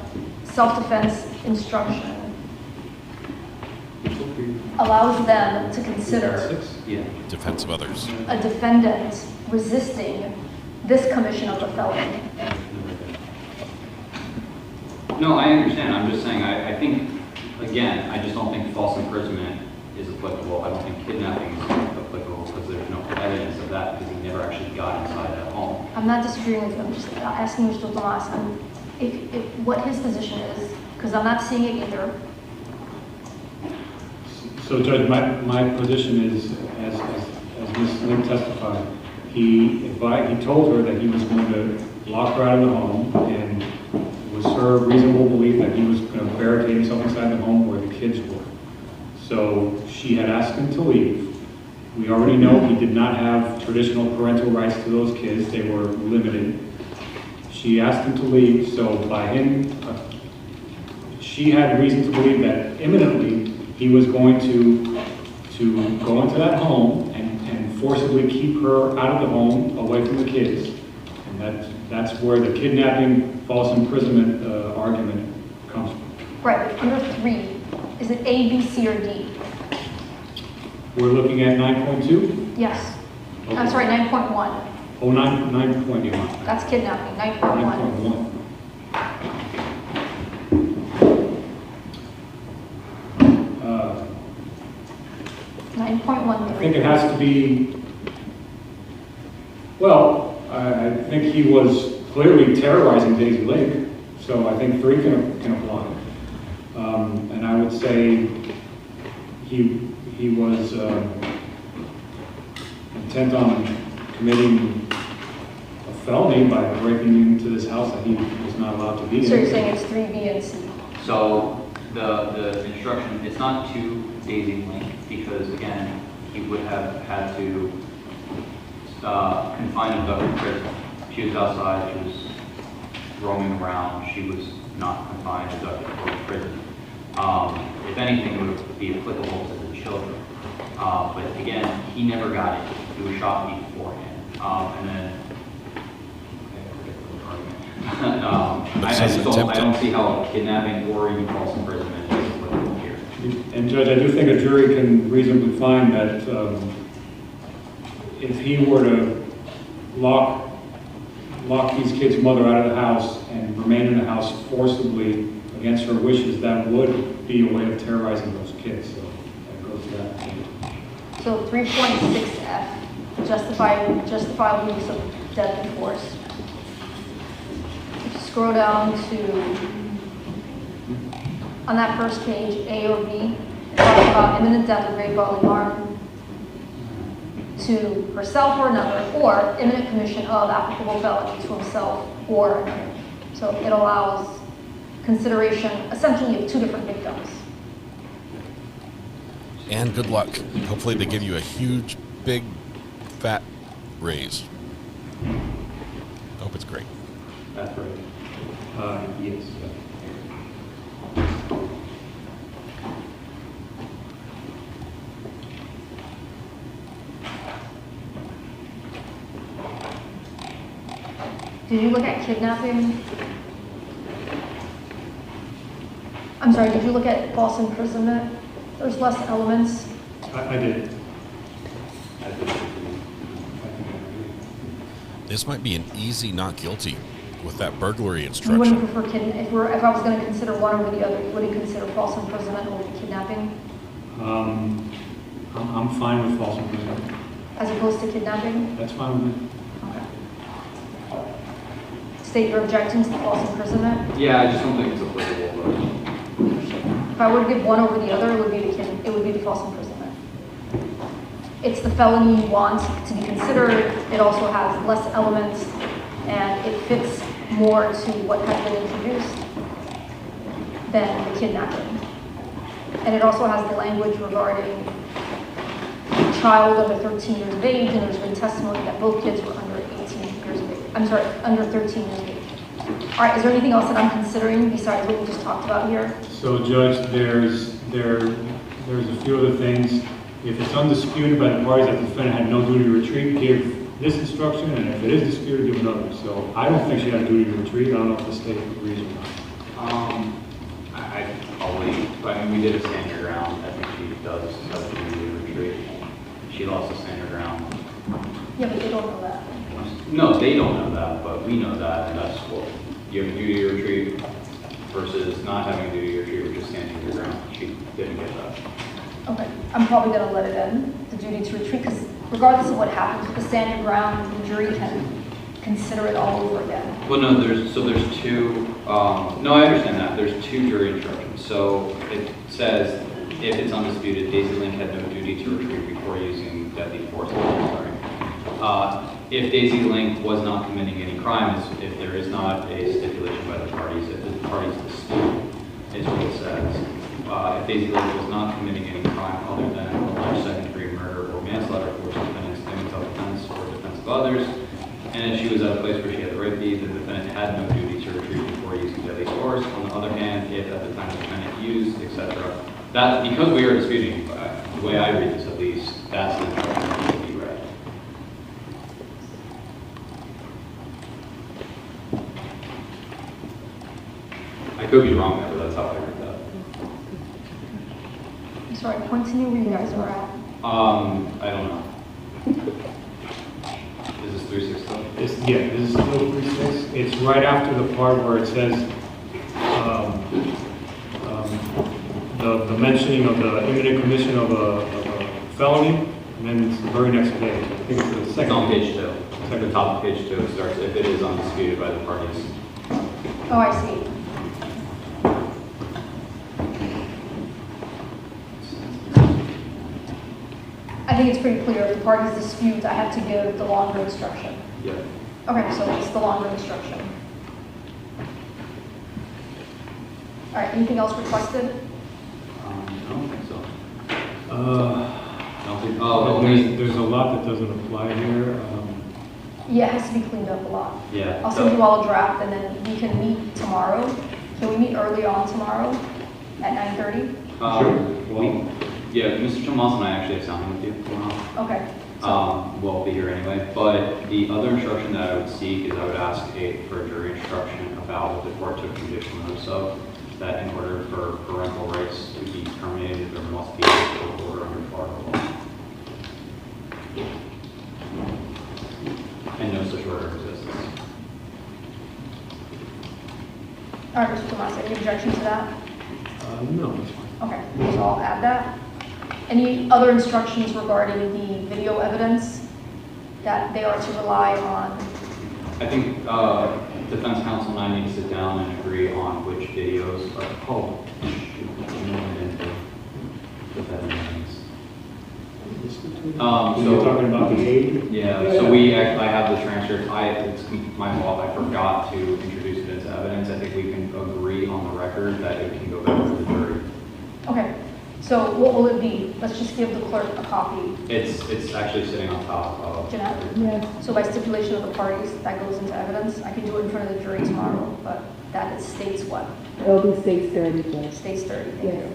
self-defense instruction allows them to consider Defense of others. a defendant resisting this commission of a felony. No, I understand. I'm just saying, I think, again, I just don't think false imprisonment is applicable. I don't think kidnapping is applicable because there's no evidence of that because he never actually got inside that home. I'm not disagreeing with you, I'm just asking Mr. Tomas if what his position is, because I'm not seeing it either. So Judge, my position is, as Ms. Lynn testified, he told her that he was going to lock her out of the home, and it was her reasonable belief that he was going to barricade himself inside the home where the kids were. So she had asked him to leave. We already know he did not have traditional parental rights to those kids. They were limited. She asked him to leave, so by him, she had reason to believe that imminently he was going to go into that home and forcibly keep her out of the home, away from the kids. And that's where the kidnapping, false imprisonment argument comes from. Right, but under 3, is it A, B, C, or D? We're looking at 9.2? Yes. Okay. I'm sorry, 9.1. Oh, 9.1. That's kidnapping, 9.1. 9.1. I think it has to be, well, I think he was clearly terrorizing Daisy Lake, so I think 3 can apply. And I would say he he was intent on committing a felony by breaking into this house that he was not allowed to be in. So you're saying it's 3B and C? So the instruction, it's not to Daisy Link because again, he would have had to confine and abduct in prison. She was outside, she was roaming around, she was not confined, abducted, or in prison. If anything, it would be applicable to the children. But again, he never got it. He was shot beforehand. And then, I don't see how kidnapping or even false imprisonment is applicable here. And Judge, I do think a jury can reasonably find that if he were to lock these kids' mother out of the house and remain in the house forcibly against her wishes, that would be a way of terrorizing those kids. So that goes to that. So 3.6F, justifiable use of deadly force. Scroll down to, on that first page, A or B, it talks about imminent death or great bodily harm to herself or another, or imminent commission of applicable felony to himself or another. So it allows consideration, essentially, of two different victims. And good luck. Hopefully they give you a huge, big, fat raise. Hope it's great. That's right. Yes. Did you look at kidnapping? I'm sorry, did you look at false imprisonment? There's less elements. I did. This might be an easy not guilty with that burglary You instruction. wouldn't prefer if I was going to consider one over the other, you wouldn't consider false imprisonment over kidnapping? I'm fine with false imprisonment. As opposed to kidnapping? That's fine with me. State your objections to false imprisonment? Yeah, I just don't think it's applicable. If I were to give one over the other, it would be the false imprisonment. It's the felony you want to be considered. It also has less elements, and it fits more to what has been introduced than the kidnapping. And it also has the language regarding child under 13 years of age, and there's been testimony that both kids were under 18 years of age. I'm sorry, under 13 years of age. All right, is there anything else that I'm considering besides what we just talked about here? So, Judge, there's a few other things. If it's undisputed by the parties that the defendant had no duty to retreat, give this instruction, and if it is disputed, give another. So, I don't think she had a duty to retreat. I don't know if the state agrees or not. I mean, we did a stand your ground. I think she does have a duty to retreat. She lost a stand your ground. Yeah, but they don't know that. No, they don't know that, but we know that, and that's what you have a duty to retreat versus not having a duty to retreat, or just standing your ground. She didn't get that. Okay, I'm probably going to let it in, the duty to retreat, because regardless of what happens with the stand your ground, the jury can consider it all over again. Well, no, there's two, no, I understand that. There's two jury instructions. So it says, if it's undisputed, Daisy Link had no duty to retreat before using deadly force. If Daisy Link was not committing any crime, if there is not a stipulation by the parties, if the parties dispute, is what it says. If Daisy Link was not committing any crime other than alleged second-degree murder or manslaughter for defendant's self-defense or defense of others, and if she was at a place where she had the right to be, the defendant had no duty to retreat before using deadly force. On the other hand, if at the time the defendant used, etc., that because we are disputing, the way I read this at least, that's the instruction that needs to be read. I could be wrong there, but that's how I read that. I'm sorry, continue where you guys are at. I don't know. Is this 3.6? Yeah, this is still 3.6. It's right after the part where it says the mentioning of the imminent commission of a felony, and then it's the very next page. I think it's the second. It's on page 2. It's at the top of page 2. It starts, if it is undisputed by the parties. Oh, I see. I think it's pretty clear. If the parties dispute, I have to give the longer instruction. Yeah. Okay, so it's the longer instruction. All right, anything else requested? I don't think so. There's a lot that doesn't apply here. Yeah, it has to be cleaned up a lot. Yeah. I'll send you all a draft, and then we can meet tomorrow. Can we meet early on tomorrow at 9:30? Yeah, Mr. Tomas and I actually have sounding with you tomorrow. Okay. We'll be here anyway. But the other instruction that I would seek is I would ask for a jury instruction about what the court took judicial notice of, that in order for parental rights to be terminated, there must be a court order under Florida law. And no such order exists. All right, Mr. Tomas, any objection to that? No, that's fine. Okay, so I'll add that. Any other instructions regarding the video evidence that they are to rely on? I think defense counsel and I need to sit down and agree on which videos are. Oh, shoot, So you're talking about the aid? Yeah. So I have the transcript. It's my fault. I forgot to introduce it as evidence. I think we can agree on the record that it can go back to the jury. Okay. So what will it be? Let's just give the clerk a copy. It's actually sitting on top of. Jeanette? Yes. So by stipulation of the parties, that goes into evidence. I can do it in front of the jury tomorrow, but that states what? It'll be states 30, please. States 30. Thank you.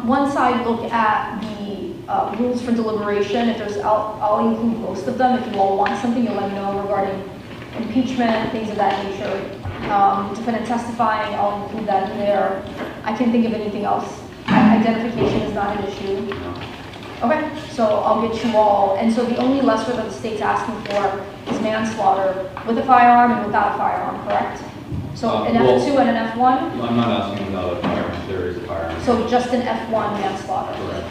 Once I look at the rules for deliberation, if there's, I'll include most of them. If you all want something, you'll let me know regarding impeachment, things of that nature. Defendant testifying, I'll include that in there. I can't think of anything else. Identification is not an issue. Okay, so I'll get you all. And so the only lesser that the state's asking for is manslaughter with a firearm and without a firearm, correct? So an F2 and an F1? I'm not asking without a firearm. There is a firearm. So just an F1 manslaughter? Correct.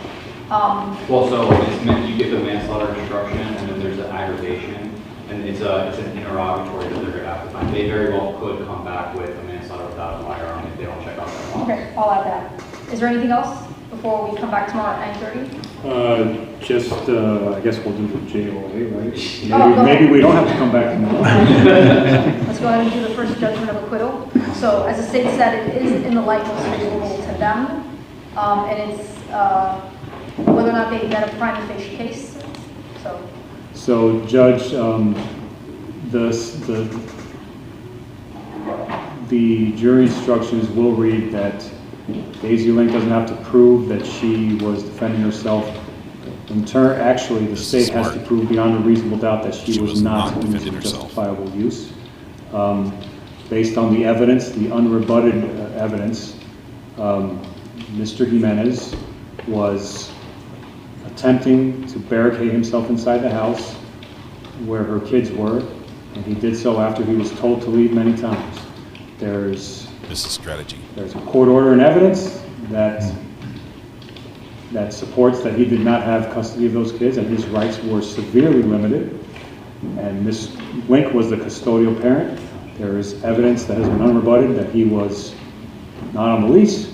Well, so it's meant, you get the manslaughter instruction, and then there's an aggravation, and it's an interrogatory that they're going to have to find. They very well could come back with a manslaughter without a firearm if they don't check out that box. Okay, I'll add that. Is there anything else before we come back tomorrow at 9:30? I guess we'll do the JOA, right? Oh, maybe we don't have to come back tomorrow. Let's go ahead and do the first judgment of acquittal. So as the state said, it is in the light most favorable to them, and it's whether or not they met a prima facie case. So Judge, the jury instructions will read that Daisy Link doesn't have to prove that she was defending herself. In turn, actually, the state has to prove beyond a reasonable doubt that she was not committing justifiable use. Based on the evidence, the unrebutted evidence, Mr. Jimenez was attempting to barricade himself inside the house where her kids were, and he did so after he was told to leave many times. This is strategy. There's a court order and evidence that supports that he did not have custody of those kids, and his rights were severely limited. And Ms. Link was the custodial parent. There is evidence that has been unrebutted that he was not on the lease,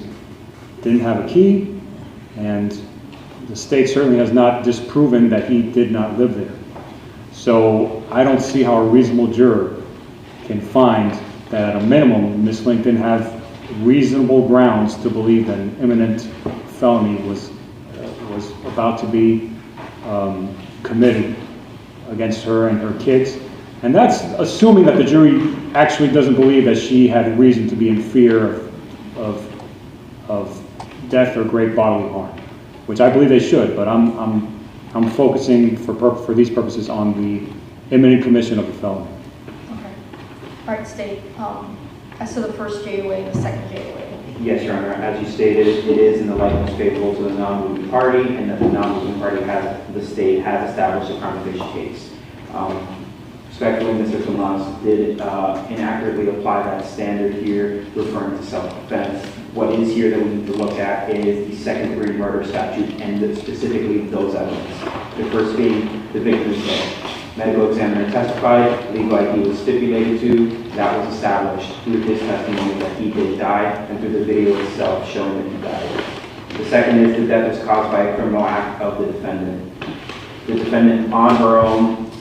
didn't have a key, and the state certainly has not disproven that he did not live there. So I don't see how a reasonable juror can find that at a minimum, Ms. Link didn't have reasonable grounds to believe that an imminent felony was about to be committed against her and her kids. And that's assuming that the jury actually doesn't believe that she had reason to be in fear of death or great bodily harm, which I believe they should, but I'm focusing for these purposes on the imminent commission of a felony. Okay. All right, State. As to the first JOA and the second JOA. Yes, Your Honor. As you stated, it is in the light most favorable to the non-moving party, and that the non-moving party the state has established a prima facie case. Respectfully, Mr. Tomas did inaccurately apply that standard here, referring to self-defense. What is here that we need to look at is the second-degree murder statute and specifically those elements. The first being the victim's death. Medical examiner testified, legal ID was stipulated to, that was established through his testimony that he did die, and through the video itself showing that he died. The second is the death was caused by a criminal act of the defendant. The defendant, on her own,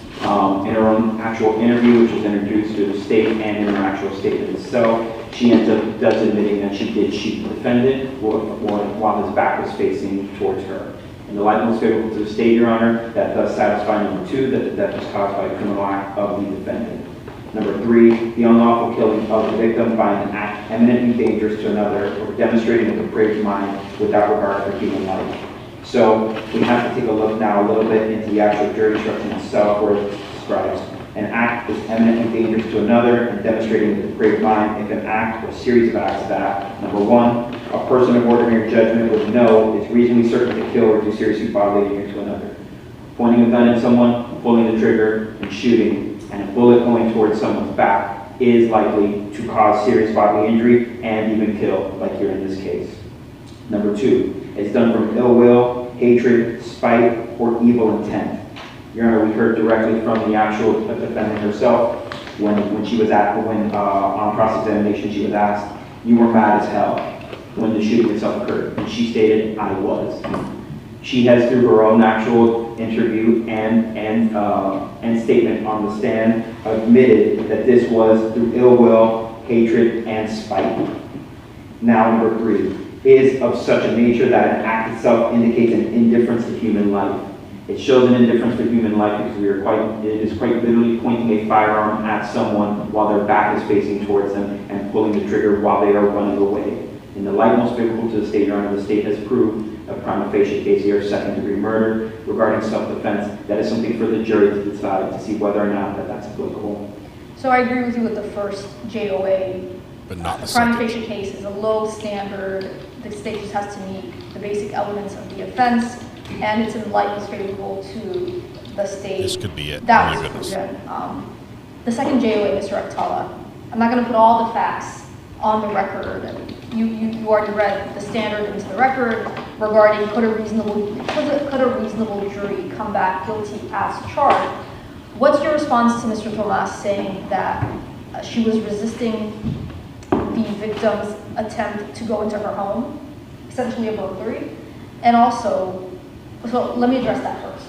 in her own actual interview, which was introduced to the state, and in her actual statement itself, she ends up admitting that she did shoot the defendant while his back was facing towards her. In the light most favorable to the state, Your Honor, that does satisfy number 2, that the death was caused by a criminal act of the defendant. Number 3, the unlawful killing of the victim by an act eminently dangerous to another or demonstrating a depraved mind without regard for human life. So we have to take a look now a little bit into the actual jury instruction itself, where it describes an act is eminently dangerous to another and demonstrating a depraved mind if an act or series of acts that, number 1, a person of ordinary judgment would know is reasonably certain to kill or do seriously bodily injury to another. Pointing a gun at someone, pulling the trigger, and shooting, and a bullet going towards someone's back is likely to cause serious bodily injury and even kill, like here in this case. Number 2, it's done from ill will, hatred, spite, or evil intent. Your Honor, we heard directly from the actual defendant herself when she was on cross-examination. She was asked, "You were mad as hell when the shooting itself occurred," and she stated, "I was." She has, through her own actual interview and statement on the stand, admitted that this was through ill will, hatred, and spite. Now, number 3 is of such a nature that an act itself indicates an indifference to human life. It shows an indifference to human life because it is quite literally pointing a firearm at someone while their back is facing towards them and pulling the trigger while they are running away. In the light most favorable to the state, Your Honor, the state has proved a prima facie case here of second-degree murder. Regarding self-defense, that is something for the jury to decide to see whether or not that's applicable. So I agree with you with the first JOA. But not the prima second. facie case is a low standard. The state just has to meet the basic elements of the offense, and it's in light most favorable to the state. This could be it. That Oh my was goodness. proven. The second JOA, Mr. Aktala, I'm not going to put all the facts on the record. You already read the standard into the record regarding could a reasonable jury come back guilty as charged. What's your response to Mr. Tomas saying that she was resisting the victim's attempt to go into her home, essentially a burglary, and also, so let me address that first.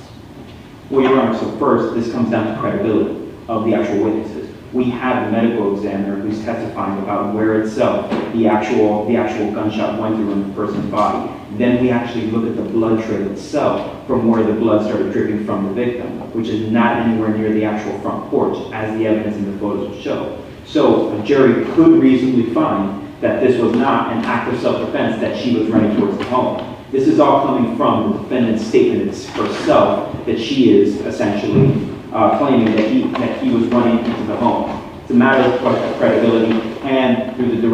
Well, Your Honor, so first, this comes down to credibility of the actual witnesses. We have a medical examiner who's testifying about where itself the actual gunshot went through in the person's body. Then we actually look at the blood trail itself from where the blood started dripping from the victim, which is not anywhere near the actual front porch, as the evidence in the photos will show. So a jury could reasonably find that this was not an act of self-defense, that she was running towards the home. This is all coming from the defendant's statement herself, that she is essentially claiming that he was running into the home. It's a matter of credibility, and through the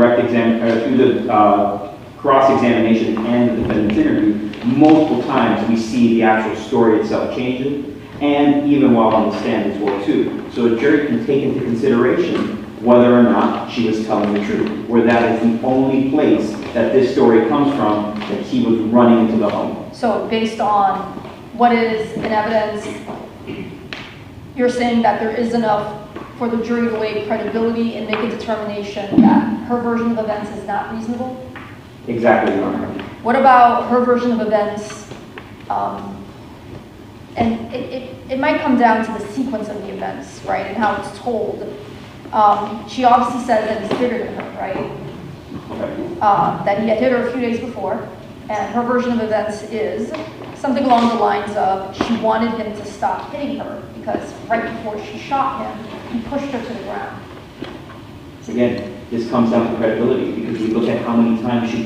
cross-examination and the defendant's interview, multiple times we see the actual story itself changing, and even while on the stand as well too. So a jury can take into consideration whether or not she was telling the truth, where that is the only place that this story comes from, that he was running into the home. So based on what is in evidence, you're saying that there is enough for the jury to weigh credibility and make a determination that her version of events is not reasonable? Exactly, Your Honor. What about her version of events? And it might come down to the sequence of the events, right, and how it's told. She obviously said that he's bigger than her, right? That he had hit her a few days before, and her version of events is something along the lines of she wanted him to stop hitting her because right before she shot him, he pushed her to the ground. Again, this comes down to credibility because we look at how many times she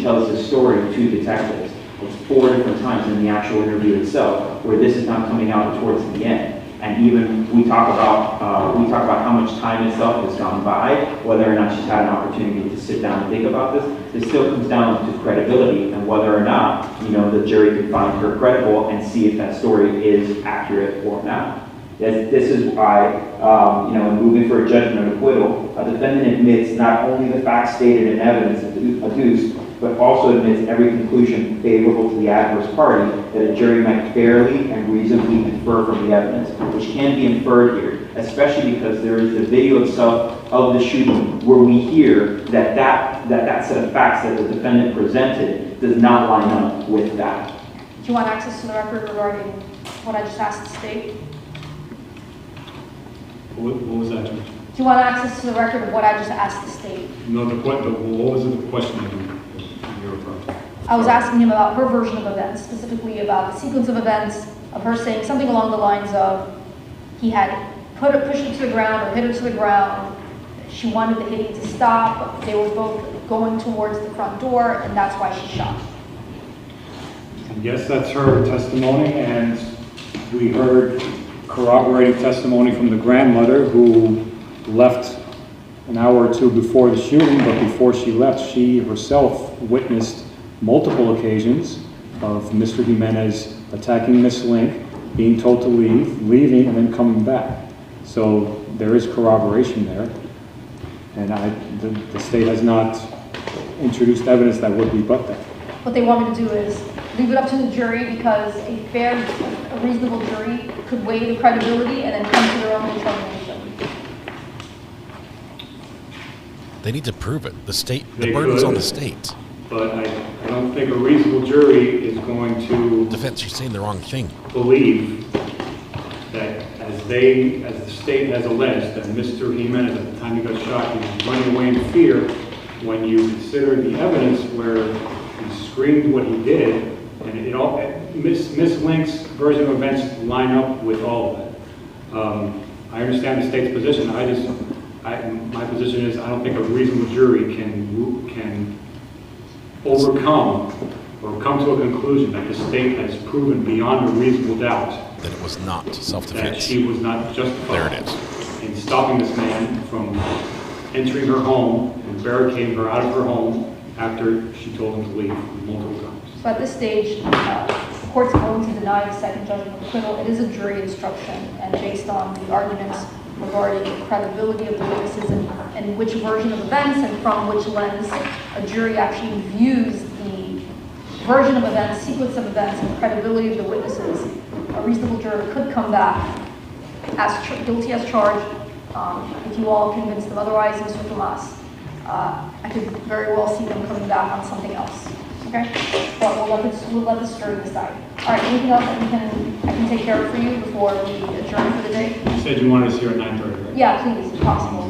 tells this story to detectives. It's 4 different times in the actual interview itself where this is not coming out towards the end. And even we talk about how much time itself has gone by, whether or not she's had an opportunity to sit down and think about this. It still comes down to credibility and whether or not the jury can find her credible and see if that story is accurate or not. This is why, moving for a judgment of acquittal, a defendant admits not only the facts stated in evidence adduced, but also admits every conclusion favorable to the adverse party that a jury might fairly and reasonably infer from the evidence, which can be inferred here, especially because there is the video itself of the shooting where we hear that set of facts that the defendant presented does not line up with that. Do you want access to the record regarding what I just asked the state? What was that, Judge? Do you want access to the record of what I just asked the state? No, what was the question you were referring to? I was asking him about her version of events, specifically about the sequence of events of her saying something along the lines of he had pushed her to the ground or hit her to the ground. She wanted the hitting to stop. They were both going towards the front door, and that's why she shot. Yes, that's her testimony, and we heard corroborating testimony from the grandmother who left an hour or two before the shooting, but before she left, she herself witnessed multiple occasions of Mr. Jimenez attacking Miss Link, being told to leave, leaving, and then coming back. So there is corroboration there, and the state has not introduced evidence that would rebut that. What they want me to do is leave it up to the jury, because a reasonable jury could weigh the credibility and then come to their own determination. They need to prove it. The burden's on the state. But I don't think a reasonable jury is going to... Defense, you're saying the wrong thing. ...believe that as the state has alleged, that Mr. Jimenez, at the time he got shot, he was running away in fear. When you consider the evidence where he screamed what he did, and it all, Miss Link's version of events line up with all of it. I understand the state's position. My position is I don't think a reasonable jury can overcome or come to a conclusion that the state has proven beyond a reasonable doubt that it was not self-defense. That she was not justified. There it is. In stopping this man from entering her home and barricading her out of her home after she told him to leave multiple times. So at this stage, the court's going to deny the second judgment of acquittal. It is a jury instruction, and based on the arguments regarding the credibility of the witnesses and which version of events and from which lens a jury actually views the version of events, sequence of events, and credibility of the witnesses, a reasonable juror could come back as guilty as charged. If you all convince them otherwise, Mr. Tomas, I could very well see them coming back on something else. Okay? But we'll let this jury decide. All right, anything else that I can take care of for you before we adjourn for the day? You said you wanted us here at 9:30, right? Yeah, please, if possible.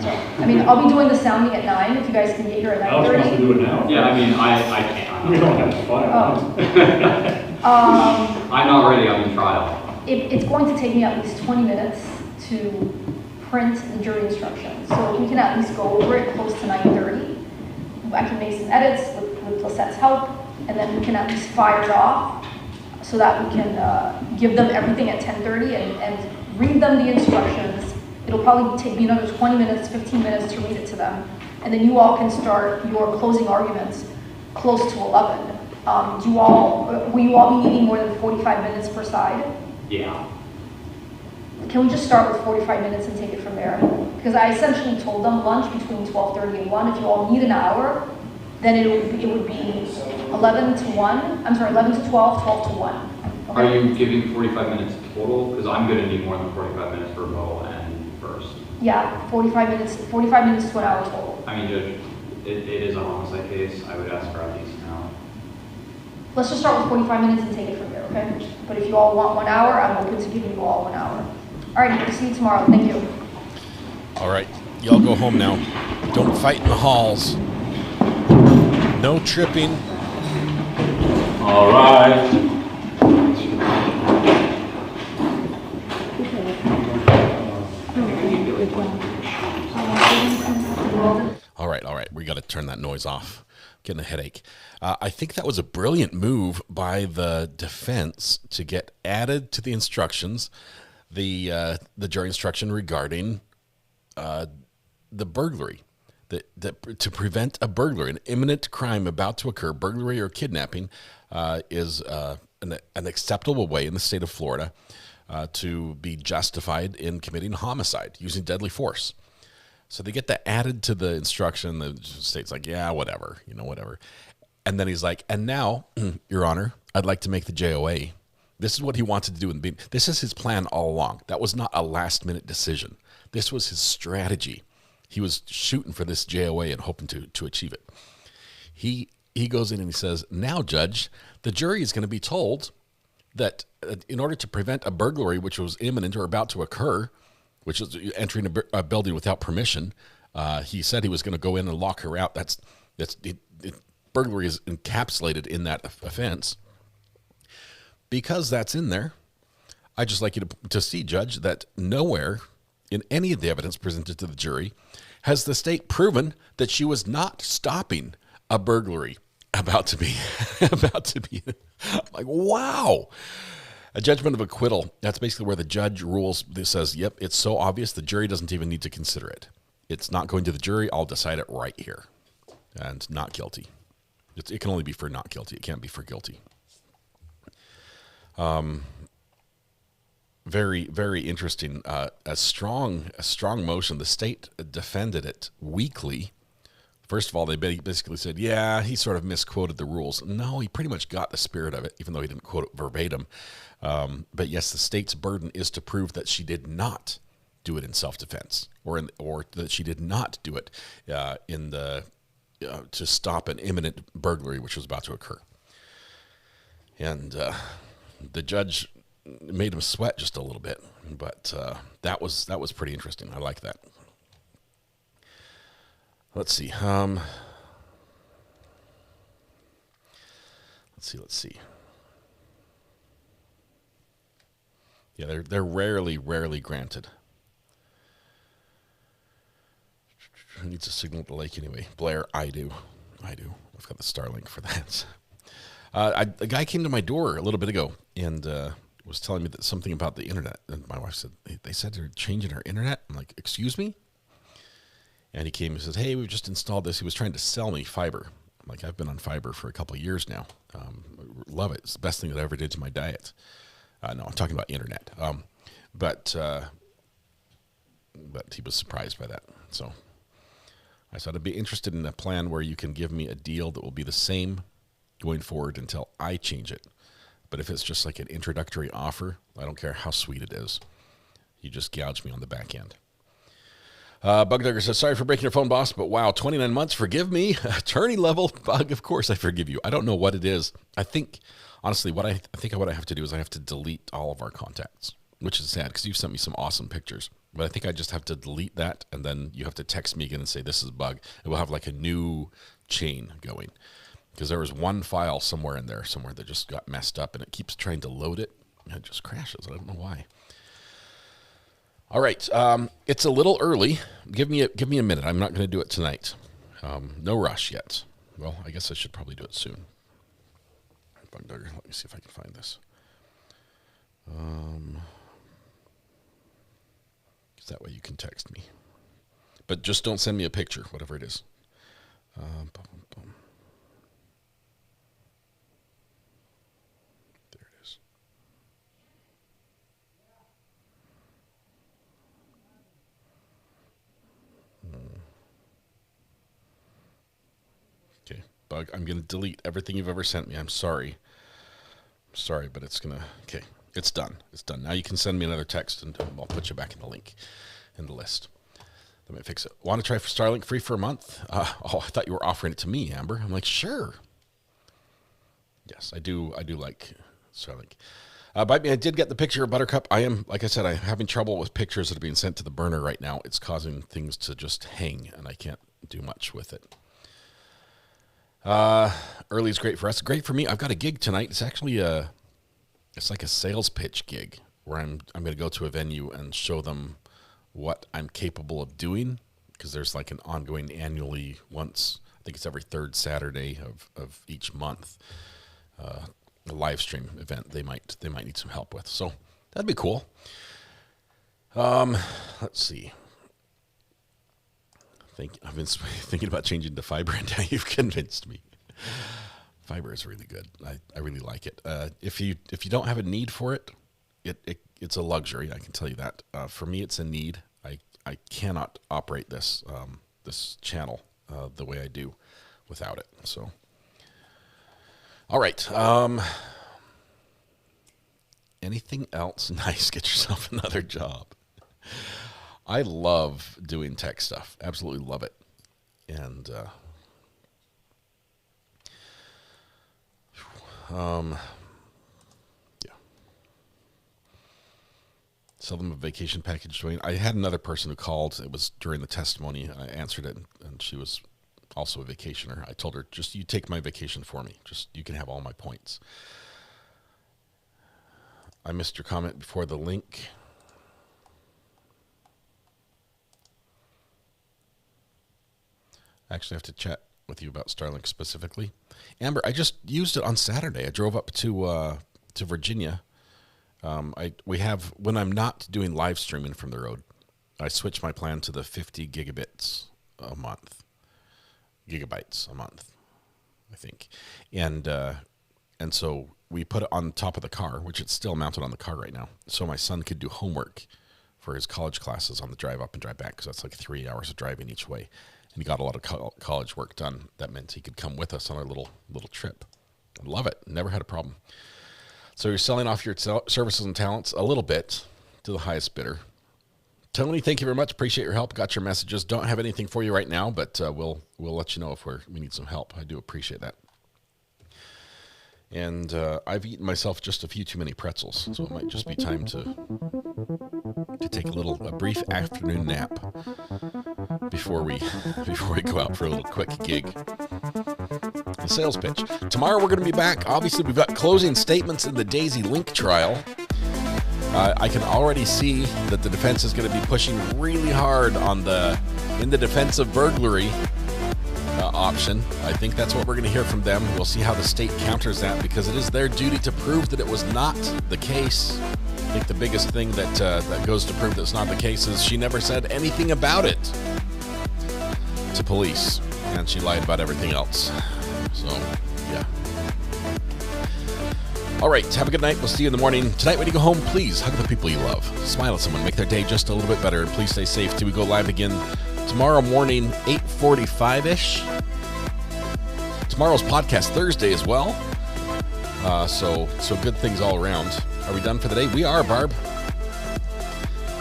So, I mean, I'll be doing the sounding at 9 if you guys can get here at 9:30. I was supposed to do it now. Yeah, I mean, I can't. We don't have fun. I'm not ready. I'm in trial. It's going to take me at least 20 minutes to print the jury instructions. So if we can at least go over it close to 9:30, I can make some edits with Lisette's help, and then we can at least fire it off so that we can give them everything at 10:30 and read them the instructions. It'll probably take me another 20 minutes, 15 minutes to read it to them. And then you all can start your closing arguments close to 11. Will you all be needing more than 45 minutes per side? Yeah. Can we just start with 45 minutes and take it from there? Because I essentially told them lunch between 12:30 and 1. If you all need an hour, then it would be 11 to 1. I'm sorry, 11 to 12, 12 to 1. Okay? Are you giving 45 minutes total? Because I'm going to need more than 45 minutes for Bo and first. Yeah, 45 minutes to an hour total. I mean, Judge, it is a homicide case. I would ask for at least an hour. Let's just start with 45 minutes and take it from there, okay? But if you all want 1 hour, I'm open to giving you all 1 hour. All right, see you tomorrow. Thank you. All right, y'all go home now. Don't fight in the halls. No tripping. All right. All right. We got to turn that noise off. Getting a headache. I think that was a brilliant move by the defense to get added to the instructions, the jury instruction regarding the burglary, to prevent a burglary, an imminent crime about to occur, burglary or kidnapping, is an acceptable way in the state of Florida to be justified in committing homicide using deadly force. So they get that added to the instruction. The state's like, yeah, whatever, whatever. And then he's like, and now, Your Honor, I'd like to make the JOA. This is what he wanted to do. This is his plan all along. That was not a last-minute decision. This was his strategy. He was shooting for this JOA and hoping to achieve it. He goes in and he says, now, Judge, the jury is going to be told that in order to prevent a burglary which was imminent or about to occur, which is entering a building without permission, he said he was going to go in and lock her out. Burglary is encapsulated in that offense. Because that's in there, I'd just like you to see, Judge, that nowhere in any of the evidence presented to the jury has the state proven that she was not stopping a burglary about to be like, wow. A judgment of acquittal, that's basically where the judge rules. This says, yep, it's so obvious the jury doesn't even need to consider it. It's not going to the jury. I'll decide it right here. And not guilty. It can only be for not guilty. It can't be for guilty. Very, very interesting. A strong motion. The state defended it weakly. First of all, they basically said, yeah, he sort of misquoted the rules. No, he pretty much got the spirit of it, even though he didn't quote it verbatim. But yes, the state's burden is to prove that she did not do it in self-defense, or that she did not do it to stop an imminent burglary which was about to occur. And the judge made him sweat just a little bit, but that was pretty interesting. I like that. Let's see. Let's see. Yeah, they're rarely granted. Who needs a signal at the lake anyway? Blair, I do. I've got the Starlink for that. A guy came to my door a little bit ago and was telling me that something about the internet. And my wife said, they said they're changing our internet. I'm like, excuse me? And he came and says, hey, we've just installed this. He was trying to sell me fiber. I'm like, I've been on fiber for a couple of years now. Love it. It's the best thing that I ever did to my diet. No, I'm talking about internet. But he was surprised by that. So I said I'd be interested in a plan where you can give me a deal that will be the same going forward until I change it. But if it's just like an introductory offer, I don't care how sweet it is. You just gouge me on the back end. Bug Dugger says, sorry for breaking your phone, boss, but wow, 29 months, forgive me. Attorney level, Bug, of course I forgive you. I don't know what it is. I think, honestly, what I have to do is I have to delete all of our contacts, which is sad because you've sent me some awesome pictures. But I think I just have to delete that, and then you have to text me again and say, this is Bug. It will have like a new chain going. Because there was one file somewhere in there, that just got messed up, and it keeps trying to load it, and it just crashes. I don't know why. All right, it's a little early. Give me a minute. I'm not going to do it tonight. No rush yet. Well, I guess I should probably do it soon. Bug Dugger, let me see if I can find this. Because that way you can text me. But just don't send me a picture, whatever it is. There it is. Okay, Bug, I'm going to delete everything you've ever sent me. I'm sorry. But it's going to... Okay, it's done. It's done. Now you can send me another text, and I'll put you back in the link, in the list. Let me fix it. Want to try for Starlink free for a month? I thought you were offering it to me, Amber. I'm like, sure. Yes, I do like Starlink. Bite me, I did get the picture of Buttercup. Like I said, I'm having trouble with pictures that are being sent to the burner right now. It's causing things to just hang, and I can't do much with it. Early is great for us. Great for me. I've got a gig tonight. It's actually it's like a sales pitch gig where I'm going to go to a venue and show them what I'm capable of doing, because there's like an ongoing annually once, I think it's every third Saturday of each month, a live stream event they might need some help with. So that'd be cool. Let's see. I've been thinking about changing to fiber, and now you've convinced me. Fiber is really good. I really like it. If you don't have a need for it, it's a luxury. I can tell you that. For me, it's a need. I cannot operate this channel the way I do without it. So All right. Anything else? Nice. Get yourself another job. I love doing tech stuff. Absolutely love it. And yeah. Sell them a vacation package. Dwayne. I had another person who called. It was during the testimony. I answered it, and she was also a vacationer. I told her, just you take my vacation for me. Just you can have all my points. I missed your comment before the link. I actually have to chat with you about Starlink specifically. Amber, I just used it on Saturday. I drove up to Virginia. When I'm not doing live streaming from the road, I switch my plan to the 50 gigabytes a month. Gigabytes a month, I think. And so we put it on top of the car, which it's still mounted on the car right now, so my son could do homework for his college classes on the drive up and drive back, because that's like 3 hours of driving each way. And he got a lot of college work done. That meant he could come with us on our little trip. I love it. Never had a problem. So you're selling off your services and talents a little bit to the highest bidder. Tony, thank you very much. Appreciate your help. Got your messages. Don't have anything for you right now, but we'll let you know if we need some help. I do appreciate that. And I've eaten myself just a few too many pretzels, so it might just be time to take a brief afternoon nap before we go out for a little quick gig. The sales pitch. Tomorrow we're going to be back. Obviously, we've got closing statements in the Daisy Link trial. I can already see that the defense is going to be pushing really hard in the defense of burglary option. I think that's what we're going to hear from them. We'll see how the state counters that, because it is their duty to prove that it was not the case. I think the biggest thing that goes to prove that it's not the case is she never said anything about it to police, and she lied about everything else. So, yeah. All right, have a good night. We'll see you in the morning. Tonight when you go home, please hug the people you love. Smile at someone. Make their day just a little bit better. And please stay safe till we go live again tomorrow morning, 8:45-ish. Tomorrow's podcast Thursday as well. So good things all around. Are we done for the day? We are, Barb.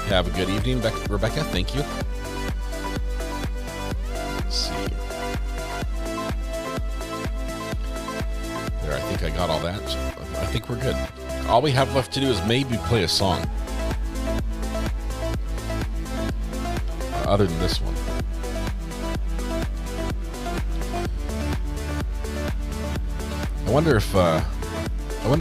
Have a good evening, Rebecca. Thank you. Let's see. There, I think I got all that. I think we're good. All we have left to do is maybe play a song. Other than this one. I wonder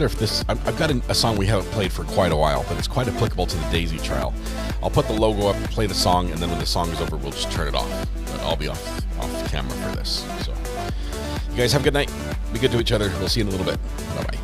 if this... I've got a song we haven't played for quite a while, but it's quite applicable to the Daisy trial. I'll put the logo up, play the song, and then when the song is over, we'll just turn it off. But I'll be off camera for this. So, you guys have a good night. Be good to each other. We'll see you in a little bit. Bye-bye.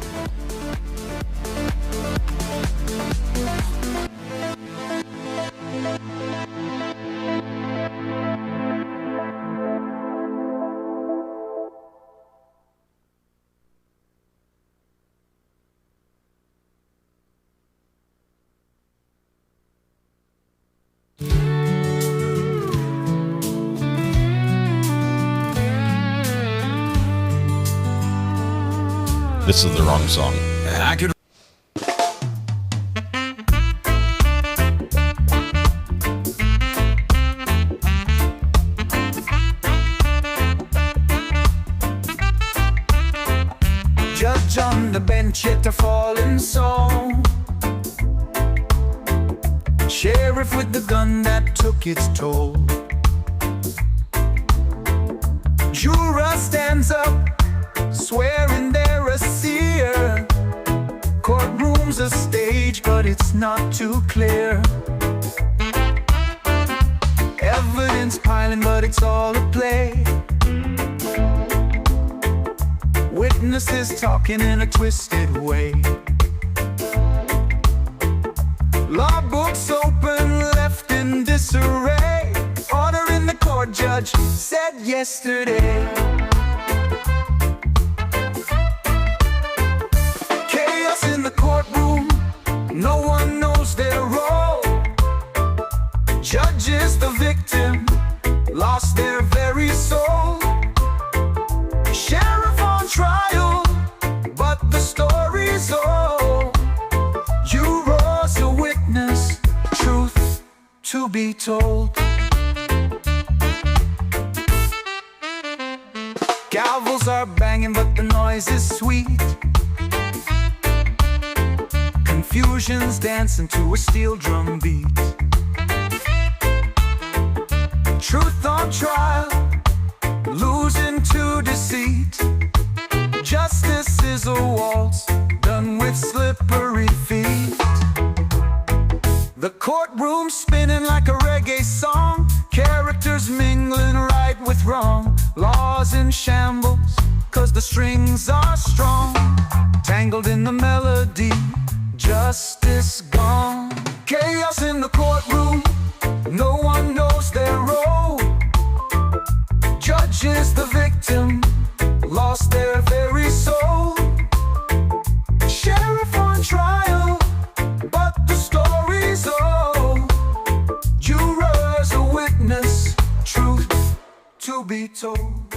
This is the wrong song. I could. Judge on the bench, yet a fallen song. Sheriff with the gun that took its toll. Juror stands up, swearing they're a seer. Courtroom's a stage, but it's not too clear. Evidence piling, but it's all a play. Witnesses talking in a twisted way. Law books open, left in disarray. Order in the court, judge said yesterday. Chaos in the courtroom, no one knows their role. Judges, the victim, lost their very soul. Sheriff on trial, told. Gavels are banging, but the noise is sweet. Confusion's dancing to a steel drum beat. Truth on trial, losing to deceit. Justice is a waltz, done with slippery feet. The courtroom spinning like a reggae song. Characters mingling right with wrong. Laws in shambles, cause the strings are strong. Tangled in the melody, justice gone. Chaos in the courtroom, no one knows their role. Judge is the victim, lost their very soul. Sheriff on trial, but the story's old. Jurors a witness, truth to be told.